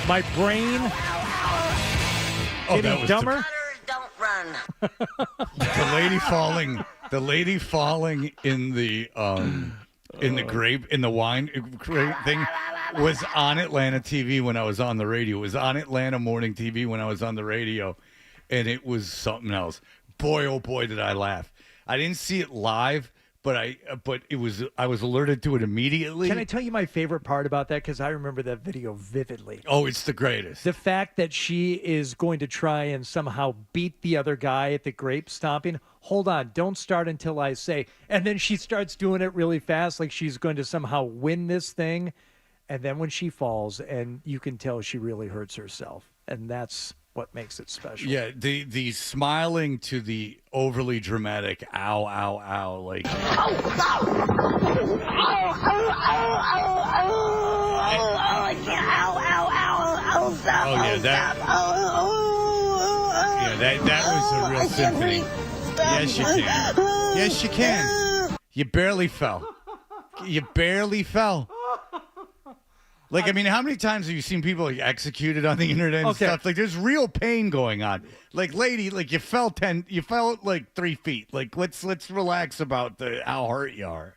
My brain getting dumber. Don't run. The lady falling in the wine grape thing was on Atlanta TV when I was on the radio. It was on Atlanta morning TV when I was on the radio, and it was something else. Boy, oh boy, did I laugh. I didn't see it live, but I was alerted to it immediately. Can I tell you my favorite part about that? Because I remember that video vividly. Oh, it's the greatest. The fact that she is going to try and somehow beat the other guy at the grape stomping. Hold on, don't start until I say. And then she starts doing it really fast, like she's going to somehow win this thing. And then when she falls, and you can tell she really hurts herself. And that's what makes it special. Yeah, the smiling to the overly dramatic ow, ow, ow, like. That was a real symphony. Yes, you can. Yes, you can. You barely fell. Like, I mean, how many times have you seen people executed on the internet and stuff? Like, there's real pain going on. Like, lady, like you fell like 3 feet. Like, let's relax about how hurt you are.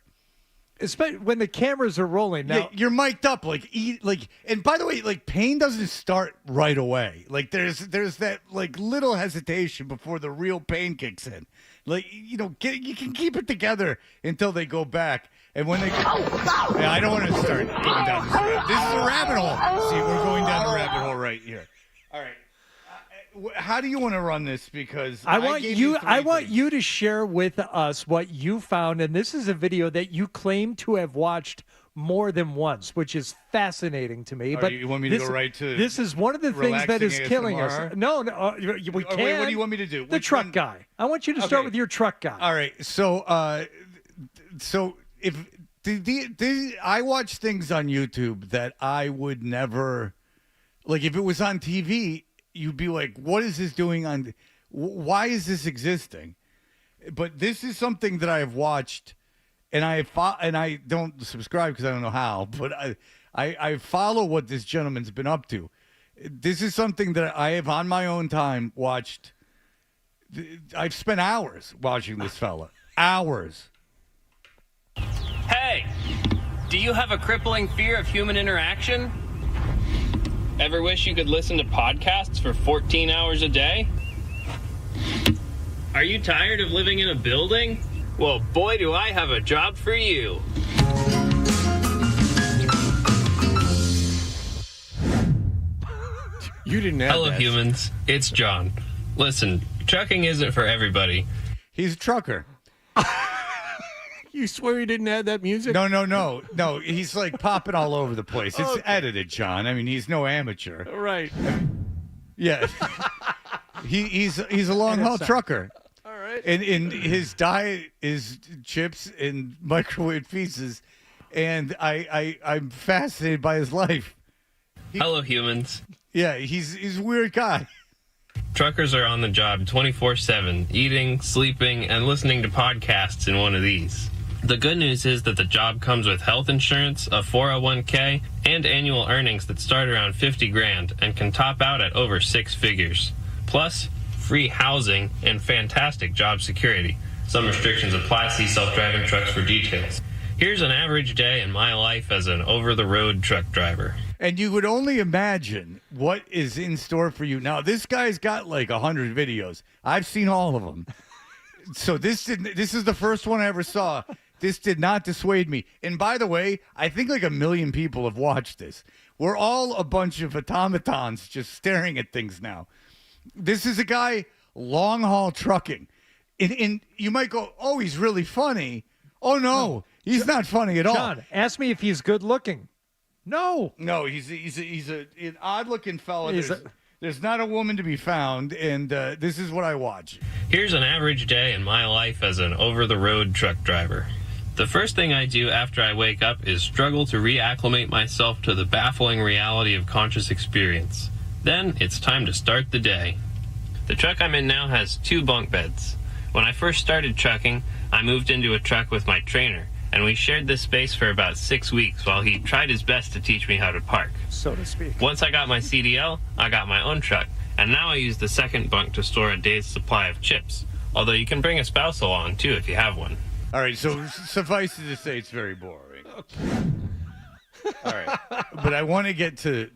Especially when the cameras are rolling. Now, yeah, you're mic'd up, and by the way, like, pain doesn't start right away. Like, there's that like little hesitation before the real pain kicks in. Like, you know, you can keep it together until they go back. And when they yeah, I don't want to start going down this rabbit. This is a rabbit hole. See, we're going down a rabbit hole right here. All right. How do you want to run this? Because I want you to share with us what you found, and this is a video that you claim to have watched more than once, which is fascinating to me. But you want me to go right to this is one of the things that is killing us. No, we can't. Wait, what do you want me to do? The truck guy. I want you to start with your truck guy. All right. So if I watch things on YouTube that I would never, like, if it was on TV, you'd be like, what is this doing on, why is this existing? But this is something that I have watched, and I don't subscribe because I don't know how, but I follow what this gentleman's been up to. This is something that I have on my own time watched. I've spent hours watching this fella. Hours. Hey, do you have a crippling fear of human interaction? Ever wish you could listen to podcasts for 14 hours a day? Are you tired of living in a building? Well, boy, do I have a job for you. You didn't have Hello, that. humans. It's John. Listen, trucking isn't for everybody. He's a trucker. You swear you didn't add that music? No. He's like popping all over the place. It's edited, John. I mean, he's no amateur. Right. Yeah. he's a long haul trucker. All right. And his diet is chips and microwave pizzas, and I'm fascinated by his life. Hello, humans. Yeah, he's a weird guy. Truckers are on the job 24/7, eating, sleeping, and listening to podcasts in one of these. The good news is that the job comes with health insurance, a 401k, and annual earnings that start around 50 grand and can top out at over 6 figures. Plus, free housing and fantastic job security. Some restrictions apply. See self-driving trucks for details. Here's an average day in my life as an over-the-road truck driver. And you would only imagine what is in store for you. Now, this guy's got like 100 videos. I've seen all of them. So this is the first one I ever saw. This did not dissuade me. And by the way, I think like 1 million people have watched this. We're all a bunch of automatons just staring at things now. This is a guy long-haul trucking. And you might go, oh, he's really funny. Oh, no, he's not funny at all. John, ask me if he's good-looking. No. No, he's an odd-looking fellow. There's not a woman to be found, and this is what I watch. Here's an average day in my life as an over-the-road truck driver. The first thing I do after I wake up is struggle to reacclimate myself to the baffling reality of conscious experience. Then it's time to start the day. The truck I'm in now has 2 bunk beds. When I first started trucking, I moved into a truck with my trainer, and we shared this space for about 6 weeks while he tried his best to teach me how to park. So to speak. Once I got my CDL, I got my own truck, and now I use the second bunk to store a day's supply of chips. Although you can bring a spouse along, too, if you have one. All right, so suffice it to say it's very boring. All right, but I want to get to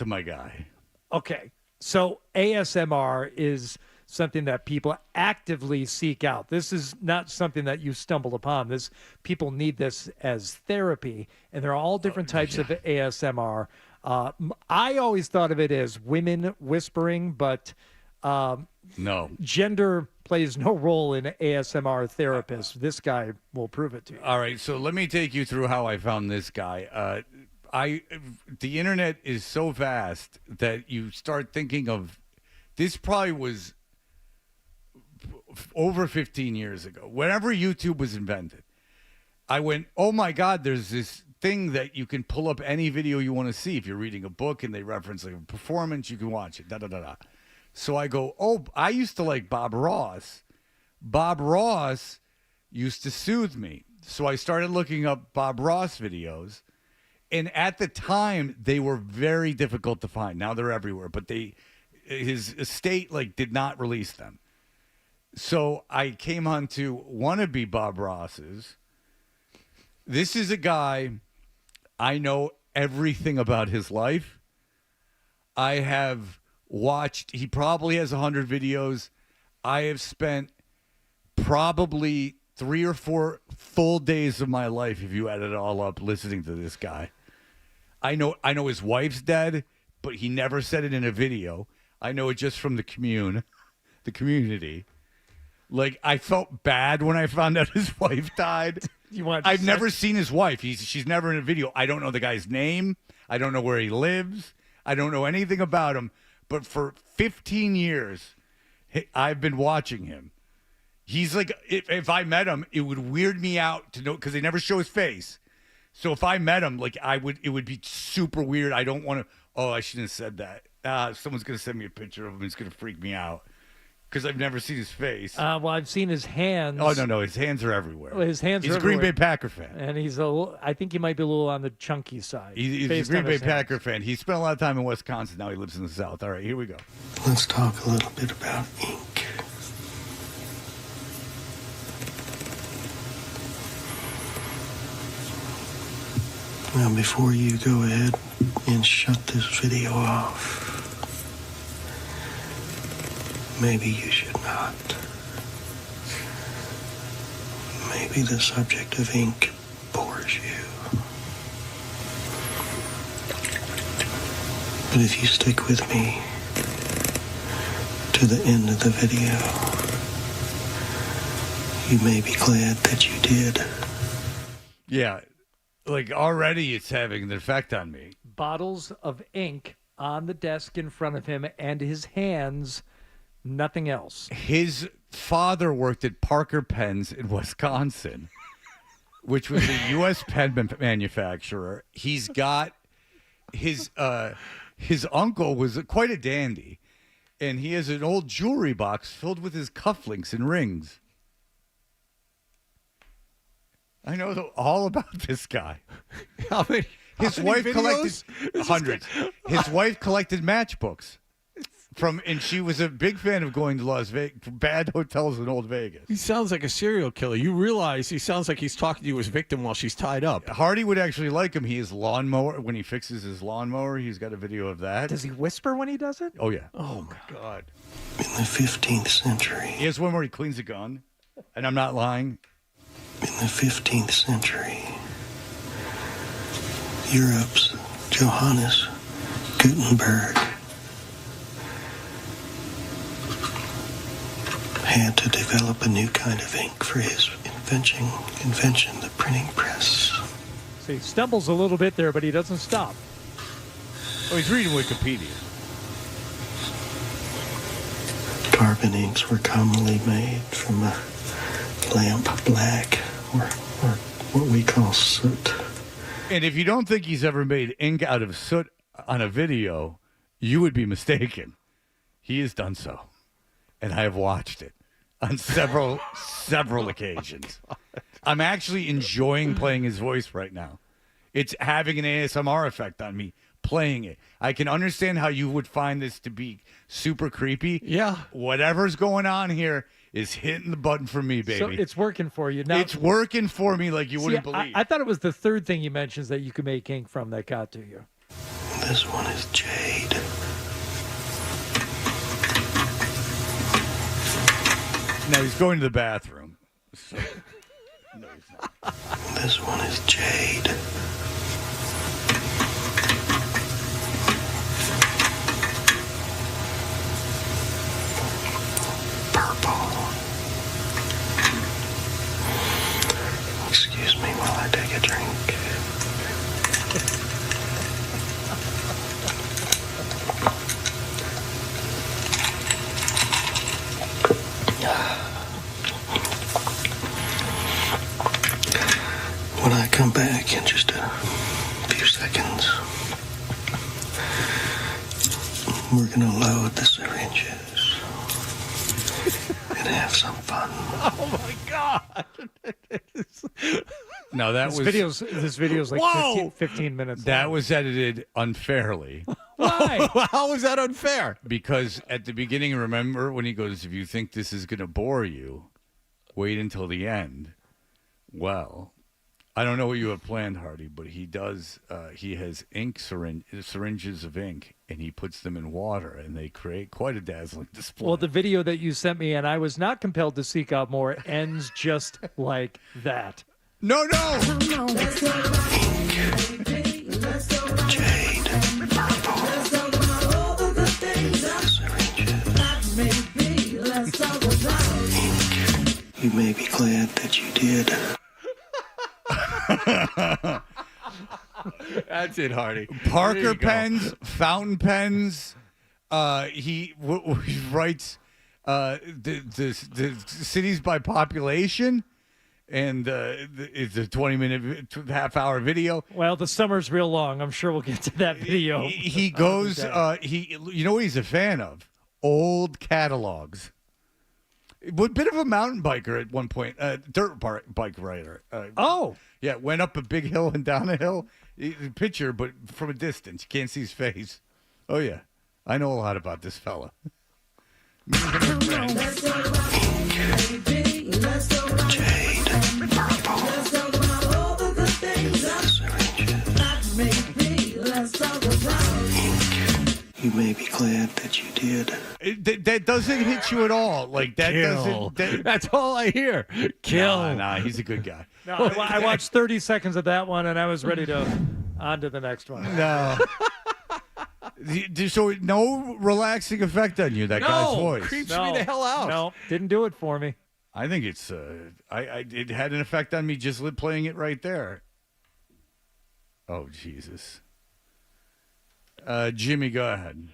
my guy. Okay, so ASMR is something that people actively seek out. This is not something that you stumbled upon. People need this as therapy, and there are all different types of ASMR. I always thought of it as women whispering, but no, gender plays no role in ASMR therapists. This guy will prove it to you. All right, so let me take you through how I found this guy. The internet is so vast that you start thinking of this. Probably was over 15 years ago, whenever YouTube was invented. I went, oh my God, there's this thing that you can pull up any video you want to see. If you're reading a book and they reference like a performance, you can watch it. So I go, oh, I used to like Bob Ross. Bob Ross used to soothe me. So I started looking up Bob Ross videos. And at the time, they were very difficult to find. Now they're everywhere. But his estate did not release them. So I came on to wannabe Bob Ross's. This is a guy, I know everything about his life. I have watched, he probably has 100 videos. I have spent probably 3 or 4 full days of my life, if you add it all up, listening to this guy. I know his wife's dead, but he never said it in a video. I know it just from the community. Like, I felt bad when I found out his wife died. I've never seen his wife. She's never in a video. I don't know the guy's name. I don't know where he lives. I don't know anything about him. But for 15 years, I've been watching him. He's like, if I met him, it would weird me out to know, because they never show his face. So if I met him, it would be super weird. I don't want to, I shouldn't have said that. Someone's going to send me a picture of him. It's going to freak me out. Because I've never seen his face. Well, I've seen his hands. Oh, no. His hands are everywhere. Well, his hands he's are a Green everywhere. Bay Packer fan. And I think he might be a little on the chunky side. He's a Green Bay Packer fan. He spent a lot of time in Wisconsin. Now he lives in the South. All right, here we go. Let's talk a little bit about ink. Now, before you go ahead and shut this video off, maybe you should not. Maybe the subject of ink bores you. But if you stick with me to the end of the video, you may be glad that you did. Yeah, already it's having an effect on me. Bottles of ink on the desk in front of him and his hands. Nothing else. His father worked at Parker Pens in Wisconsin, which was a U.S. pen manufacturer. He's got his uncle was quite a dandy, and he has an old jewelry box filled with his cufflinks and rings. I know all about this guy. How many? His wife collected hundreds. His wife collected matchbooks and she was a big fan of going to Las Vegas, bad hotels in Old Vegas. He sounds like a serial killer. You realize he sounds like he's talking to you as victim while she's tied up. Hardy would actually like him. He has lawnmower. When he fixes his lawnmower, he's got a video of that. Does he whisper when he does it? Oh, yeah. Oh, my God. In the 15th century. He has one where he cleans a gun, and I'm not lying. In the 15th century, Europe's Johannes Gutenberg had to develop a new kind of ink for his invention, the printing press. So he stumbles a little bit there, but he doesn't stop. Oh, he's reading Wikipedia. Carbon inks were commonly made from a lamp black, or what we call soot. And if you don't think he's ever made ink out of soot on a video, you would be mistaken. He has done so. And I have watched it on several occasions. I'm actually enjoying playing his voice right now. It's having an ASMR effect on me playing it. I can understand how you would find this to be super creepy. Yeah. Whatever's going on here is hitting the button for me, baby. So it's working for you. Now, it's working for me like you wouldn't believe. I thought it was the third thing you mentioned that you could make ink from that got to you. This one is jade. Now he's going to the bathroom. So. No, he's not. This one is jade. Purple. Excuse me while I take a drink. When I come back in just a few seconds, we're going to load the syringes and have some fun. Oh, my God. No, This video's like 15 minutes That long. was edited unfairly. Why? How is that unfair? Because at the beginning, remember when he goes, if you think this is going to bore you, wait until the end. Well, I don't know what you have planned, Hardy, but he does. He has syringes of ink, and he puts them in water, and they create quite a dazzling display. Well, the video that you sent me, and I was not compelled to seek out more, ends just like that. No. Jade, purple, syringes, ink. You may be glad that you did. That's it, Hardy. Parker pens, fountain pens. He writes the cities by population, and it's a 20-minute, half-hour video. Well, the summer's real long. I'm sure we'll get to that video. He goes. You know what he's a fan of? Old catalogs. A bit of a mountain biker at one point, dirt bike rider. Yeah, went up a big hill and down a hill. Picture, but from a distance. You can't see his face. Oh, yeah. I know a lot about this fella. Jade, purple, you may be glad that you did. That doesn't hit you at all. Like that Kill. doesn't. That's all I hear. Kill. Nah, he's a good guy. No, I watched 30 seconds of that one, and I was ready to on to the next one. No. So no relaxing effect on you, that guy's voice. Creeps me the hell out. No, didn't do it for me. I think it's it had an effect on me just playing it right there. Oh, Jesus. Jimmy, go ahead.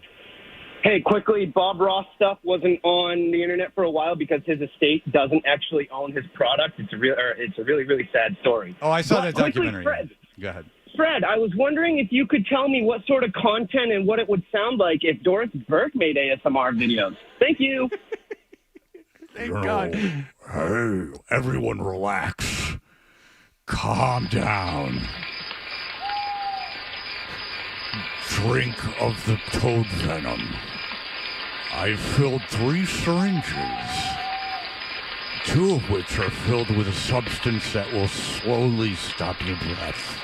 Hey, quickly, Bob Ross stuff wasn't on the internet for a while because his estate doesn't actually own his product. It's a really, really sad story. Oh, I saw that quickly, documentary. Fred, Go ahead. Fred, I was wondering if you could tell me what sort of content and what it would sound like if Doris Burke made ASMR videos. Thank you. Thank God. Hey, everyone relax. Calm down. Drink of the toad venom. I've filled 3 syringes, 2 of which are filled with a substance that will slowly stop your breath.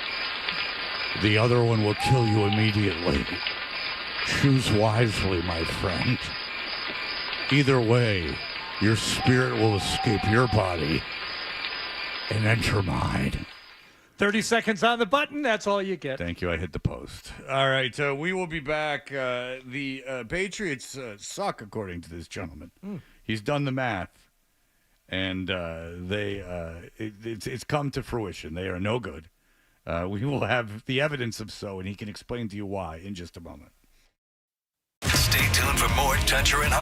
The other one will kill you immediately. Choose wisely, my friend. Either way, your spirit will escape your body and enter mine. 30 seconds on the button. That's all you get. Thank you. I hit the post. All right. We will be back. The Patriots suck, according to this gentleman. He's done the math, and it's come to fruition. They are no good. We will have the evidence of so, and he can explain to you why in just a moment. Stay tuned for more Toucher and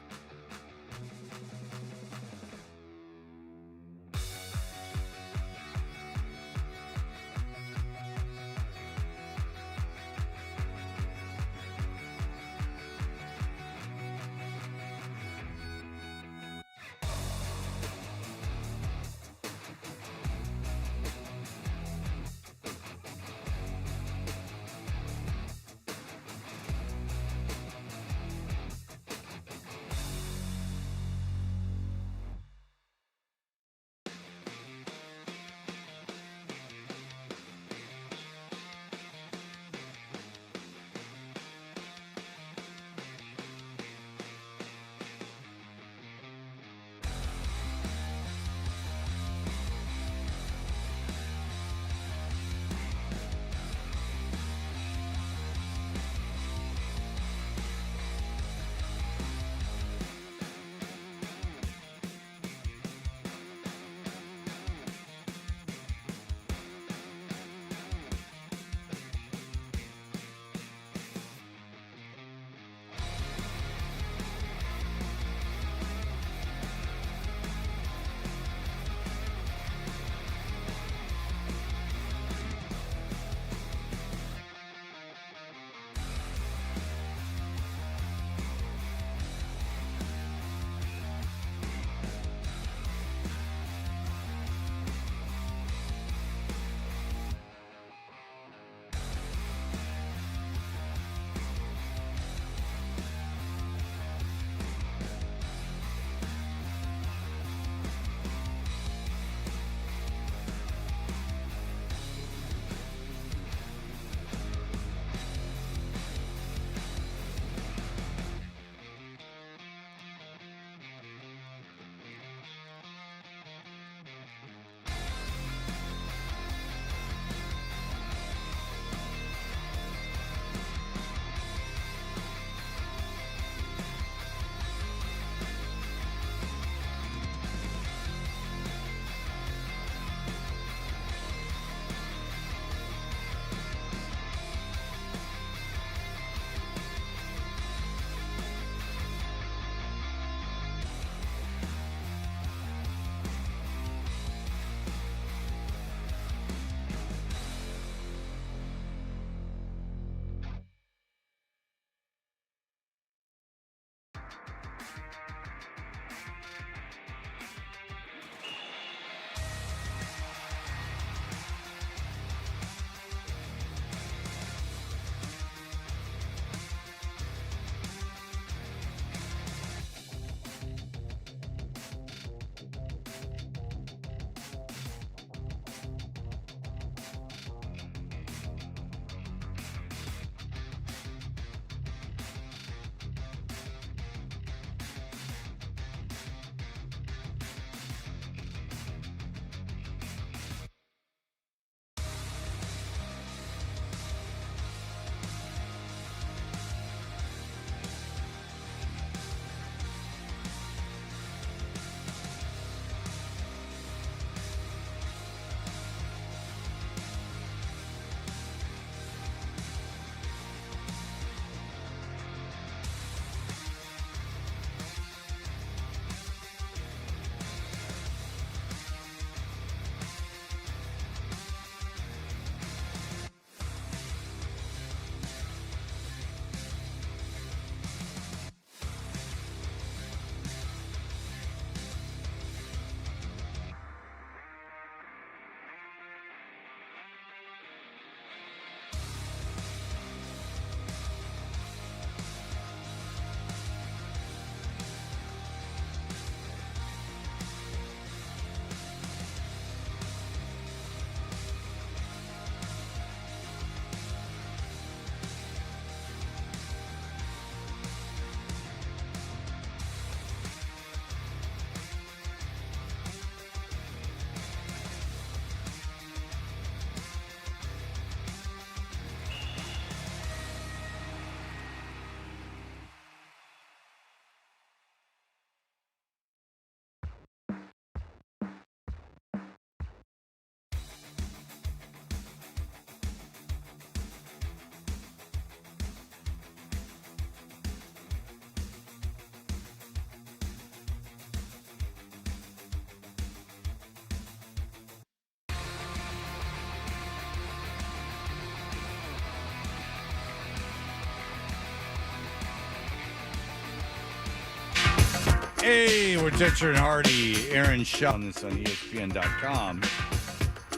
Hey, we're Ditcher and Hardy. Aaron Shaw on this on ESPN.com.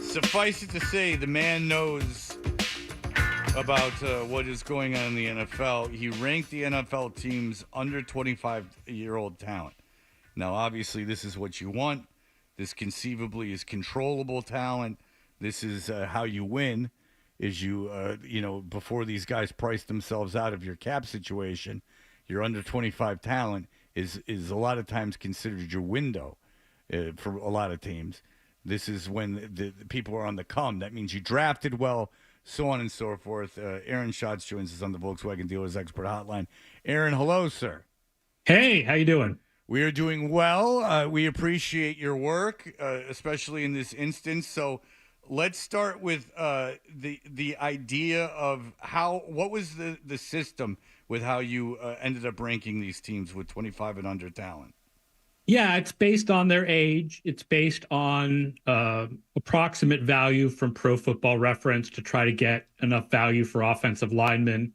Suffice it to say, the man knows about what is going on in the NFL. He ranked the NFL teams under 25-year-old talent. Now, obviously, this is what you want. This conceivably is controllable talent. This is how you win. Is before these guys price themselves out of your cap situation, your under 25 talent is a lot of times considered your window for a lot of teams. This is when the people are on the come. That means you drafted well, so on and so forth. Aaron Schatz joins us on the Volkswagen Dealers Expert Hotline. Aaron, hello, sir. Hey, how you doing? We are doing well. We appreciate your work, especially in this instance. So let's start with the idea of what was the system with how you ended up ranking these teams with 25 and under talent. Yeah, it's based on their age. It's based on approximate value from Pro Football Reference to try to get enough value for offensive linemen,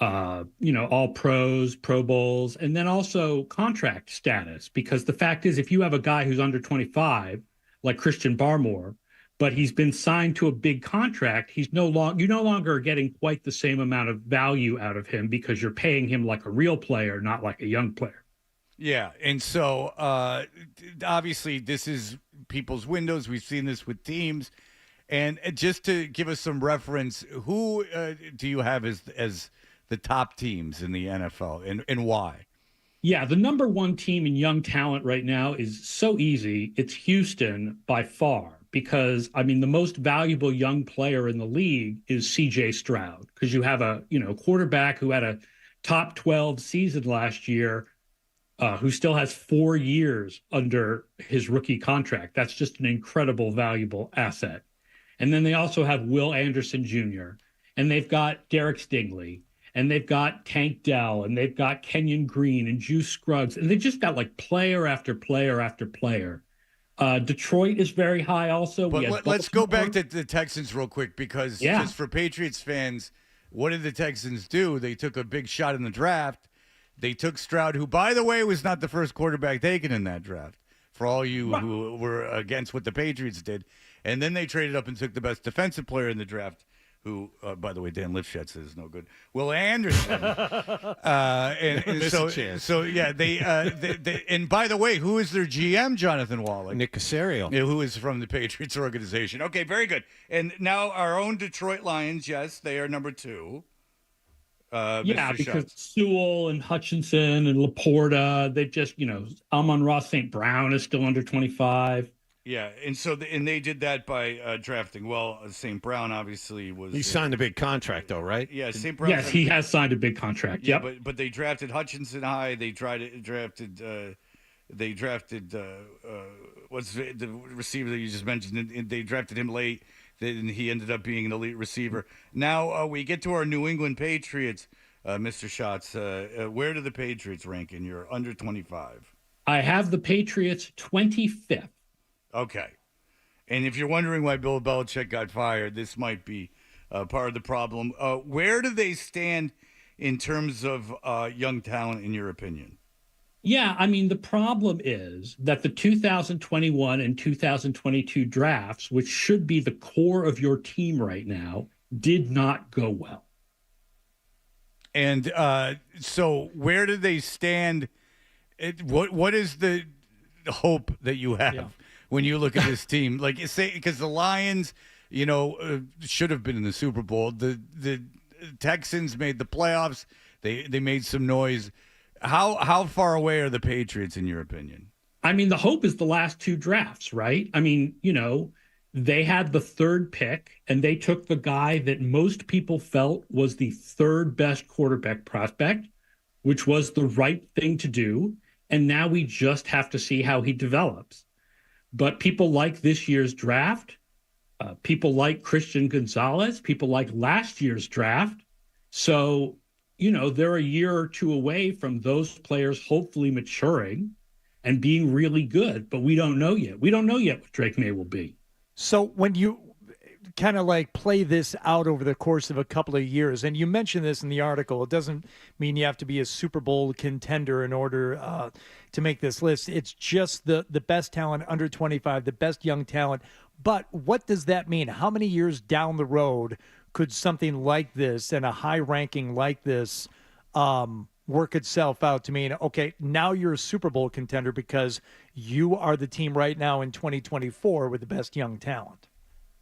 all pros, Pro Bowls, and then also contract status. Because the fact is, if you have a guy who's under 25, like Christian Barmore, but he's been signed to a big contract, you no longer are getting quite the same amount of value out of him because you're paying him like a real player, not like a young player. Yeah, and so obviously this is people's windows. We've seen this with teams. And just to give us some reference, who do you have as the top teams in the NFL and why? Yeah, the number one team in young talent right now is so easy. It's Houston by far. Because, the most valuable young player in the league is C.J. Stroud, because you have a quarterback who had a top 12 season last year, who still has 4 years under his rookie contract. That's just an incredible, valuable asset. And then they also have Will Anderson Jr., and they've got Derek Stingley, and they've got Tank Dell, and they've got Kenyon Green and Juice Scruggs, and they've just got like player after player after player. Detroit is very high also. But let's go back to the Texans real quick because just for Patriots fans, what did the Texans do? They took a big shot in the draft. They took Stroud, who, by the way, was not the first quarterback taken in that draft, for all you who were against what the Patriots did. And then they traded up and took the best defensive player in the draft, who, by the way, Dan Lifshitz is no good. Will Anderson. And by the way, who is their GM, Jonathan Wallach? Nick Caserio. Who is from the Patriots organization. Okay, very good. And now our own Detroit Lions, yes, they are number 2. Because Sewell and Hutchinson and Laporta, they just, Amon-Ra St. Brown is still under 25. Yeah, and so they did that by drafting. Well, St. Brown obviously was. He signed a big contract, though, right? Yeah, St. Brown. Yes, he has signed a big contract. Yeah, yep. but they drafted Hutchinson high. They drafted what's the receiver that you just mentioned? And they drafted him late. Then he ended up being an elite receiver. Now we get to our New England Patriots, Mr. Schatz. Where do the Patriots rank in your under 25? I have the Patriots 25th. Okay. And if you're wondering why Bill Belichick got fired, this might be part of the problem. Where do they stand in terms of young talent, in your opinion? Yeah, the problem is that the 2021 and 2022 drafts, which should be the core of your team right now, did not go well. And so where do they stand? What is the hope that you have when you look at this team? Like, say, because the Lions, should have been in the Super Bowl. The Texans made the playoffs. They made some noise. How far away are the Patriots, in your opinion? The hope is the last 2 drafts, right? They had the 3rd pick, and they took the guy that most people felt was the 3rd best quarterback prospect, which was the right thing to do. And now we just have to see how he develops. But people like this year's draft. People like Christian Gonzalez. People like last year's draft. So, they're a year or 2 away from those players hopefully maturing and being really good. But we don't know yet. We don't know yet what Drake May will be. So when you kind of like play this out over the course of a couple of years, and you mentioned this in the article, it doesn't mean you have to be a Super Bowl contender in order to make this list. It's just the best talent under 25, the best young talent. But what does that mean? How many years down the road could something like this and a high ranking like this work itself out to mean, okay, now you're a Super Bowl contender because you are the team right now in 2024 with the best young talent?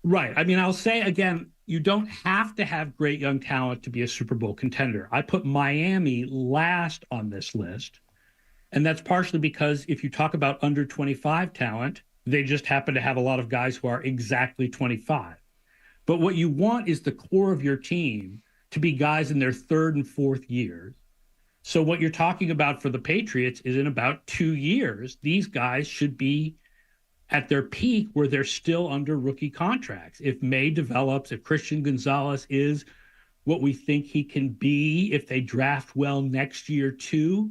Right. I mean, I'll say again, you don't have to have great young talent to be a Super Bowl contender. I put Miami last on this list, and that's partially because if you talk about under 25 talent, they just happen to have a lot of guys who are exactly 25. But what you want is the core of your team to be guys in their third and fourth years. So what you're talking about for the Patriots is in about 2 years, these guys should be at their peak where they're still under rookie contracts. If May develops, if Christian Gonzalez is what we think he can be, if they draft well next year too,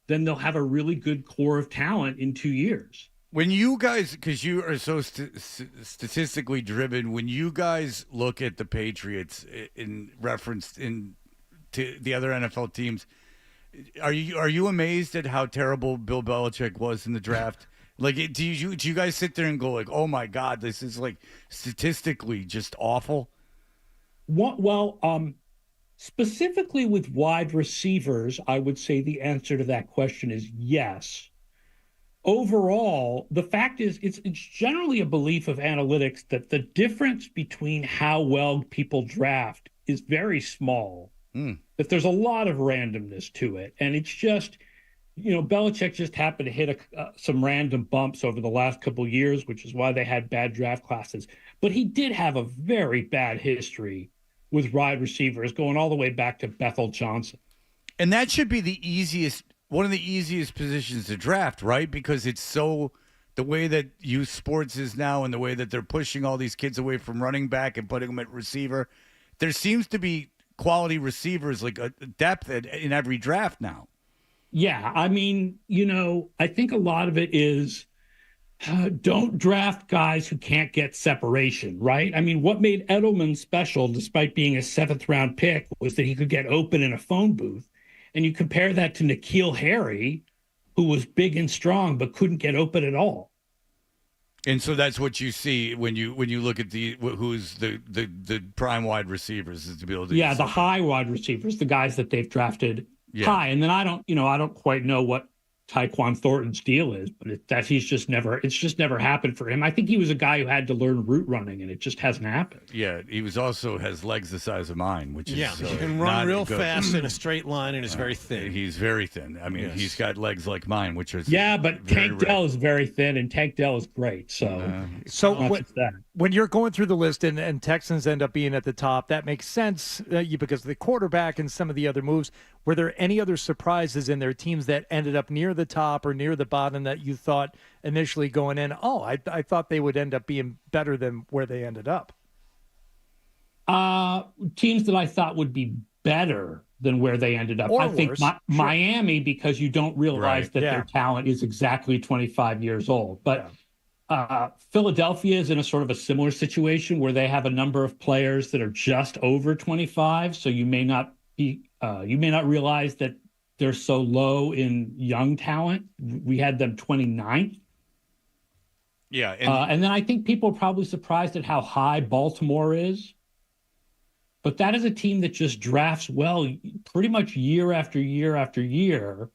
then they'll have a really good core of talent in 2 years. When you guys, because you are so statistically driven, when you guys look at the Patriots in reference to the other NFL teams, are you amazed at how terrible Bill Belichick was in the draft? Like, do you guys sit there and go like, oh my God, this is like statistically just awful? Well, specifically with wide receivers, I would say the answer to that question is yes. Overall, the fact is it's generally a belief of analytics that the difference between how well people draft is very small, that there's a lot of randomness to it. And it's just, Belichick just happened to hit some random bumps over the last couple of years, which is why they had bad draft classes. But he did have a very bad history with wide receivers going all the way back to Bethel Johnson. And that should be one of the easiest positions to draft, right? Because it's so, the way that youth sports is now and the way that they're pushing all these kids away from running back and putting them at receiver, there seems to be quality receivers, like a depth in every draft now. Yeah, I mean, I think a lot of it is don't draft guys who can't get separation, right? I mean, what made Edelman special, despite being a 7th-round pick, was that he could get open in a phone booth. And you compare that to N'Keal Harry, who was big and strong but couldn't get open at all. And so that's what you see when you look at who's the prime wide receivers, is to be able to the high wide receivers, the guys that they've drafted high. And then I don't quite know what Tyquan Thornton's deal is, but it's just never happened for him. I think he was a guy who had to learn route running, and it just hasn't happened. Yeah, he has legs the size of mine, which is he can run real fast in a straight line and is very thin. He's very thin. I mean, he's got legs like mine, which is but Tank Dell is very thin, and Tank Dell is great. When you're going through the list and Texans end up being at the top, that makes sense because of the quarterback and some of the other moves. Were there any other surprises in their teams that ended up near the top or near the bottom that you thought initially going in, I thought they would end up being better than where they ended up? Teams that I thought would be better than where they ended up. Or I think worse. Miami, because you don't realize that their talent is exactly 25 years old. But Philadelphia is in a sort of a similar situation where they have a number of players that are just over 25. So you may not realize that they're so low in young talent. We had them 29th. Yeah. And then I think people are probably surprised at how high Baltimore is. But that is a team that just drafts well pretty much year after year after year.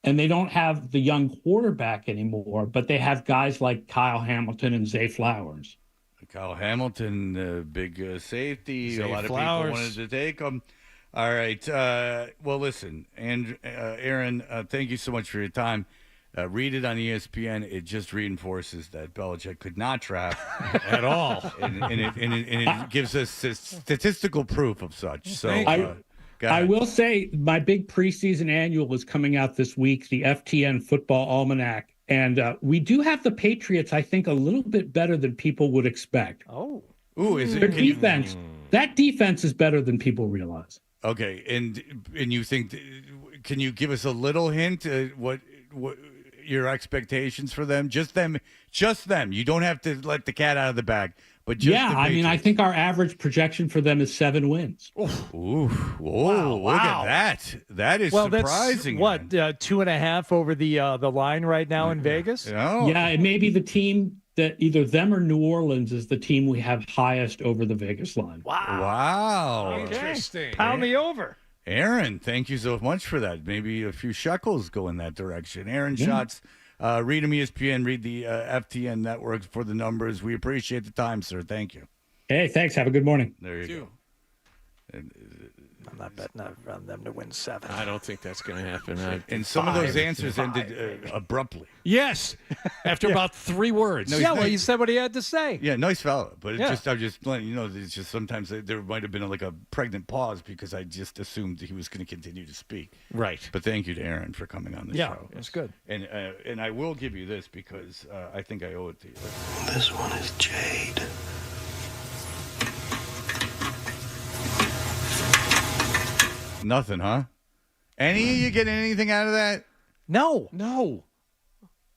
And they don't have the young quarterback anymore, but they have guys like Kyle Hamilton and Zay Flowers. Kyle Hamilton, big safety. Zay a lot Flowers. of people wanted to take him. All right. Well, listen, and Aaron, thank you so much for your time. Read it on ESPN. It just reinforces that Belichick could not draft at all, and it gives us statistical proof of such. So I will say my big preseason annual is coming out this week, the FTN Football Almanac, and we do have the Patriots, I think, a little bit better than people would expect. Is their it defense? That defense is better than people realize. Okay, and you think? Can you give us a little hint what your expectations for them? Just them. You don't have to let the cat out of the bag. But just yeah, I mean, I think our average projection for them is 7 wins. Ooh, whoa, look at that. That is surprising. That's, 2.5 over the line right now in Vegas? Yeah, it may be the team that either them or New Orleans is the team we have highest over the Vegas line. Wow. Interesting. Pound me over. Aaron, thank you so much for that. Maybe a few shekels go in that direction. Aaron Schatz, read them ESPN, read the FTN network for the numbers. We appreciate the time, sir. Thank you. Hey, thanks. Have a good morning. There you go. I'm not betting on them to win 7. I don't think that's going to happen. And some of those answers ended abruptly. Yes, after about 3 words. No, yeah, well, you said what he had to say. Yeah, nice fellow. But Yeah. I'm just letting you know, it's just sometimes there might have been like a pregnant pause because I just assumed he was going to continue to speak. Right. But thank you to Aaron for coming on the show. Yeah, it's good. And I will give you this because I think I owe it to you. This one is Jade. Nothing, huh? Any of you getting anything out of that? No.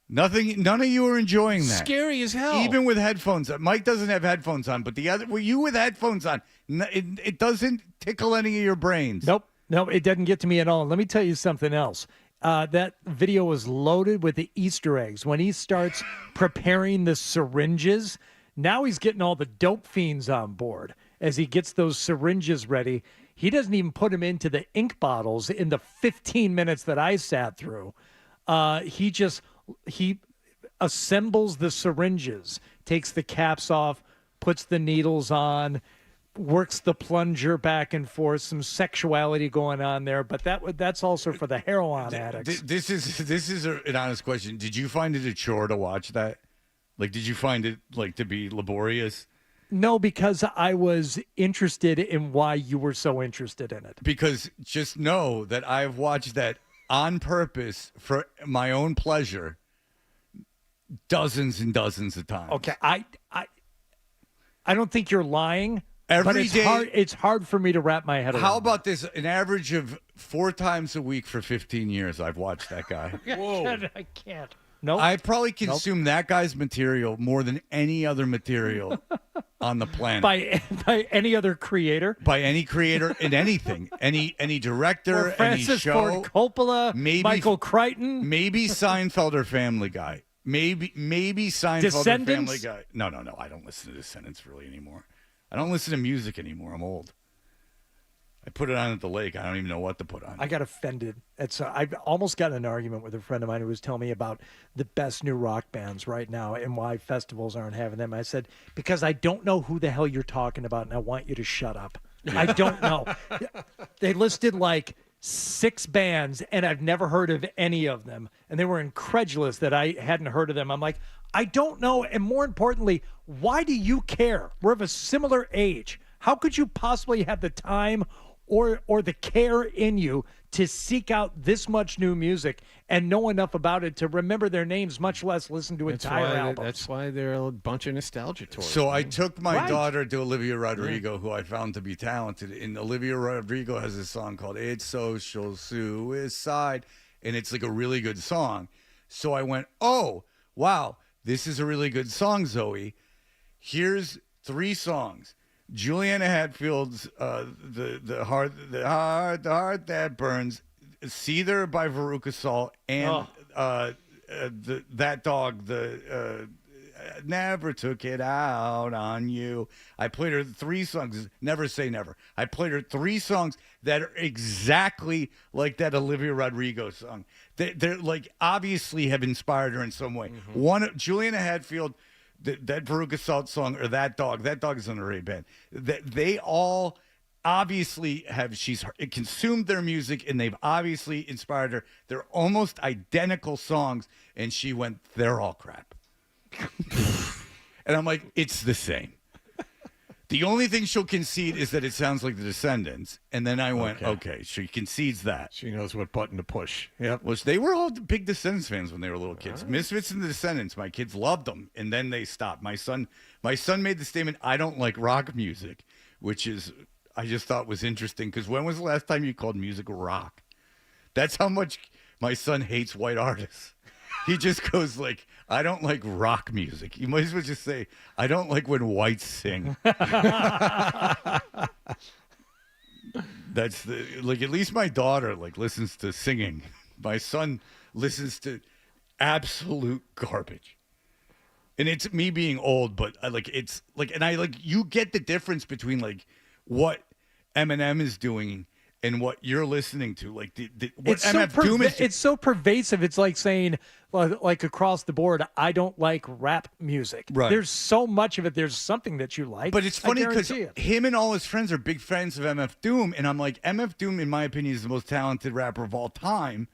Nothing. None of you are enjoying that. Scary as hell. Even with headphones. Mike doesn't have headphones on, but were you with headphones on? It doesn't tickle any of your brains. Nope, it doesn't get to me at all. Let me tell you something else. That video was loaded with the Easter eggs. When he starts preparing the syringes, now he's getting all the dope fiends on board as he gets those syringes ready. He doesn't even put them into the ink bottles in the 15 minutes that I sat through. He assembles the syringes, takes the caps off, puts the needles on, works the plunger back and forth, some sexuality going on there, but that's also for the heroin addicts. This is an honest question. Did you find it a chore to watch that? Like, did you find it like to be laborious? No, because I was interested in why you were so interested in it. Because just know that I've watched that on purpose for my own pleasure dozens and dozens of times. Okay, I don't think you're lying. Every but it's day- hard. It's hard for me to wrap my head around. How about this? An average of 4 times a week for 15 years, I've watched that guy. Whoa! I can't. Nope. I probably consume that guy's material more than any other material on the planet. By any other creator. By any creator in anything, any director, Or Francis any show, Ford Coppola, maybe Michael Crichton, maybe Seinfeld or Family Guy, maybe Seinfeld Descendants? or Family Guy. No, I don't listen to Descendants really anymore. I don't listen to music anymore. I'm old. I put it on at the lake. I don't even know what to put on. I got offended. I almost got in an argument with a friend of mine who was telling me about the best new rock bands right now and why festivals aren't having them. I said, because I don't know who the hell you're talking about, and I want you to shut up. I don't know. They listed like 6 bands, and I've never heard of any of them. And they were incredulous that I hadn't heard of them. I'm like, I don't know. And more importantly, why do you care? We're of a similar age. How could you possibly have the time or the care in you to seek out this much new music and know enough about it to remember their names, much less listen to entire albums? That's why they're a bunch of nostalgia tours. So I took my Right. daughter to Olivia Rodrigo, who I found to be talented. And Olivia Rodrigo has a song called It's Social Suicide, and it's like a really good song. So I went, oh, wow, this is a really good song, Zoe. Here's 3 songs. Juliana Hatfield's the heart that burns, Seether by Veruca Salt, and that dog never took it out on you. I played her 3 songs. Never Say Never. I played her 3 songs that are exactly like that Olivia Rodrigo song. They're like obviously have inspired her in some way. One, Juliana Hatfield. That Veruca Salt song or that dog is an array band. They all obviously she's consumed their music and they've obviously inspired her. They're almost identical songs, and she went, they're all crap. And I'm like, it's the same. The only thing she'll concede is that it sounds like the Descendants. And then I went, okay, she concedes that. She knows what button to push. Yep. Which they were all big Descendants fans when they were little kids. Misfits and the Descendants, my kids loved them. And then they stopped. My son made the statement, I don't like rock music, which is, I just thought was interesting. Because when was the last time you called music rock? That's how much my son hates white artists. He just goes like, I don't like rock music. You might as well just say, I don't like when whites sing. That's at least my daughter listens to singing. My son listens to absolute garbage. And it's me being old, but you get the difference between what Eminem is doing and what you're listening to. What MF Doom is. It's so pervasive. It's like saying, across the board, I don't like rap music. Right. There's so much of it. There's something that you like. But it's funny because I guarantee it. him and all his friends are big fans of MF Doom, and I'm like, MF Doom, in my opinion, is the most talented rapper of all time.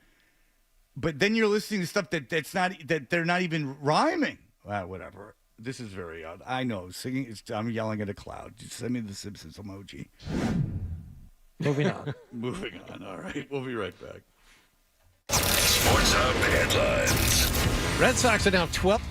But then you're listening to stuff that they're not even rhyming. Whatever. This is very odd. I know. Singing. I'm yelling at a cloud. Just send me the Simpsons emoji. Moving on. Moving on. All right. We'll be right back. Sports Hub headlines. Red Sox are now 12.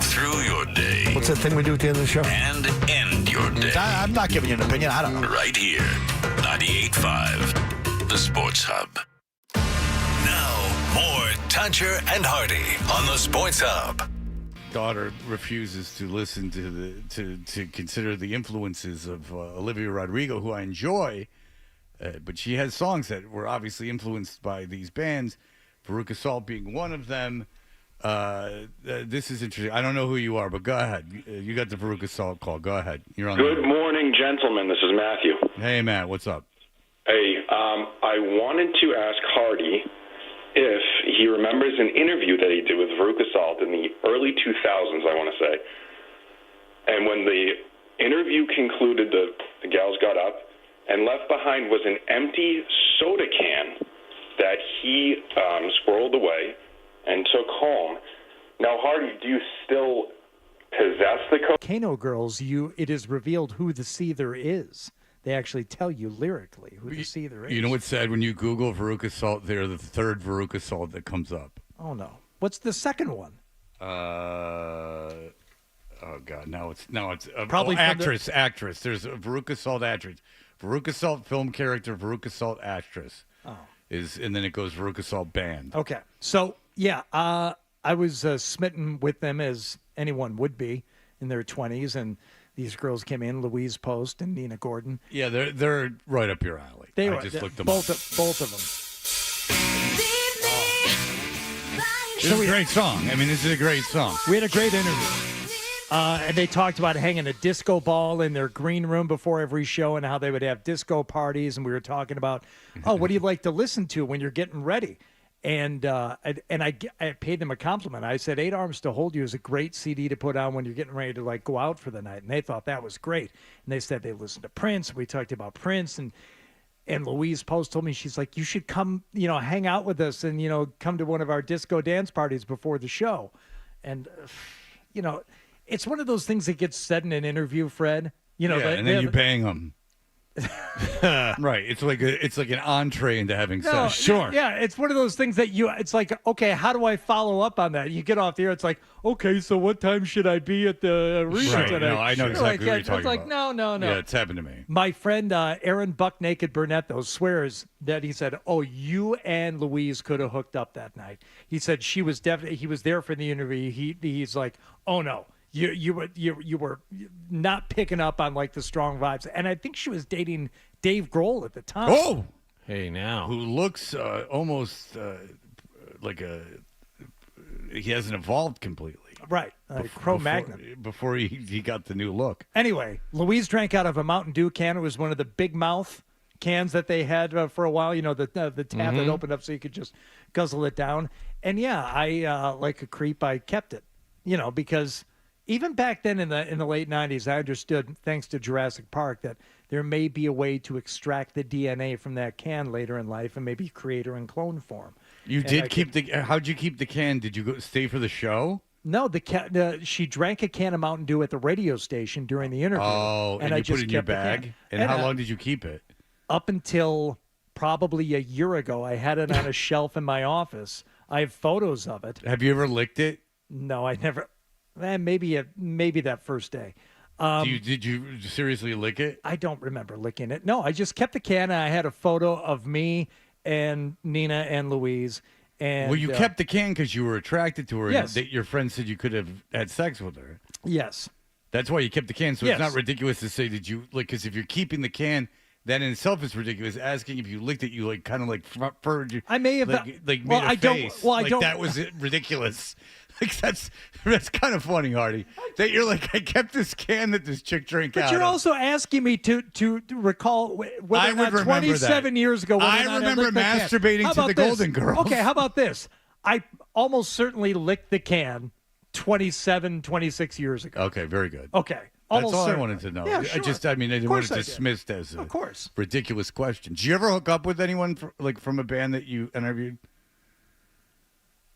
through your day. What's that thing we do at the end of the show? And end your day. I'm not giving you an opinion. I don't know. Right here. 98.5. The Sports Hub. Now, more Tuncher and Hardy on the Sports Hub. Daughter refuses to listen to consider the influences of Olivia Rodrigo, who I enjoy, but she has songs that were obviously influenced by these bands, Veruca Salt being one of them. This is interesting. I don't know who you are, but go ahead. You got the Veruca Salt call. Go ahead. You're on. Good morning, gentlemen. This is Matthew. Hey, Matt. What's up? Hey, I wanted to ask Hardy if he remembers an interview that he did with Veruca Salt in the early 2000s, I want to say. And when the interview concluded, the gals got up, and left behind was an empty soda can that he squirreled away and took home. Now, Hardy, do you still possess the Kano Girls, it is revealed who the seether is. They actually tell you lyrically who the seether is. You know what's sad? When you Google Veruca Salt, they're the third Veruca Salt that comes up. Oh, no. What's the second one? Oh, God. Now it's Probably actress. There's a Veruca Salt actress. Veruca Salt film character, Veruca Salt actress. Oh. And then it goes Veruca Salt band. Okay. So, yeah, I was smitten with them, as anyone would be in their 20s, and these girls came in, Louise Post and Nina Gordon. Yeah, they're right up your alley. I just looked them up. Both of them. It's a great song. I mean, this is a great song. We had a great interview. And they talked about hanging a disco ball in their green room before every show and how they would have disco parties. And we were talking about, what do you like to listen to when you're getting ready? And I paid them a compliment. I said, 8 Arms to Hold You is a great CD to put on when you're getting ready to like go out for the night. And they thought that was great. And they said they listened to Prince. We talked about Prince. And Louise Post told me, she's like, you should come, hang out with us and, come to one of our disco dance parties before the show. And, it's one of those things that gets said in an interview, Fred. And then you bang them. Right. It's like an entree into having sex. Sure. Yeah, it's one of those things that it's like, okay, how do I follow up on that? You get off the air, it's like, okay, so what time should I be at the arena right. today? No, I know exactly what you're talking about. It's like, no. Yeah, it's happened to me. My friend Aaron Buck Naked Burnett, though, swears that he said, oh, you and Louise could have hooked up that night. He said he was there for the interview. He's like, oh, no. You were not picking up on like the strong vibes, and I think she was dating Dave Grohl at the time. Oh, hey now, who looks almost like he hasn't evolved completely, right? Cro-Magnon before he got the new look. Anyway, Louise drank out of a Mountain Dew can. It was one of the big mouth cans that they had for a while. The tab that opened up so you could just guzzle it down. And yeah, I like a creep, I kept it, because. Even back then in the late 90s, I understood, thanks to Jurassic Park, that there may be a way to extract the DNA from that can later in life and maybe create her in clone form. How'd you keep the can? Did you stay for the show? No, she drank a can of Mountain Dew at the radio station during the interview. Oh, and I you just put it in your kept the bag? can. And how long did you keep it? Up until probably a year ago. I had it on a shelf in my office. I have photos of it. Have you ever licked it? No, I never. Maybe that first day. Did you seriously lick it? I don't remember licking it. No, I just kept the can. And I had a photo of me and Nina and Louise. And well, you kept the can because you were attracted to her. Yes. And your friend said you could have had sex with her. Yes. That's why you kept the can. So Yes. it's not ridiculous to say did you because if you're keeping the can. That in itself is ridiculous. Asking if you licked it, you kind of furred your. I may have made a face. I don't. That was ridiculous. That's kind of funny, Hardy. That you're like, I kept this can that this chick drank out. But you're also asking me to recall whether I would remember 27 that. years ago. I remember masturbating to the Golden Girls. Okay, how about this? I almost certainly licked the can 26 years ago. Okay, very good. Okay. That's all certainly. I wanted to know. Yeah, sure. I didn't want it dismissed as a ridiculous question. Did you ever hook up with anyone from a band that you interviewed?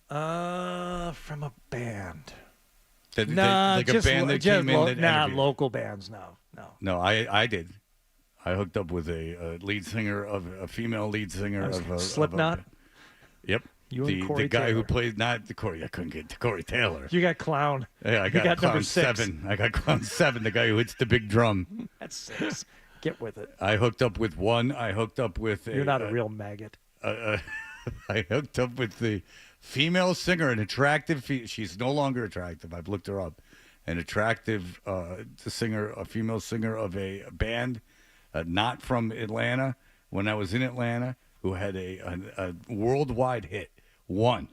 From a band. A band that came in that interviewed. Local bands, no. No, I did. I hooked up with a lead singer of a female lead singer of Slipknot. Yep. You and Corey the guy Taylor. who played not the Corey. I couldn't get to Corey Taylor. You got Clown. Yeah, I You got got Clown number 6. 7. I got Clown 7, the guy who hits the big drum. That's 6. Get with it. I hooked up with one. I hooked up with You're not a real maggot. I hooked up with the female singer, an attractive. She's no longer attractive. I've looked her up. An attractive a female singer of a band, not from Atlanta. When I was in Atlanta, who had a worldwide hit, one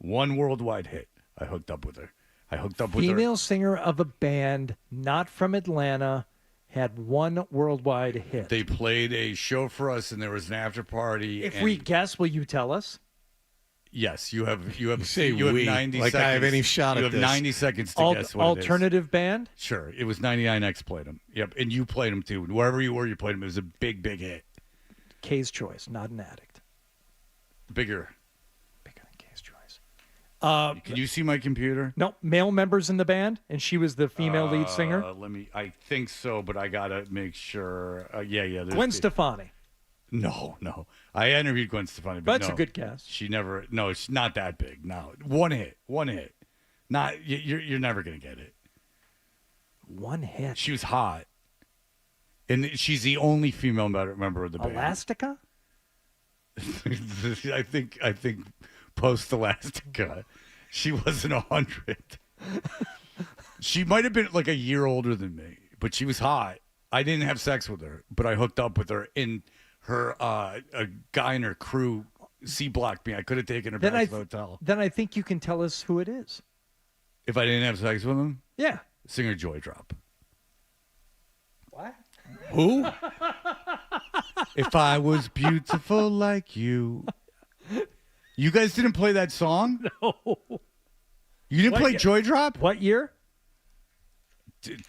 worldwide hit. I hooked up with her. I hooked up with her. Female singer of a band not from Atlanta had one worldwide hit. They played a show for us, and there was an after party. If we guess, will you tell us? Yes, you have 90 like seconds. I have any shot you at have this. 90 seconds to guess what Alternative band? it is. Sure. It was 99X played them. Yep, and you played them too. Wherever you were, you played them. It was a big, big hit. K's Choice, not an addict. Bigger. Bigger than K's Choice. Can you see my computer? No, male members in the band, and she was the female lead singer. I think so, but I gotta make sure. Yeah. Gwen Stefani. No. I interviewed Gwen Stefani, but That's no, a good guess. She never. No, it's not that big. No, one hit. Not you're never gonna get it. One hit. She was hot, and she's the only female member of the band. Elastica. I think post Elastica, she wasn't 100. She might have been like a year older than me, but she was hot. I didn't have sex with her, but I hooked up with her. In her, a guy in her crew C-blocked me. I could have taken her back to the hotel. Then I think you can tell us who it is. If I didn't have sex with him? Yeah. Singer Joy Drop. What? Who? If I was beautiful like you. You guys didn't play that song? No. You didn't play Joy Drop? What year?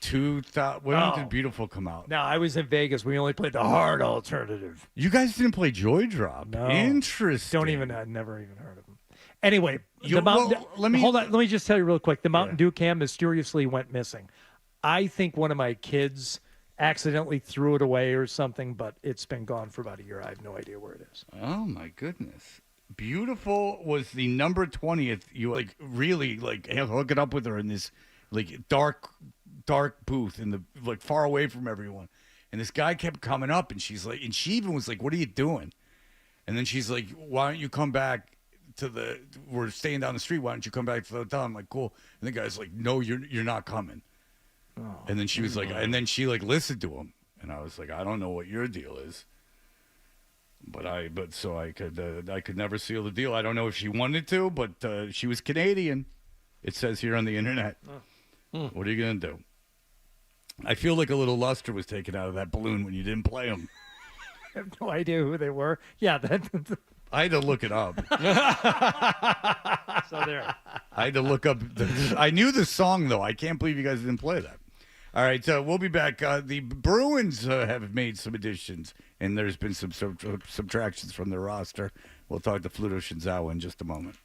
2000. When did Beautiful come out? No, I was in Vegas. We only played the hard alternative. You guys didn't play Joy Drop? No. Interesting. I never even heard of them. Anyway, hold on. Let me just tell you real quick. The Mountain Dew can mysteriously went missing. I think one of my kids accidentally threw it away or something, but it's been gone for about a year. I have no idea where it is. Oh my goodness. Beautiful was the number 20th. You really hook it up with her in this dark booth in the far away from everyone. And this guy kept coming up, and she even was like, "What are you doing?" And then she's like, "Why don't you come back we're staying down the street. Why don't you come back to the hotel?" I'm like, "Cool." And the guy's like, "No, you're not coming." Oh, and then she was like, and then she listened to him, and I was like, "I don't know what your deal is." But so I could never seal the deal. I don't know if she wanted to, but she was Canadian. It says here on the internet. What are you gonna do? I feel like a little luster was taken out of that balloon when you didn't play them. I have no idea who they were. Yeah, I had to look it up. So there. I had to look up. I knew the song though. I can't believe you guys didn't play that. All right, we'll be back. The Bruins have made some additions, and there's been some subtractions from their roster. We'll talk to Fluto Shinzawa in just a moment.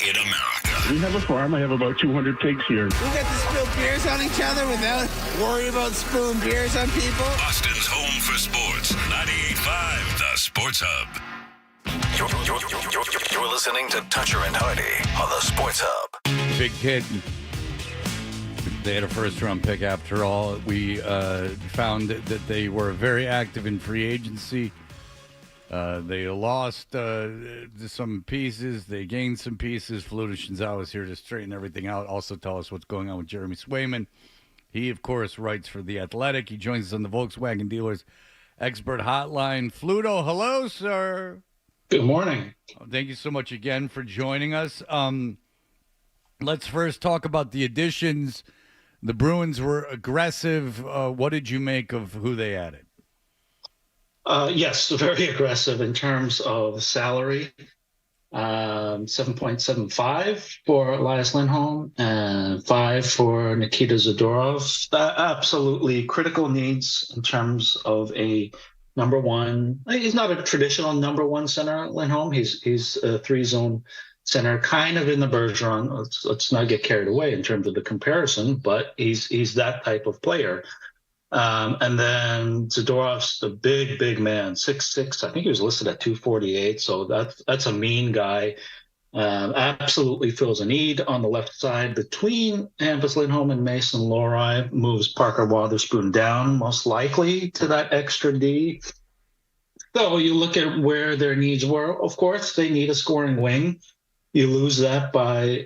in America. We have a farm. I have about 200 pigs here. We got to spill beers on each other without worrying about spilling beers on people. Boston's home for sports. 98.5 The Sports Hub. You're listening to Toucher and Hardy on the Sports Hub. Big Kid. They had a first-round pick after all. We found that they were very active in free agency. They lost some pieces. They gained some pieces. Fluto Shinzawa is here to straighten everything out. Also tell us what's going on with Jeremy Swayman. He, of course, writes for The Athletic. He joins us on the Volkswagen Dealers Expert Hotline. Fluto, hello, sir. Good morning. Thank you so much again for joining us. Let's first talk about the additions. The Bruins were aggressive. What did you make of who they added? Yes, very aggressive in terms of salary. 7.75 for Elias Lindholm and 5 for Nikita Zadorov. Absolutely critical needs in terms of a number one. He's not a traditional number one center, Lindholm. He's a 3-zone center, kind of in the Bergeron. Let's not get carried away in terms of the comparison, but he's that type of player. And then Zadorov's the big man, 6'6". I think he was listed at 248. So that's a mean guy. Absolutely fills a need on the left side between Hampus Lindholm and Mason Lohrei. Moves Parker Wotherspoon down, most likely to that extra D. So you look at where their needs were. Of course, they need a scoring wing. You lose that by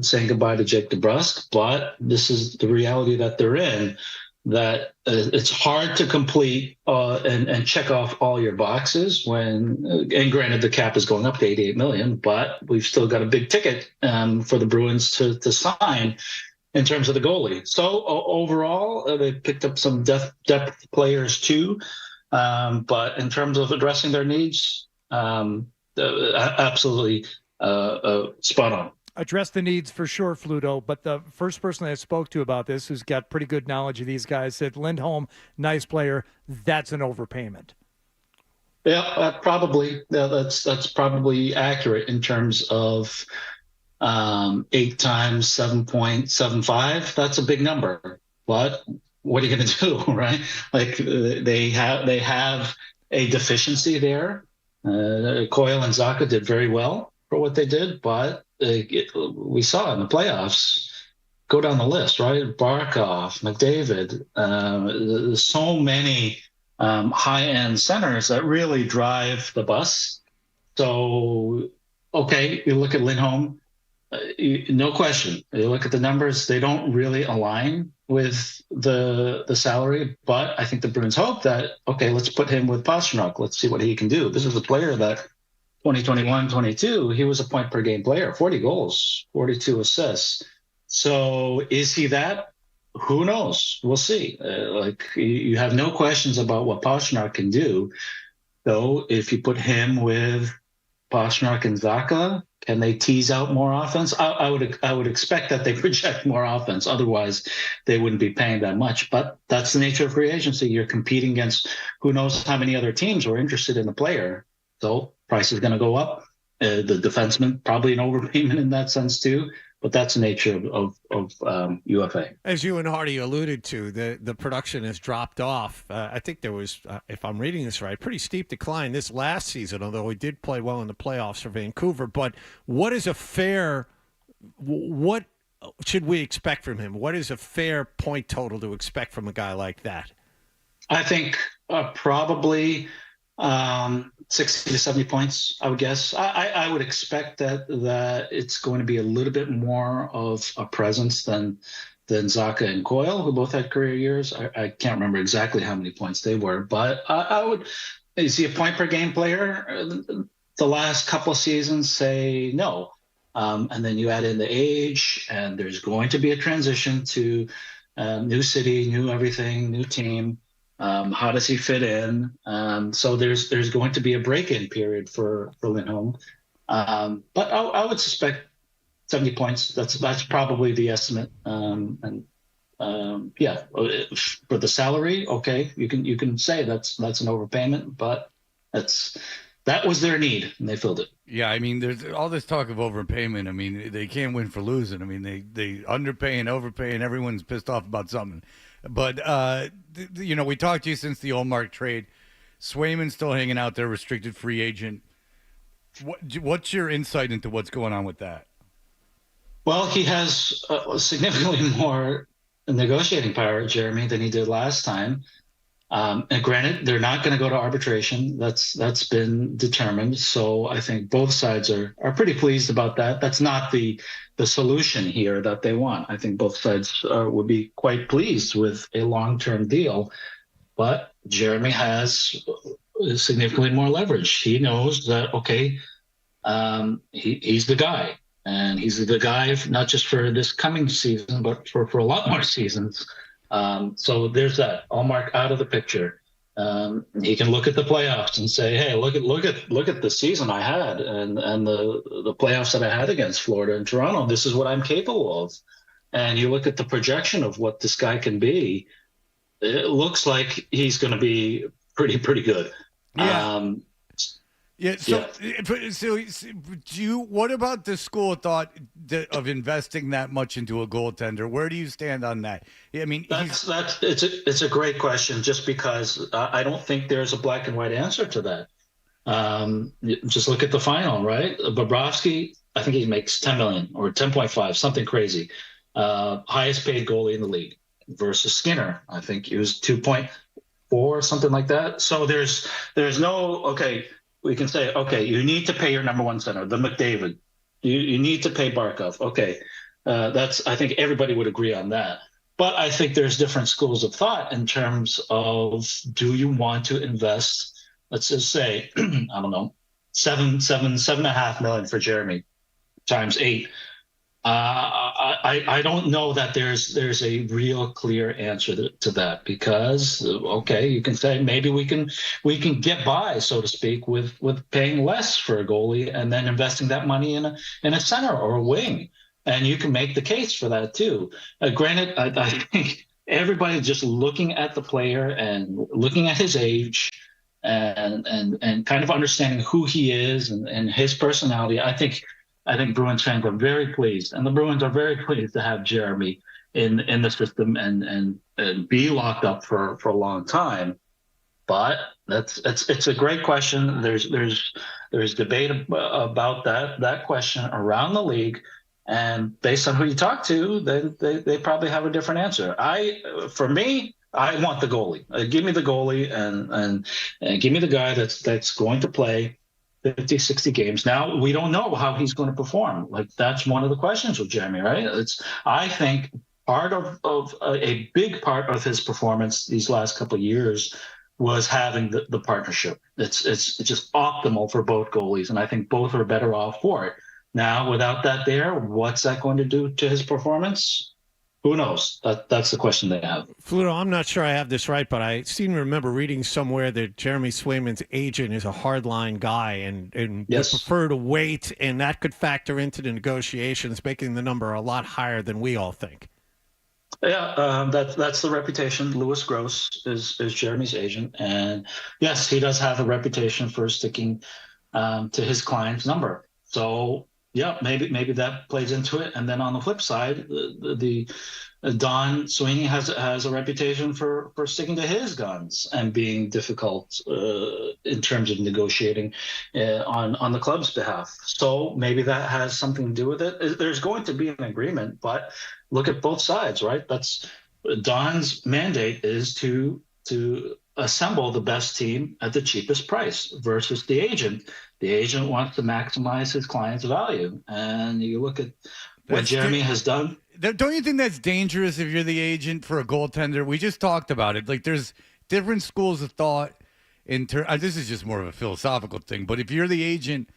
saying goodbye to Jake DeBrusk, but this is the reality that they're in. That it's hard to complete and check off all your boxes when, and granted the cap is going up to $88 million, but we've still got a big ticket for the Bruins to sign in terms of the goalie. So overall, they picked up some depth players too, but in terms of addressing their needs, absolutely spot on. Address the needs for sure, Fluto, but the first person I spoke to about this who's got pretty good knowledge of these guys said Lindholm, nice player, that's an overpayment. Yeah, that's probably accurate in terms of 8 times 7.75. That's a big number, but what are you going to do, right? Like they have a deficiency there. Coyle and Zacha did very well for what they did, but we saw in the playoffs, go down the list, right? Barkov, McDavid, there's so many high-end centers that really drive the bus. So, okay, you look at Lindholm, no question. You look at the numbers, they don't really align with the salary, but I think the Bruins hope that, okay, let's put him with Pastrnak. Let's see what he can do. This is a player that 2021-22, he was a point-per-game player, 40 goals, 42 assists. So is he that? Who knows? We'll see. You have no questions about what Pastrnak can do. So if you put him with Pastrnak and Zacha, can they tease out more offense? I would expect that they project more offense. Otherwise, they wouldn't be paying that much. But that's the nature of free agency. You're competing against who knows how many other teams are interested in the player. So price is going to go up. The defenseman, probably an overpayment in that sense too. But that's the nature of UFA. As you and Hardy alluded to, the production has dropped off. I think there was, if I'm reading this right, pretty steep decline this last season, although he did play well in the playoffs for Vancouver. But what should we expect from him? What is a fair point total to expect from a guy like that? I think probably 60 to 70 points, I would guess. I would expect that it's going to be a little bit more of a presence than Zacha and Coyle, who both had career years. I can't remember exactly how many points they were, but I would. Is he a point-per-game player? The last couple of seasons say no. And then you add in the age, and there's going to be a transition to new city, new everything, new team. How does he fit in? So there's going to be a break-in period for Lindholm. But I would suspect 70 points. That's probably the estimate. For the salary, okay, you can say that's an overpayment, but that was their need, and they filled it. Yeah, I mean, there's all this talk of overpayment. I mean, they can't win for losing. I mean, they underpay and overpay, and everyone's pissed off about something. But, we talked to you since the Allmark trade. Swayman's still hanging out there, restricted free agent. What's your insight into what's going on with that? Well, he has significantly more negotiating power, Jeremy, than he did last time. And granted, they're not going to go to arbitration. That's been determined. So I think both sides are pretty pleased about that. That's not the solution here that they want. I think both sides would be quite pleased with a long-term deal. But Jeremy has significantly more leverage. He knows that, okay, he's the guy. And he's the guy not just for this coming season, but for a lot more seasons. So there's that. Allmark out of the picture. He can look at the playoffs and say, "Hey, look at the season I had, and the playoffs that I had against Florida and Toronto. This is what I'm capable of." And you look at the projection of what this guy can be. It looks like he's going to be pretty good. Yeah. What about the school of thought of investing that much into a goaltender? Where do you stand on that? I mean, it's a great question, just because I don't think there's a black and white answer to that. Just look at the final, right? Bobrovsky, I think he makes $10 million or 10.5, something crazy. Highest paid goalie in the league, versus Skinner. I think he was 2.4, something like that. So there's no, okay, we can say, okay, you need to pay your number one center, the McDavid. You need to pay Barkov. Okay, I think everybody would agree on that. But I think there's different schools of thought in terms of, do you want to invest, let's just say, I don't know, $7.5 million for Jeremy times 8. I don't know that there's a real clear answer to that, because okay, you can say maybe we can get by, so to speak, with paying less for a goalie and then investing that money in a center or a wing, and you can make the case for that too. Granted, I think everybody just looking at the player and looking at his age and kind of understanding who he is and his personality. I think Bruins fans are very pleased, and the Bruins are very pleased to have Jeremy in the system and be locked up for a long time. But it's a great question. There's debate about that question around the league, and based on who you talk to, they probably have a different answer. For me, I want the goalie. Give me the goalie and give me the guy that's going to play 50, 60 games. Now, we don't know how he's going to perform. Like, that's one of the questions with Jeremy, right? I think part of a big part of his performance these last couple of years was having the partnership. It's just optimal for both goalies, and I think both are better off for it. Now, without that there, what's that going to do to his performance? Who knows? That's the question they have. Fluto, I'm not sure I have this right, but I seem to remember reading somewhere that Jeremy Swayman's agent is a hardline guy and yes, would prefer to wait, and that could factor into the negotiations, making the number a lot higher than we all think. Yeah, that's the reputation. Louis Gross is Jeremy's agent, and yes, he does have a reputation for sticking to his client's number. So yeah, maybe that plays into it. And then on the flip side, the Don Sweeney has a reputation for sticking to his guns and being difficult in terms of negotiating on the club's behalf. So maybe that has something to do with it. There's going to be an agreement, but look at both sides, right? That's Don's mandate is to assemble the best team at the cheapest price versus the agent. The agent wants to maximize his client's value. And you look at what Jeremy has done. Don't you think that's dangerous if you're the agent for a goaltender? We just talked about it. Like, there's different schools of thought this is just more of a philosophical thing, but if you're the agent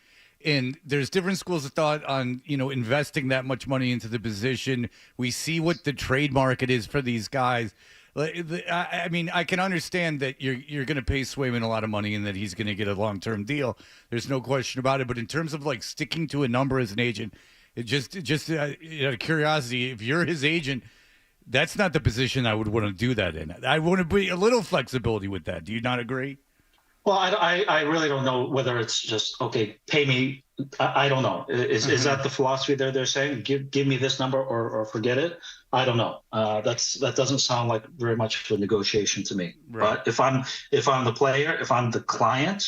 and there's different schools of thought on, investing that much money into the position, we see what the trade market is for these guys. I mean, I can understand that you're going to pay Swayman a lot of money and that he's going to get a long-term deal. There's no question about it. But in terms of like sticking to a number as an agent, it just out of curiosity, if you're his agent, that's not the position I would want to do that in. I want to be a little flexibility with that. Do you not agree? Well, I really don't know whether it's just, okay, pay me. I don't know. Is that the philosophy they're saying? Give me this number or forget it? I don't know. That doesn't sound like very much of a negotiation to me. Right. But if I'm the player, if I'm the client,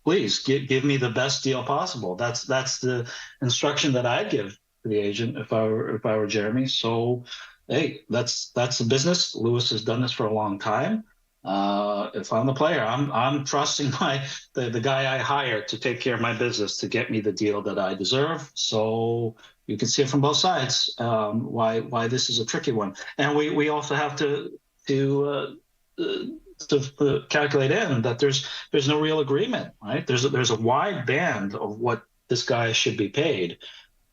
please give me the best deal possible. That's the instruction that I'd give to the agent if I were Jeremy. So, hey, that's the business. Lewis has done this for a long time. If I'm the player, I'm trusting the guy I hired to take care of my business to get me the deal that I deserve. So you can see it from both sides why this is a tricky one, and we also have to calculate in that there's no real agreement, right? There's a wide band of what this guy should be paid,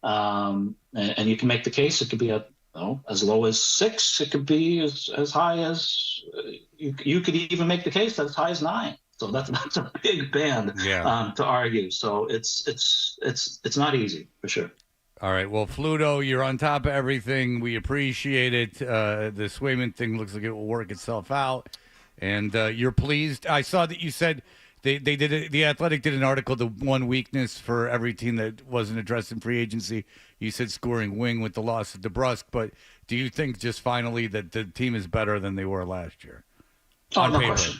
and you can make the case it could be as low as 6. It could be as high as you could even make the case that as high as 9. So that's a big band to argue. So it's not easy for sure. All right. Well, Fluto, you're on top of everything. We appreciate it. The Swayman thing looks like it will work itself out, and you're pleased. I saw that you said they did it. The Athletic did an article, the one weakness for every team that wasn't addressed in free agency. You said scoring wing with the loss of DeBrusque, but do you think just finally that the team is better than they were last year? Oh, no question.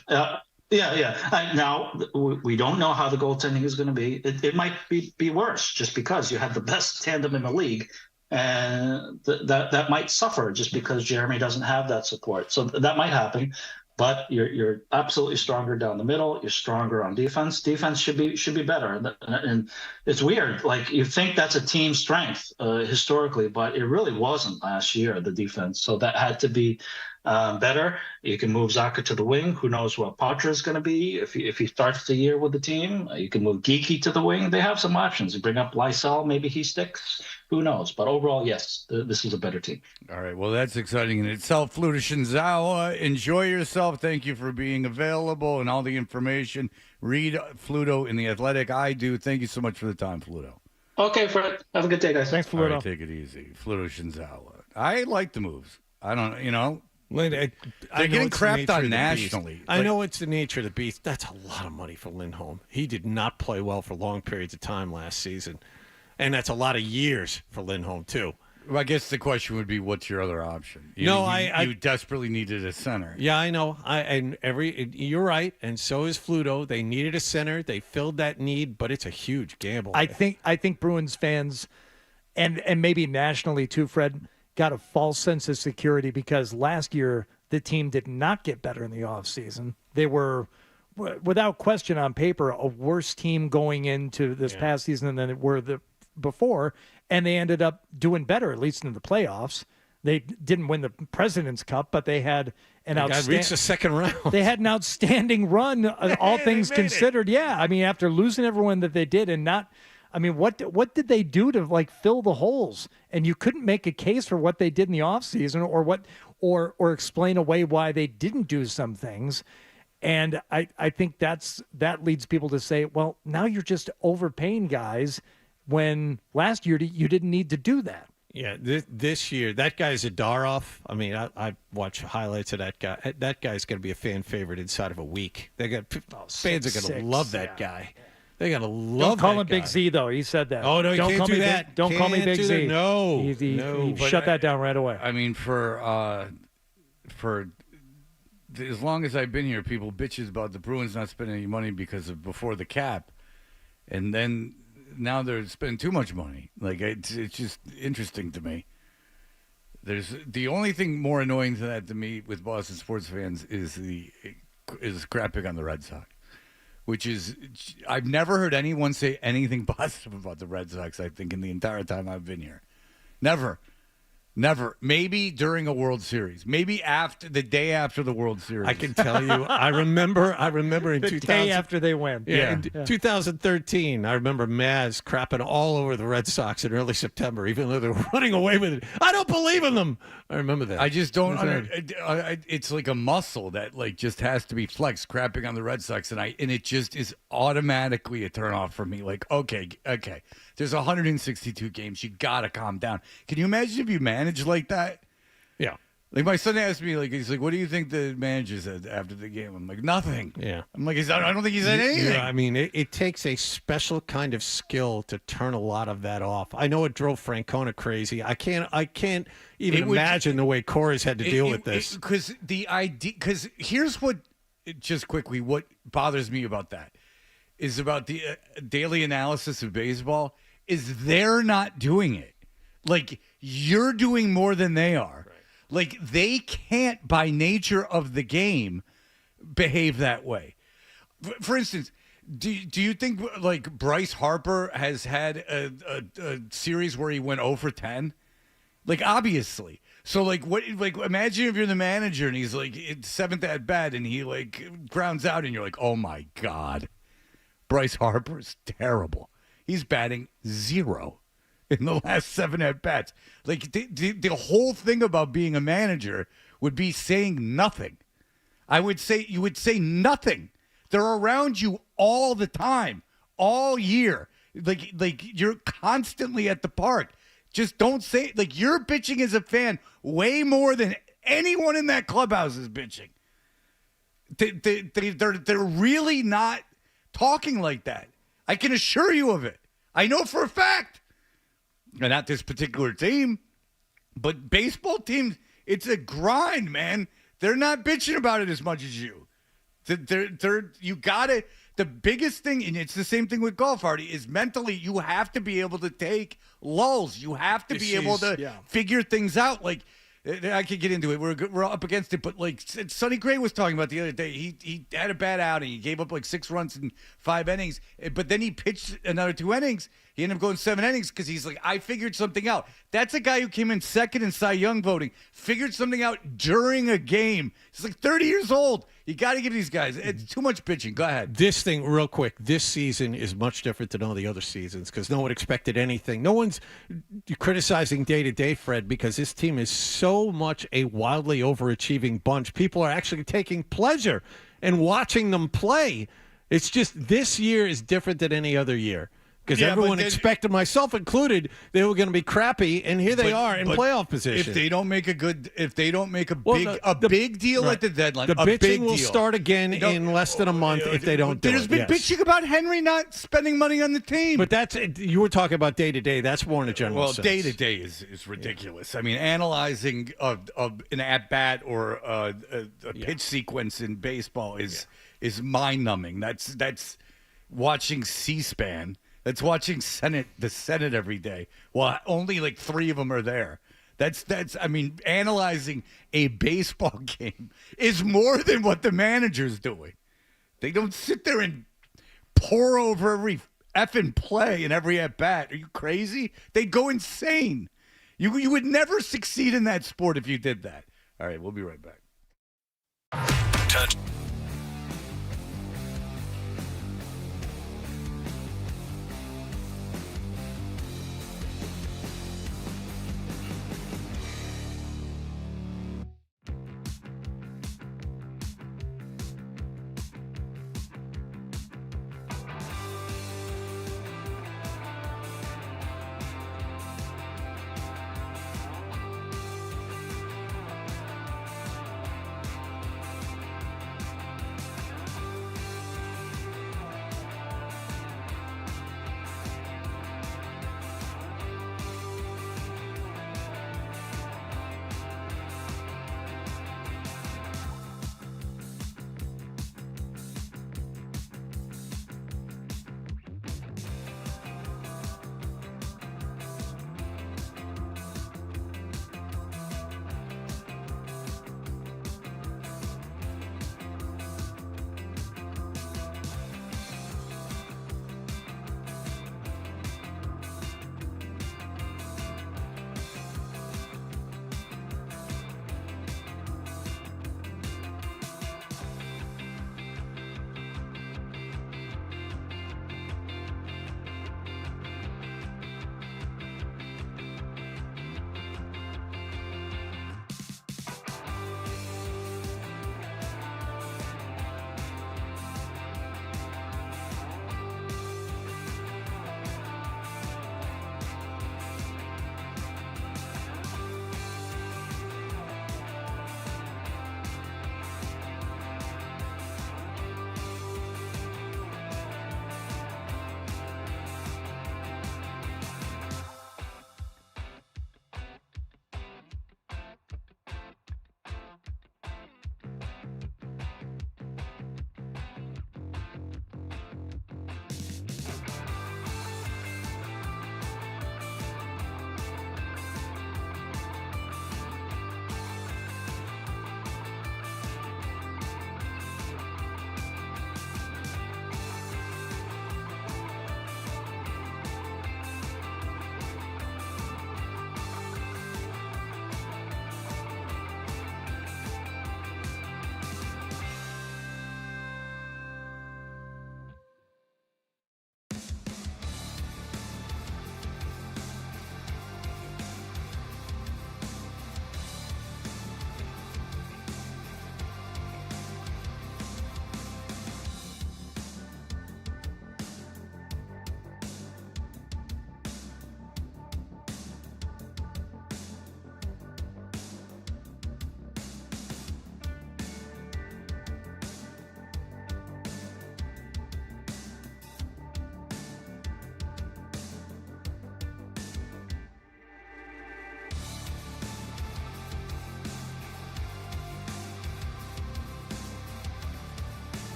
Yeah. Now, we don't know how the goaltending is going to be. It might be worse just because you have the best tandem in the league, and that might suffer just because Jeremy doesn't have that support. So that might happen. But you're absolutely stronger down the middle. You're stronger on defense. Defense should be better. And it's weird. Like, you think that's a team strength historically, but it really wasn't last year, the defense. So that had to be better. You can move Zaka to the wing. Who knows what Patra is going to be if he starts the year with the team. You can move Geeky to the wing. They have some options. You bring up Lysell. Maybe he sticks. Who knows? But overall, yes, this is a better team. All right. Well, that's exciting in itself. Fluto Shinzawa, enjoy yourself. Thank you for being available and all the information. Read Fluto in The Athletic. I do. Thank you so much for the time, Fluto. Okay, Fred. Have a good day, guys. Thanks, Fluto. All right, take it easy. Fluto Shinzawa. I like the moves. I don't, They're getting crapped on nationally. I know it's the nature of the beast. That's a lot of money for Lindholm. He did not play well for long periods of time last season. And that's a lot of years for Lindholm, too. Well, I guess the question would be, what's your other option? You desperately needed a center. Yeah, I know. You're right, and so is Fluto. They needed a center. They filled that need, but it's a huge gamble. I think Bruins fans, and maybe nationally too, Fred, got a false sense of security because last year the team did not get better in the offseason. They were, without question on paper, a worse team going into this past season than they were before, and they ended up doing better, at least in the playoffs. They didn't win the President's Cup, but they had an outstanding. Reached the second round. They had an outstanding run, all things considered. Yeah, I mean, after losing everyone that they did, and not. I mean, what did they do to fill the holes? And you couldn't make a case for what they did in the offseason or explain away why they didn't do some things. And I think that leads people to say, well, now you're just overpaying guys when last year you didn't need to do that. Yeah, this year, that guy's Zadarov. I mean, I watch highlights of that guy. That guy's going to be a fan favorite inside of a week. Fans are going to love that guy. They're going to love Don't call that him guy. Big Z, though. He said that. Oh, no, you can't do that. Don't call me Big Z. No. He shut that down right away. I mean, for as long as I've been here, people bitches about the Bruins not spending any money because of before the cap. And then now they're spending too much money. Like, it's just interesting to me. There's the only thing more annoying to that to me with Boston sports fans is crapping on the Red Sox, which is I've never heard anyone say anything positive about the Red Sox, I think, in the entire time I've been here. Never. Maybe during a World Series. Maybe after the day after the World Series. I can tell you. I remember in the 2000, day after they win. Yeah, in 2013, I remember Maz crapping all over the Red Sox in early September, even though they were running away with it. I don't believe in them. I remember that. I just don't. It's like a muscle that just has to be flexed. Crapping on the Red Sox, and it just is automatically a turnoff for me. Like, okay. There's 162 games. You gotta calm down. Can you imagine if you managed like that? Yeah. Like my son asked me, like he's like, "What do you think the manager said after the game?" I'm like, "Nothing." Yeah. I'm like, "I don't think he said anything." Yeah, I mean, it takes a special kind of skill to turn a lot of that off. I know it drove Francona crazy. I can't even imagine the way Cora's had to deal with this. Because here's what, just quickly, what bothers me about that is about the daily analysis of baseball is they're not doing it. Like, you're doing more than they are. Right. Like, they can't, by nature of the game, behave that way. For instance, do you think, like, Bryce Harper has had a series where he went 0 for 10? Like, obviously. So, like, imagine if you're the manager and he's, like, seventh at bat and he, like, grounds out and you're like, oh, my God. Bryce Harper's terrible. He's batting 0 in the last 7 at-bats. Like, the whole thing about being a manager would be saying nothing. You would say nothing. They're around you all the time, all year. Like you're constantly at the park. Just don't say, like, you're bitching as a fan way more than anyone in that clubhouse is bitching. They're really not talking like that. I can assure you of it. I know for a fact. And not this particular team, but baseball teams, it's a grind, man. They're not bitching about it as much as you. You got to, the biggest thing, and it's the same thing with golf, Artie, is mentally you have to be able to take lulls. You have to be able to figure things out. Like, I could get into it. We're up against it, but like Sonny Gray was talking about the other day, he had a bad outing. He gave up like 6 runs in 5 innings, but then he pitched another 2 innings. He ended up going 7 innings because he's like, I figured something out. That's a guy who came in second in Cy Young voting, figured something out during a game. He's like 30 years old. You got to give these guys. It's too much pitching. Go ahead. This thing, real quick, this season is much different than all the other seasons because no one expected anything. No one's criticizing day-to-day, Fred, because this team is so much a wildly overachieving bunch. People are actually taking pleasure in watching them play. It's just this year is different than any other year. Because everyone expected, myself included, they were going to be crappy, and here they are in playoff position. If they don't make a big deal at the deadline, the bitching will start again in less than a month if they don't do it. There's been bitching about Henry not spending money on the team. But you were talking about day to day. That's more in a general sense. Well, day to day is ridiculous. I mean, analyzing an at bat or a pitch sequence in baseball is mind numbing. That's watching C-SPAN. That's watching the Senate every day. Well, only like 3 of them are there. I mean, analyzing a baseball game is more than what the manager's doing. They don't sit there and pour over every effing play and every at-bat. Are you crazy? They'd go insane. You would never succeed in that sport if you did that. All right, we'll be right back. Touch.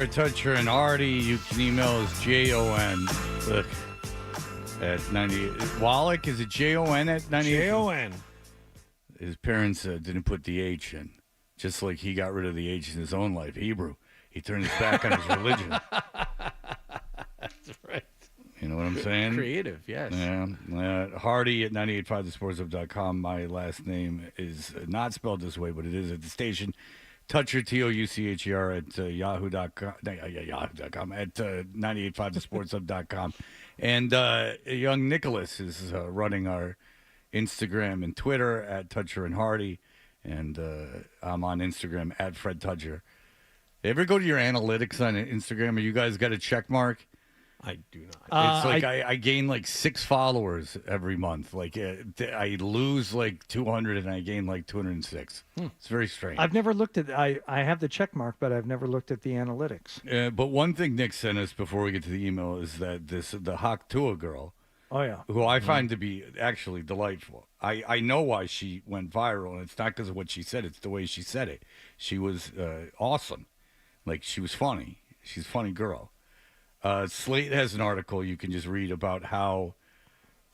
For Toucher and Hardy, you can email us JON at 98. Wallach, is it JON at 98? JON. His parents didn't put the H in, just like he got rid of the H in his own life. Hebrew. He turned his back on his religion. That's right. You know what I'm saying? Creative, yes. Yeah. Hardy at 985thesportshub.com. My last name is not spelled this way, but it is at the station. Toucher, Toucher at yahoo.com, yahoo.com, at 985thesportshub.com. And young Nicholas is running our Instagram and Twitter at Toucher and Hardy. And I'm on Instagram at Fred Toucher. Ever go to your analytics on Instagram? Or you guys got a check mark? I do not. It's like I gain like 6 followers every month. Like I lose like 200 and I gain like 206. It's very strange. I've never looked at. I have the check mark, but I've never looked at the analytics. But one thing Nick sent us before we get to the email is that the Hawk Tua girl. Oh yeah. Who I find to be actually delightful. I know why she went viral, and it's not because of what she said. It's the way she said it. She was awesome. Like she was funny. She's a funny girl. Slate has an article you can just read about how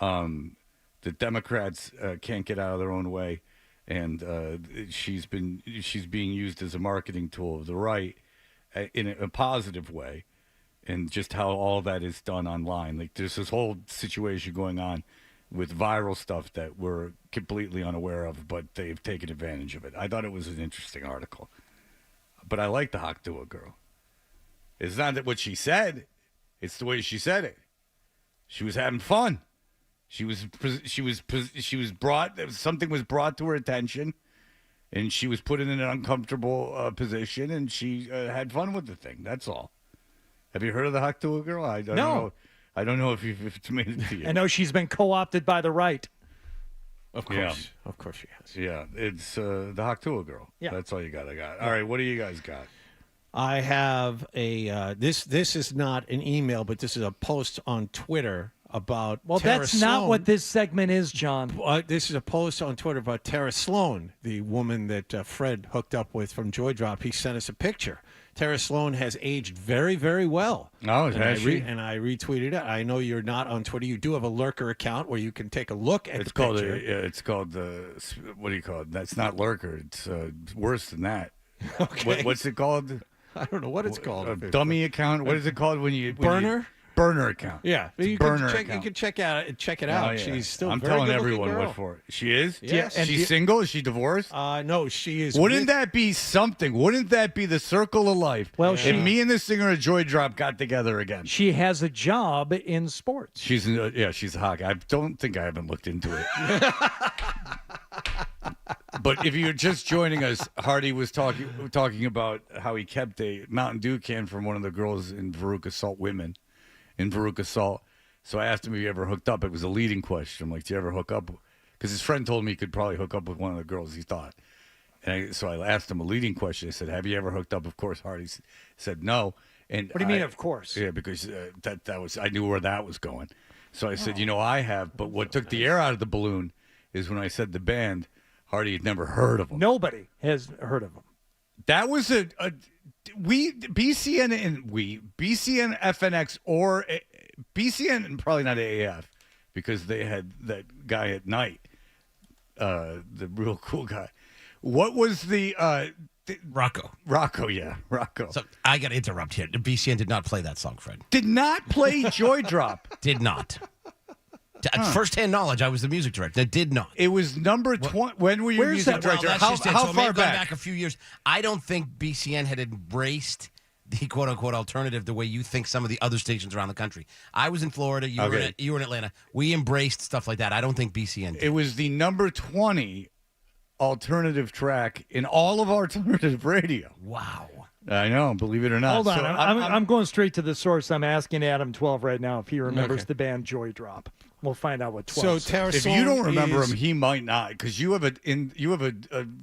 the Democrats can't get out of their own way, and she's being used as a marketing tool of the right in a positive way, and just how all that is done online. Like there's this whole situation going on with viral stuff that we're completely unaware of, but they've taken advantage of it. I thought it was an interesting article, but I like the Hawk Tua girl. It's not that what she said. It's the way she said it. She was having fun. She was brought. Something was brought to her attention, and she was put in an uncomfortable position, and she had fun with the thing. That's all. Have you heard of the Hawk Tua girl? I don't know. I don't know if it's made it to you. I know she's been co-opted by the right. Of course, of course she has. Yeah, it's the Hawk Tua girl. Yeah, that's all you got. All right, what do you guys got? I have a this is not an email, but this is a post on Twitter about Tara that's Sloan. not what this segment is, John. This is a post on Twitter about Tara Sloan, the woman that Fred hooked up with from Joy Drop. He sent us a picture. Tara Sloan has aged very, very well. Oh, and I retweeted it. I know you're not on Twitter. You do have a Lurker account where you can take a look at the picture. It's called what do you call it? That's not Lurker. It's worse than that. Okay. What's it called? I don't know what it's called. A dummy account. What is it called when you burner? Burner account. Yeah, you can check it out. Oh, yeah. She's still. I'm very telling good-looking everyone girl. what for. She is. Yes. She's single. Is she divorced? No, she is. Wouldn't that be something? Wouldn't that be the circle of life? Well, if me and the singer of Joy Drop got together again. She has a job in sports. She's a hockey. I don't think I haven't looked into it. But if you're just joining us, Hardy was talking about how he kept a Mountain Dew can from one of the girls in Veruca Salt women in Veruca Salt. So I asked him if he ever hooked up. It was a leading question. I'm like, do you ever hook up? Because his friend told me he could probably hook up with one of the girls he thought. So I asked him a leading question. I said, have you ever hooked up? Of course, Hardy said no. And what do you mean, of course? Yeah, because that was, I knew where that was going. So I said, I have. But what took the air out of the balloon is when I said the band, Hardy had never heard of them. Nobody has heard of them. That was BCN FNX or BCN and probably not AAF because they had that guy at night, the real cool guy. What was the Rocco? Rocco, yeah, Rocco. So I got to interrupt here. The BCN did not play that song, Fred. Did not play Joy Drop. Did not. First-hand knowledge, I was the music director. That did not. It was number 20. When were you music director? Well, how so far back a few years. I don't think BCN had embraced the quote-unquote alternative the way you think some of the other stations around the country. I was in Florida. You were in Atlanta. We embraced stuff like that. I don't think BCN did. It was the number 20 alternative track in all of alternative radio. Wow. I know, believe it or not. Hold on. So I'm going straight to the source. I'm asking Adam 12 right now if he remembers the band Joy Drop. We'll find out what 12. So Tara if Sloan you don't remember him, he might not, because you have a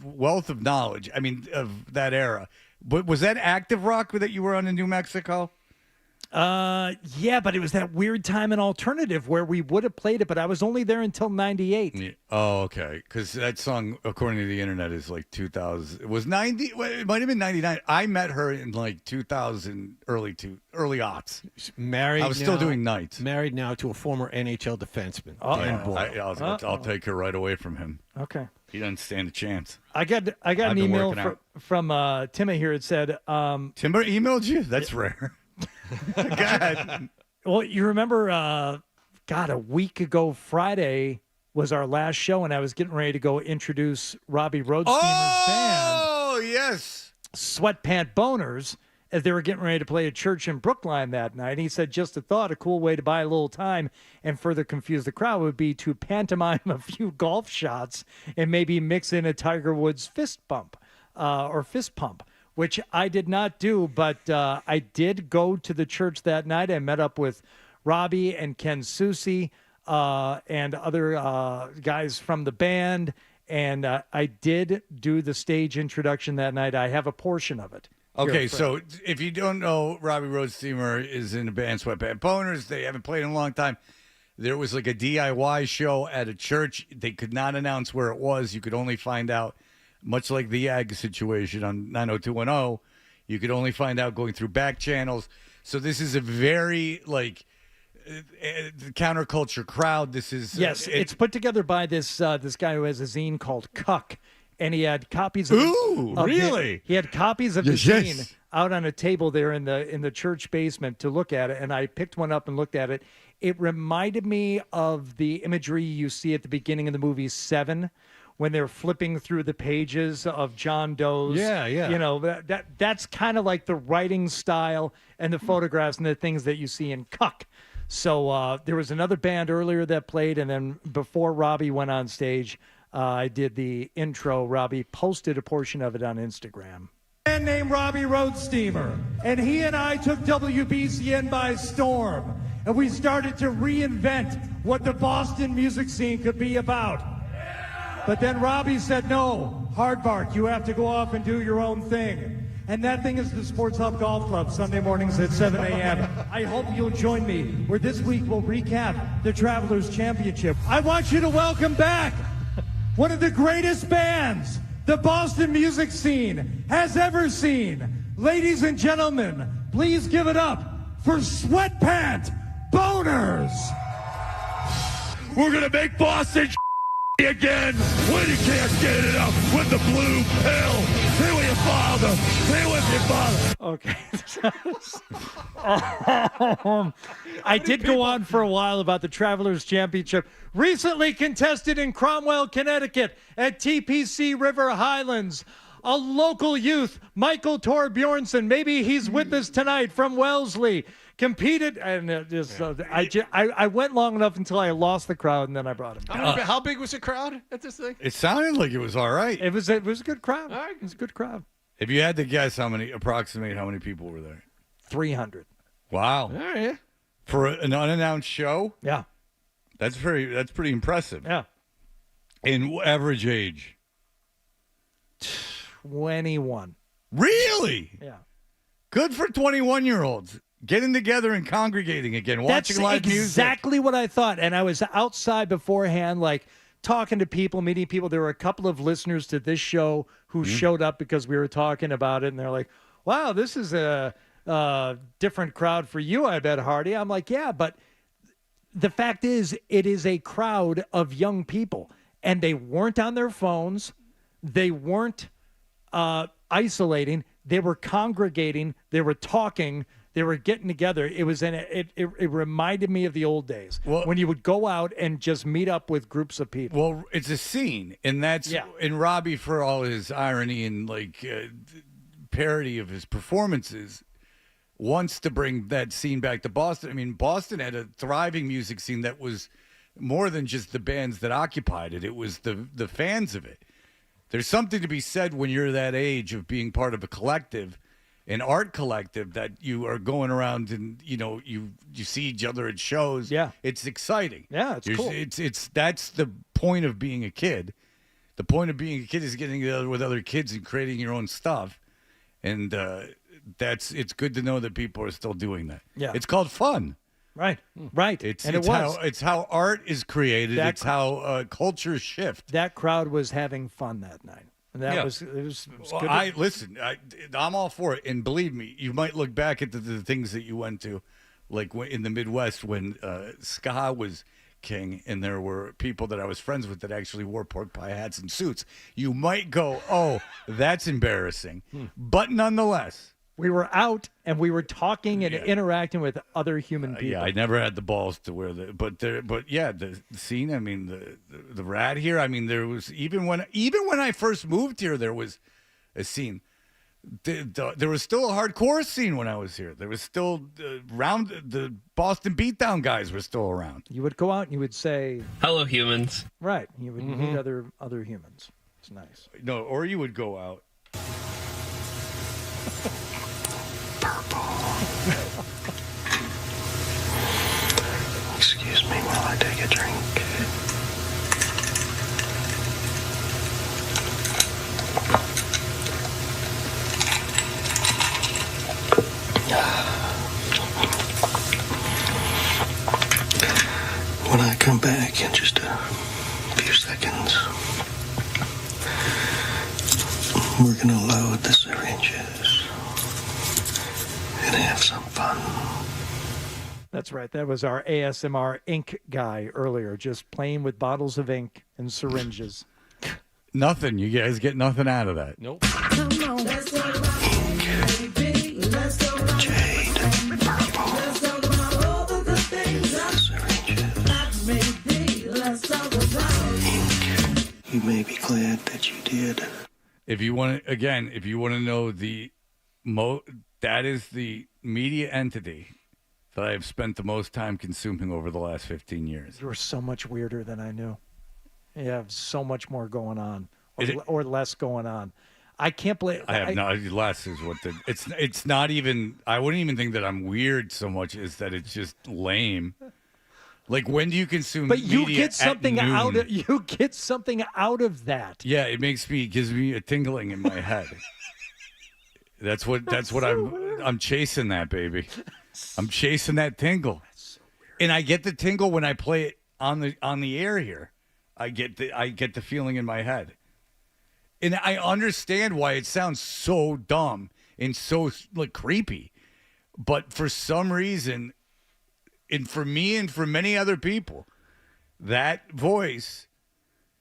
wealth of knowledge. I mean, of that era. But was that active rock that you were on in New Mexico? Yeah, but it was that weird time in alternative where we would have played it, but I was only there until 98. Yeah. Oh, okay. Because that song, according to the internet, is like 2000. It was 90. It might have been 99. I met her in like 2000, early aughts. Married. I was still doing nights. Married now to a former NHL defenseman. Dan Boyle. I'll take her right away from him. Okay. He doesn't stand a chance. I got an email from Timmy here. It said, Timber emailed you? That's rare. God. Well, you remember, a week ago Friday was our last show, and I was getting ready to go introduce Robbie Roadsteamer's band. Oh, yes. Sweatpant Boners, as they were getting ready to play a church in Brookline that night. And he said, just a thought, a cool way to buy a little time and further confuse the crowd would be to pantomime a few golf shots and maybe mix in a Tiger Woods fist pump, which I did not do, but I did go to the church that night. I met up with Robbie and Ken Susi and other guys from the band, and I did do the stage introduction that night. I have a portion of it. Okay, so if you don't know, Robbie Roadsteamer is in the band Sweatband Boners. They haven't played in a long time. There was like a DIY show at a church. They could not announce where it was. You could only find out, much like the Ag situation on 90210, you could only find out going through back channels. So this is a very, counterculture crowd. This is... Yes, it's put together by this guy who has a zine called Cuck. And he had copies of... really? He had copies of the zine out on a table there in the church basement to look at it. And I picked one up and looked at it. It reminded me of the imagery you see at the beginning of the movie Seven, when they're flipping through the pages of John Doe's. Yeah. You know, that's kind of like the writing style and the photographs and the things that you see in Cuck. So there was another band earlier that played, and then before Robbie went on stage, I did the intro. Robbie posted a portion of it on Instagram. A man named Robbie Roadsteamer, and he and I took WBCN by storm, and we started to reinvent what the Boston music scene could be about. But then Robbie said, no, Hardbark, you have to go off and do your own thing. And that thing is the Sports Hub Golf Club, Sunday mornings at 7 a.m. I hope you'll join me, where this week we'll recap the Travelers Championship. I want you to welcome back one of the greatest bands the Boston music scene has ever seen. Ladies and gentlemen, please give it up for Sweatpant Boners. We're going to make Boston again when you can't get it up with the blue pill. Be with your father. Be with your father. Okay. I did go on for a while about the Travelers Championship. Recently contested in Cromwell, Connecticut at TPC River Highlands. A local youth, Michael Torbjornsson, maybe he's with us tonight from Wellesley, competed, and I went long enough until I lost the crowd, and then I brought him back. How big was the crowd at this thing? It sounded like it was all right. It was a good crowd. All right. It was a good crowd. If you had to guess approximate how many people were there? 300. Wow. All right. For an unannounced show? Yeah. That's pretty impressive. Yeah. In average age? 21. Really? Yeah. Good for 21-year-olds. Getting together and congregating again, watching live music. That's exactly what I thought. And I was outside beforehand, talking to people, meeting people. There were a couple of listeners to this show who showed up because we were talking about it. And they're like, wow, this is a different crowd for you, I bet, Hardy. I'm like, yeah, but the fact is, it is a crowd of young people. And they weren't on their phones. They weren't isolating. They were congregating. They were talking. They were getting together. It was it reminded me of the old days when you would go out and just meet up with groups of people. Well, it's a scene, and that's and Robbie, for all his irony and parody of his performances, wants to bring that scene back to Boston. I mean, Boston had a thriving music scene that was more than just the bands that occupied it. It was the fans of it. There's something to be said when you're that age of being part of a collective, an art collective, that you are going around and you see each other at shows. Yeah, it's exciting. Yeah, it's cool. It's that's the point of being a kid. The point of being a kid is getting together with other kids and creating your own stuff. And it's good to know that people are still doing that. Yeah. It's called fun. Right. It's how art is created. It's how cultures shift. That crowd was having fun that night. And that was well, good. Listen, I'm all for it. And believe me, you might look back at the things that you went to, like in the Midwest when ska was king and there were people that I was friends with that actually wore pork pie hats and suits. You might go, oh, that's embarrassing. But nonetheless. We were out and we were talking and interacting with other human people. Yeah, I never had the balls to wear the scene. I mean, the rat here. I mean, there was even when I first moved here, there was a scene. There was still a hardcore scene when I was here. There was still the Boston Beatdown guys were still around. You would go out and you would say, "Hello, humans." Right. You would meet other humans. It's nice. No, or you would go out. Excuse me while I take a drink. When I come back in just a few seconds, we're gonna load the syringes and have some fun. That's right. That was our ASMR ink guy earlier, just playing with bottles of ink and syringes. Nothing. You guys get nothing out of that. Nope. You may be glad that you did. If you want to know that is the media entity that I have spent the most time consuming over the last 15 years. You were so much weirder than I knew. You have so much more going on, or less going on. I can't believe I have no less is what it's not even. I wouldn't even think that I'm weird so much as that it's just lame. Like, when do you consume? But you media get something at noon? out of out of that. Yeah, it gives me a tingling in my head. That's what I'm chasing that, baby. I'm chasing that tingle. So and I get the tingle when I play it on the air here. I get the feeling in my head. And I understand why it sounds so dumb and so creepy. But for some reason, and for me and for many other people, that voice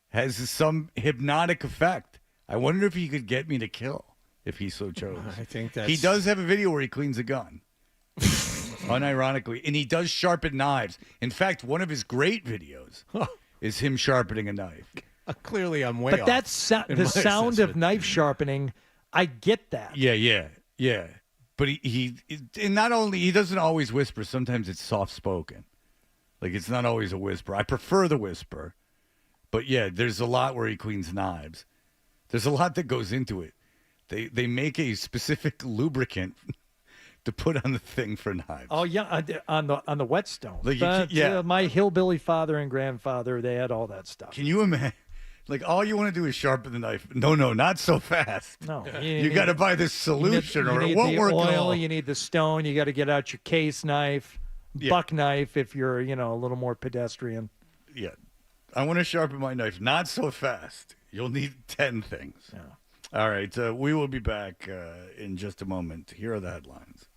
has some hypnotic effect. I wonder if he could get me to kill if he so chose. I think that's... He does have a video where he cleans a gun. Unironically. And he does sharpen knives. In fact, one of his great videos is him sharpening a knife. Clearly, I'm way But off. that's the sound of knife sharpening. I get that. Yeah. But he and not only, he doesn't always whisper. Sometimes it's soft-spoken. Like, it's not always a whisper. I prefer the whisper. But, yeah, there's a lot where he cleans knives. There's a lot that goes into it. They make a specific lubricant to put on the thing for knives. Oh, yeah, on the whetstone. Like my hillbilly father and grandfather, they had all that stuff. Can you imagine? Like, all you want to do is sharpen the knife. No, not so fast. No. You got to buy this solution or it won't the work oil, at all. You need the stone. You got to get out your case knife, buck knife if you're, a little more pedestrian. Yeah. I want to sharpen my knife. Not so fast. You'll need 10 things. Yeah. All right. We will be back in just a moment. Here are the headlines.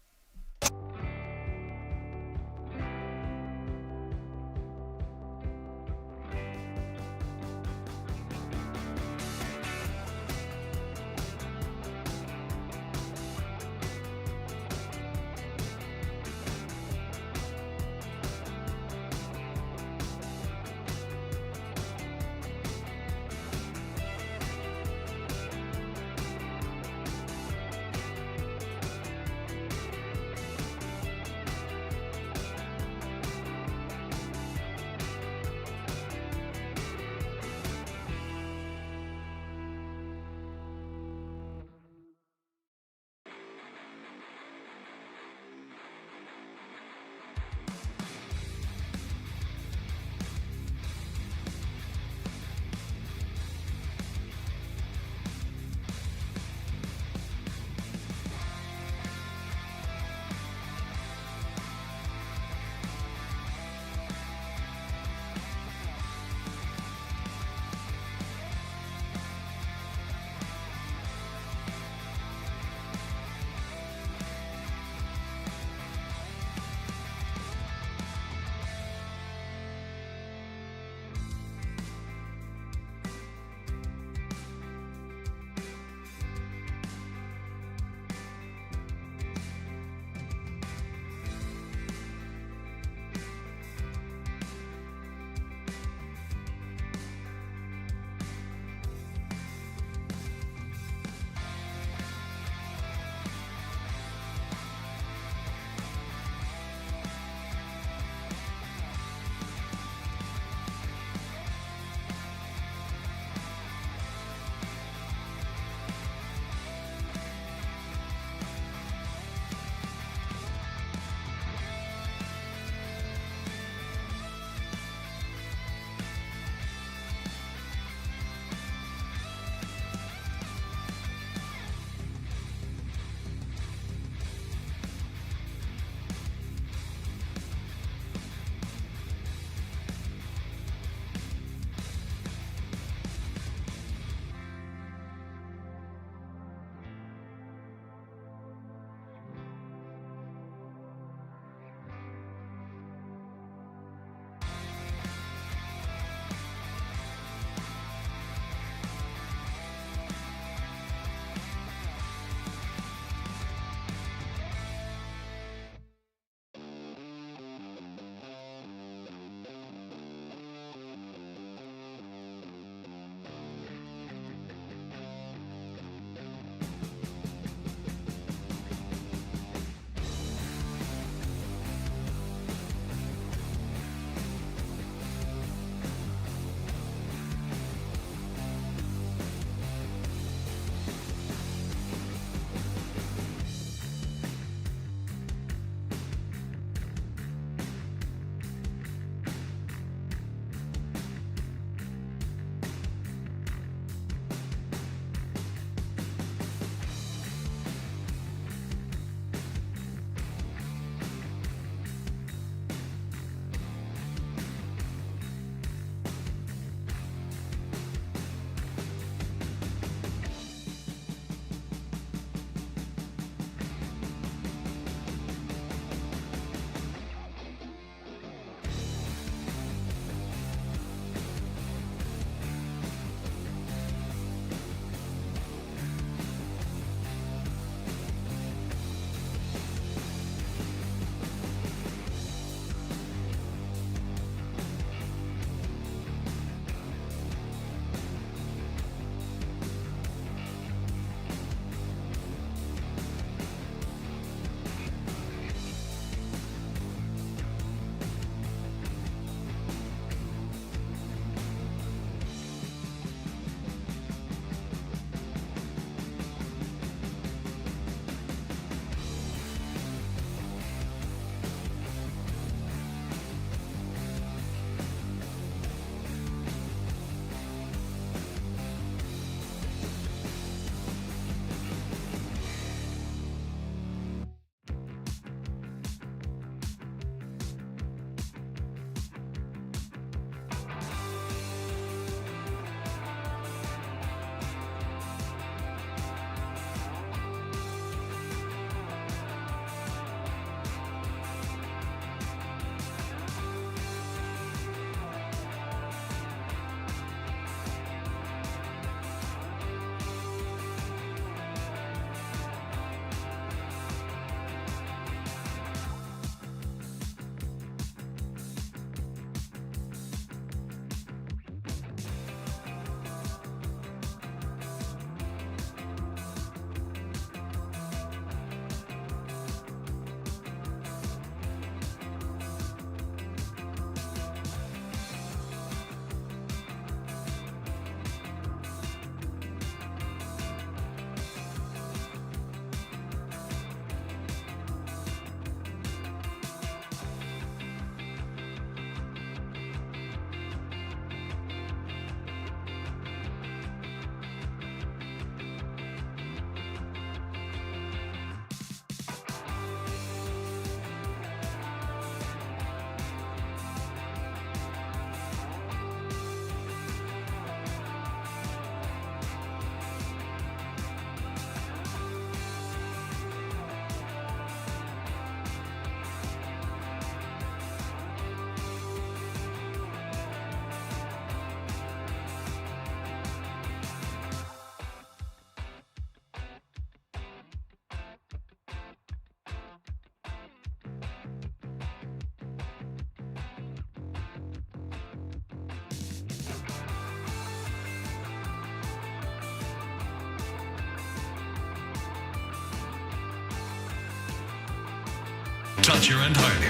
Toucher and Hardy.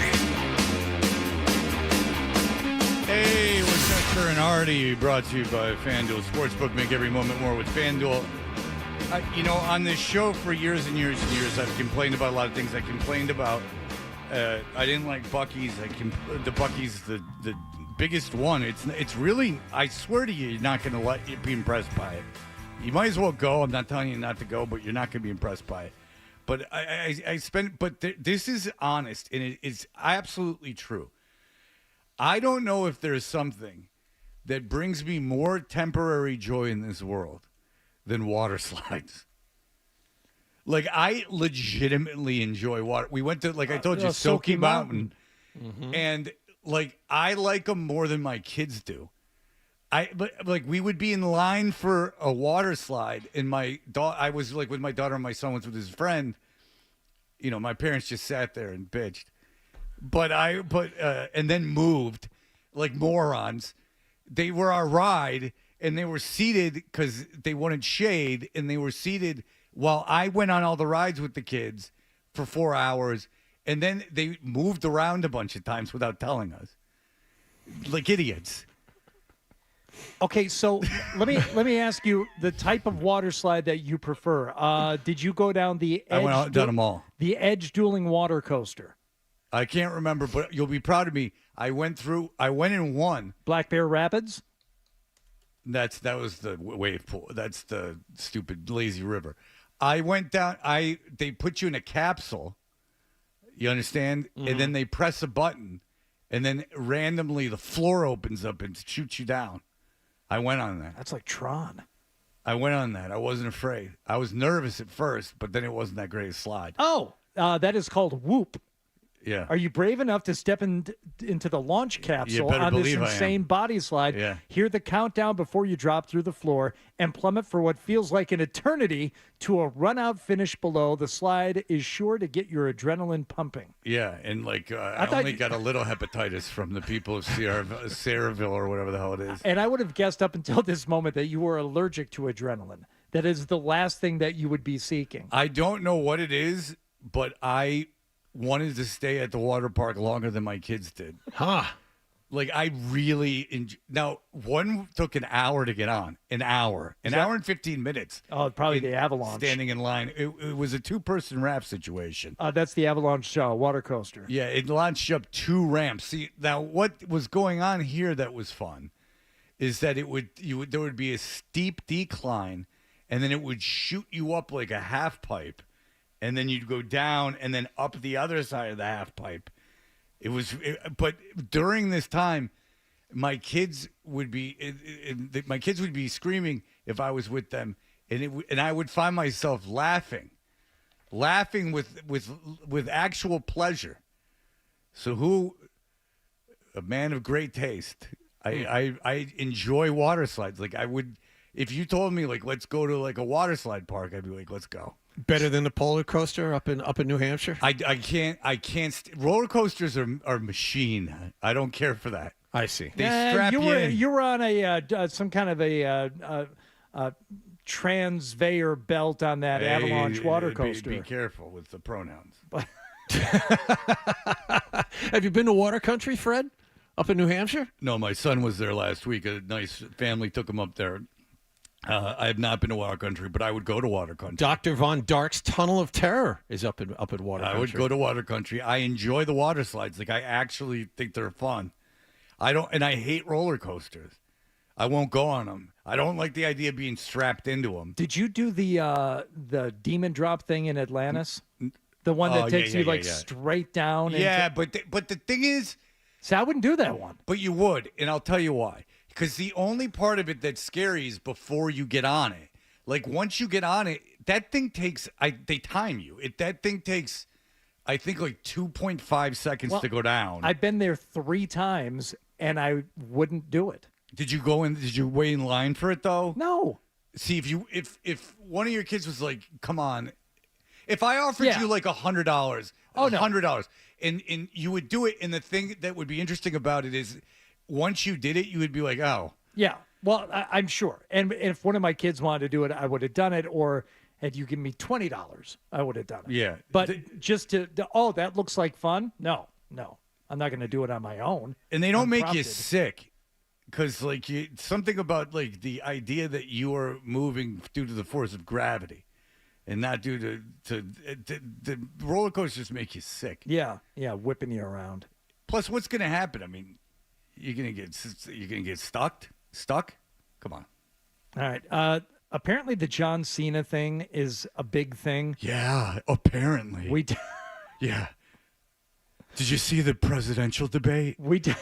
Hey, what's up, Toucher and Hardy? Brought to you by FanDuel Sportsbook. Make every moment more with FanDuel. On this show for years and years and years, I've complained about a lot of things. I complained about I didn't like Buc-ee's. The Buc-ee's the biggest one. It's really, I swear to you, you're not going to be impressed by it. You might as well go. I'm not telling you not to go, but you're not going to be impressed by it. But this is honest, and it is absolutely true. I don't know if there's something that brings me more temporary joy in this world than water slides. Like, I legitimately enjoy water. We went to, like I told you, Soaky Mountain. Mm-hmm. And, like, I like them more than my kids do. But we would be in line for a water slide, and I was, like, with my daughter and my son was with his friend. My parents just sat there and bitched. And then moved like morons. They were our ride, and they were seated because they wanted shade, and they were seated while I went on all the rides with the kids for 4 hours, and then they moved around a bunch of times without telling us, like idiots. Okay, so let me ask you the type of water slide that you prefer. Did you go down the edge? I went down them all. The edge dueling water coaster. I can't remember, but you'll be proud of me. I went in one. Black Bear Rapids? That was the wave pool. That's the stupid lazy river. I went down. They put you in a capsule. You understand? Mm-hmm. And then they press a button, and then randomly the floor opens up and shoots you down. I went on that. That's like Tron. I went on that. I wasn't afraid. I was nervous at first, but then it wasn't that great a slide. Oh, that is called Whoop. Yeah. Are you brave enough to step into the launch capsule on this insane body slide, hear the countdown before you drop through the floor, and plummet for what feels like an eternity to a run-out finish below? The slide is sure to get your adrenaline pumping. Yeah, and I only got a little hepatitis from the people of Saraville or whatever the hell it is. And I would have guessed up until this moment that you were allergic to adrenaline. That is the last thing that you would be seeking. I don't know what it is, but I wanted to stay at the water park longer than my kids did. Huh. Like, I really now, one took an hour to get on. An hour and 15 minutes. Oh, probably the Avalanche. Standing in line. It was a two-person raft situation. That's the Avalanche water coaster. Yeah, it launched up 2 ramps. See, now what was going on here that was fun is that there would be a steep decline, and then it would shoot you up like a half pipe. And then you'd go down and then up the other side of the half pipe. But during this time, my kids would be screaming if I was with them, and I would find myself laughing with actual pleasure. So a man of great taste. I enjoy water slides. Like, I would, if you told me like let's go to like a water slide park, I'd be like, let's go. Better than the polar coaster up in New Hampshire? I can't. Roller coasters are machine. I don't care for that. I see. They strap you in. You were on some kind of a transveyor belt on that Avalanche water coaster. Be careful with the pronouns. Have you been to water country, Fred? Up in New Hampshire? No, my son was there last week. A nice family took him up there. I have not been to water country, but I would go to water country. Dr. Von Dark's Tunnel of Terror is up in water country. I would go to water country. I enjoy the water slides. Like, I actually think they're fun. I hate roller coasters. I won't go on them. I don't like the idea of being strapped into them. Did you do the demon drop thing in Atlantis? The one that takes you straight down? Yeah, but the thing is, see, I wouldn't do that one. But you would, and I'll tell you why. Because the only part of it that's scary is before you get on it. Like, once you get on it, that thing takes, they time you. That thing takes, I think, like 2.5 seconds to go down. I've been there 3 times, and I wouldn't do it. Did you go in? Did you wait in line for it, though? No. See, if one of your kids was like, come on. If I offered you like $100, $100, and you would do it, and the thing that would be interesting about it is, once you did it, you would be like, oh. Yeah. Well, I'm sure. And if one of my kids wanted to do it, I would have done it. Or Had you given me $20, I would have done it. Yeah. But just that looks like fun? No. I'm not going to do it on my own. And they don't make you Unprompted. sick. Because, like, something about, like, the idea that you are moving due to the force of gravity and not due to the roller coasters make you sick. Yeah, whipping you around. Plus, what's going to happen? I mean, you're going to get stuck? Come on. All right. Apparently, the John Cena thing is a big thing. Yeah, apparently. Yeah. Did you see the presidential debate?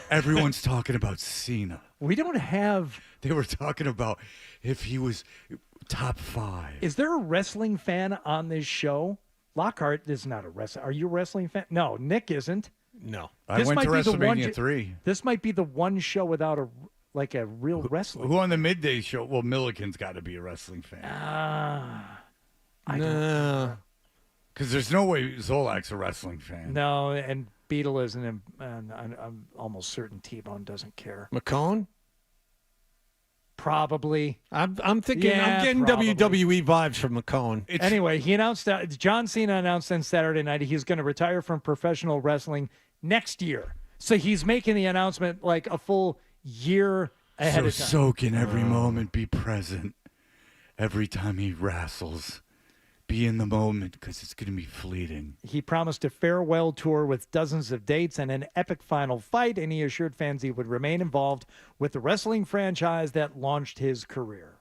Everyone's talking about Cena. We don't have. They were talking about if he was top 5. Is there a wrestling fan on this show? Lockhart is not a wrestler. Are you a wrestling fan? No, Nick isn't. No. I went to WrestleMania 3. This might be the one show without a real wrestler. Who on the midday show? Well, Milliken's got to be a wrestling fan. I don't. Because there's no way Zolak's a wrestling fan. No, and Beetle isn't, and I'm almost certain T-Bone doesn't care. McCone? Probably. I'm thinking. Yeah, I'm getting probably. WWE vibes from McCone. Anyway, he announced that John Cena announced on Saturday night he's going to retire from professional wrestling next year. So he's making the announcement like a full year ahead of time. Soak in every moment, be present. Every time he wrestles, be in the moment because it's going to be fleeting. He promised a farewell tour with dozens of dates and an epic final fight, and he assured fans he would remain involved with the wrestling franchise that launched his career.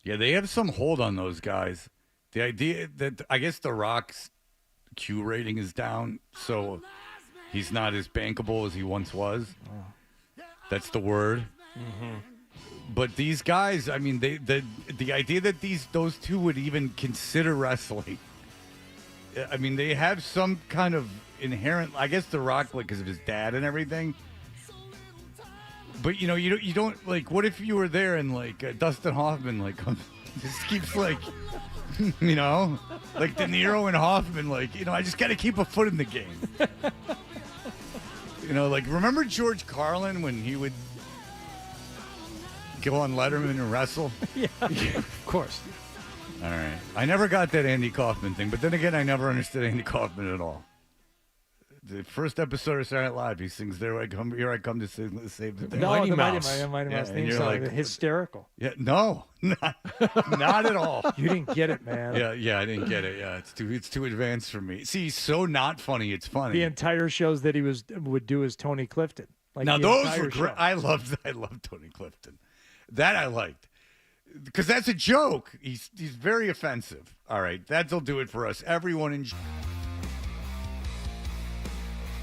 Yeah, they have some hold on those guys. The idea that I guess The Rock's Q rating is down, so he's not as bankable as he once was. That's the word. Mm-hmm. But these guys, I mean, the idea that those two would even consider wrestling. I mean, they have some kind of inherent. I guess The Rock, like, because of his dad and everything. But you don't like. What if you were there and like Dustin Hoffman like just keeps like, like De Niro and Hoffman, like I just got to keep a foot in the game. Like remember George Carlin when he would go on Letterman and wrestle? Yeah, of course. All right. I never got that Andy Kaufman thing, but then again, I never understood Andy Kaufman at all. The first episode of Saturday Night Live, he sings "Here I Come to Save the Day." No, Mighty the Mouse. Mighty Mouse and theme you're song. like, Hysterical. Yeah, no, not at all. You didn't get it, man. Yeah, I didn't get it. Yeah, it's too advanced for me. See, he's so not funny. It's funny. The entire shows that he would do as Tony Clifton. Like now the those entire were great. show. I loved Tony Clifton. That I liked because that's a joke. He's very offensive. All right, that'll do it for us. Everyone enjoy.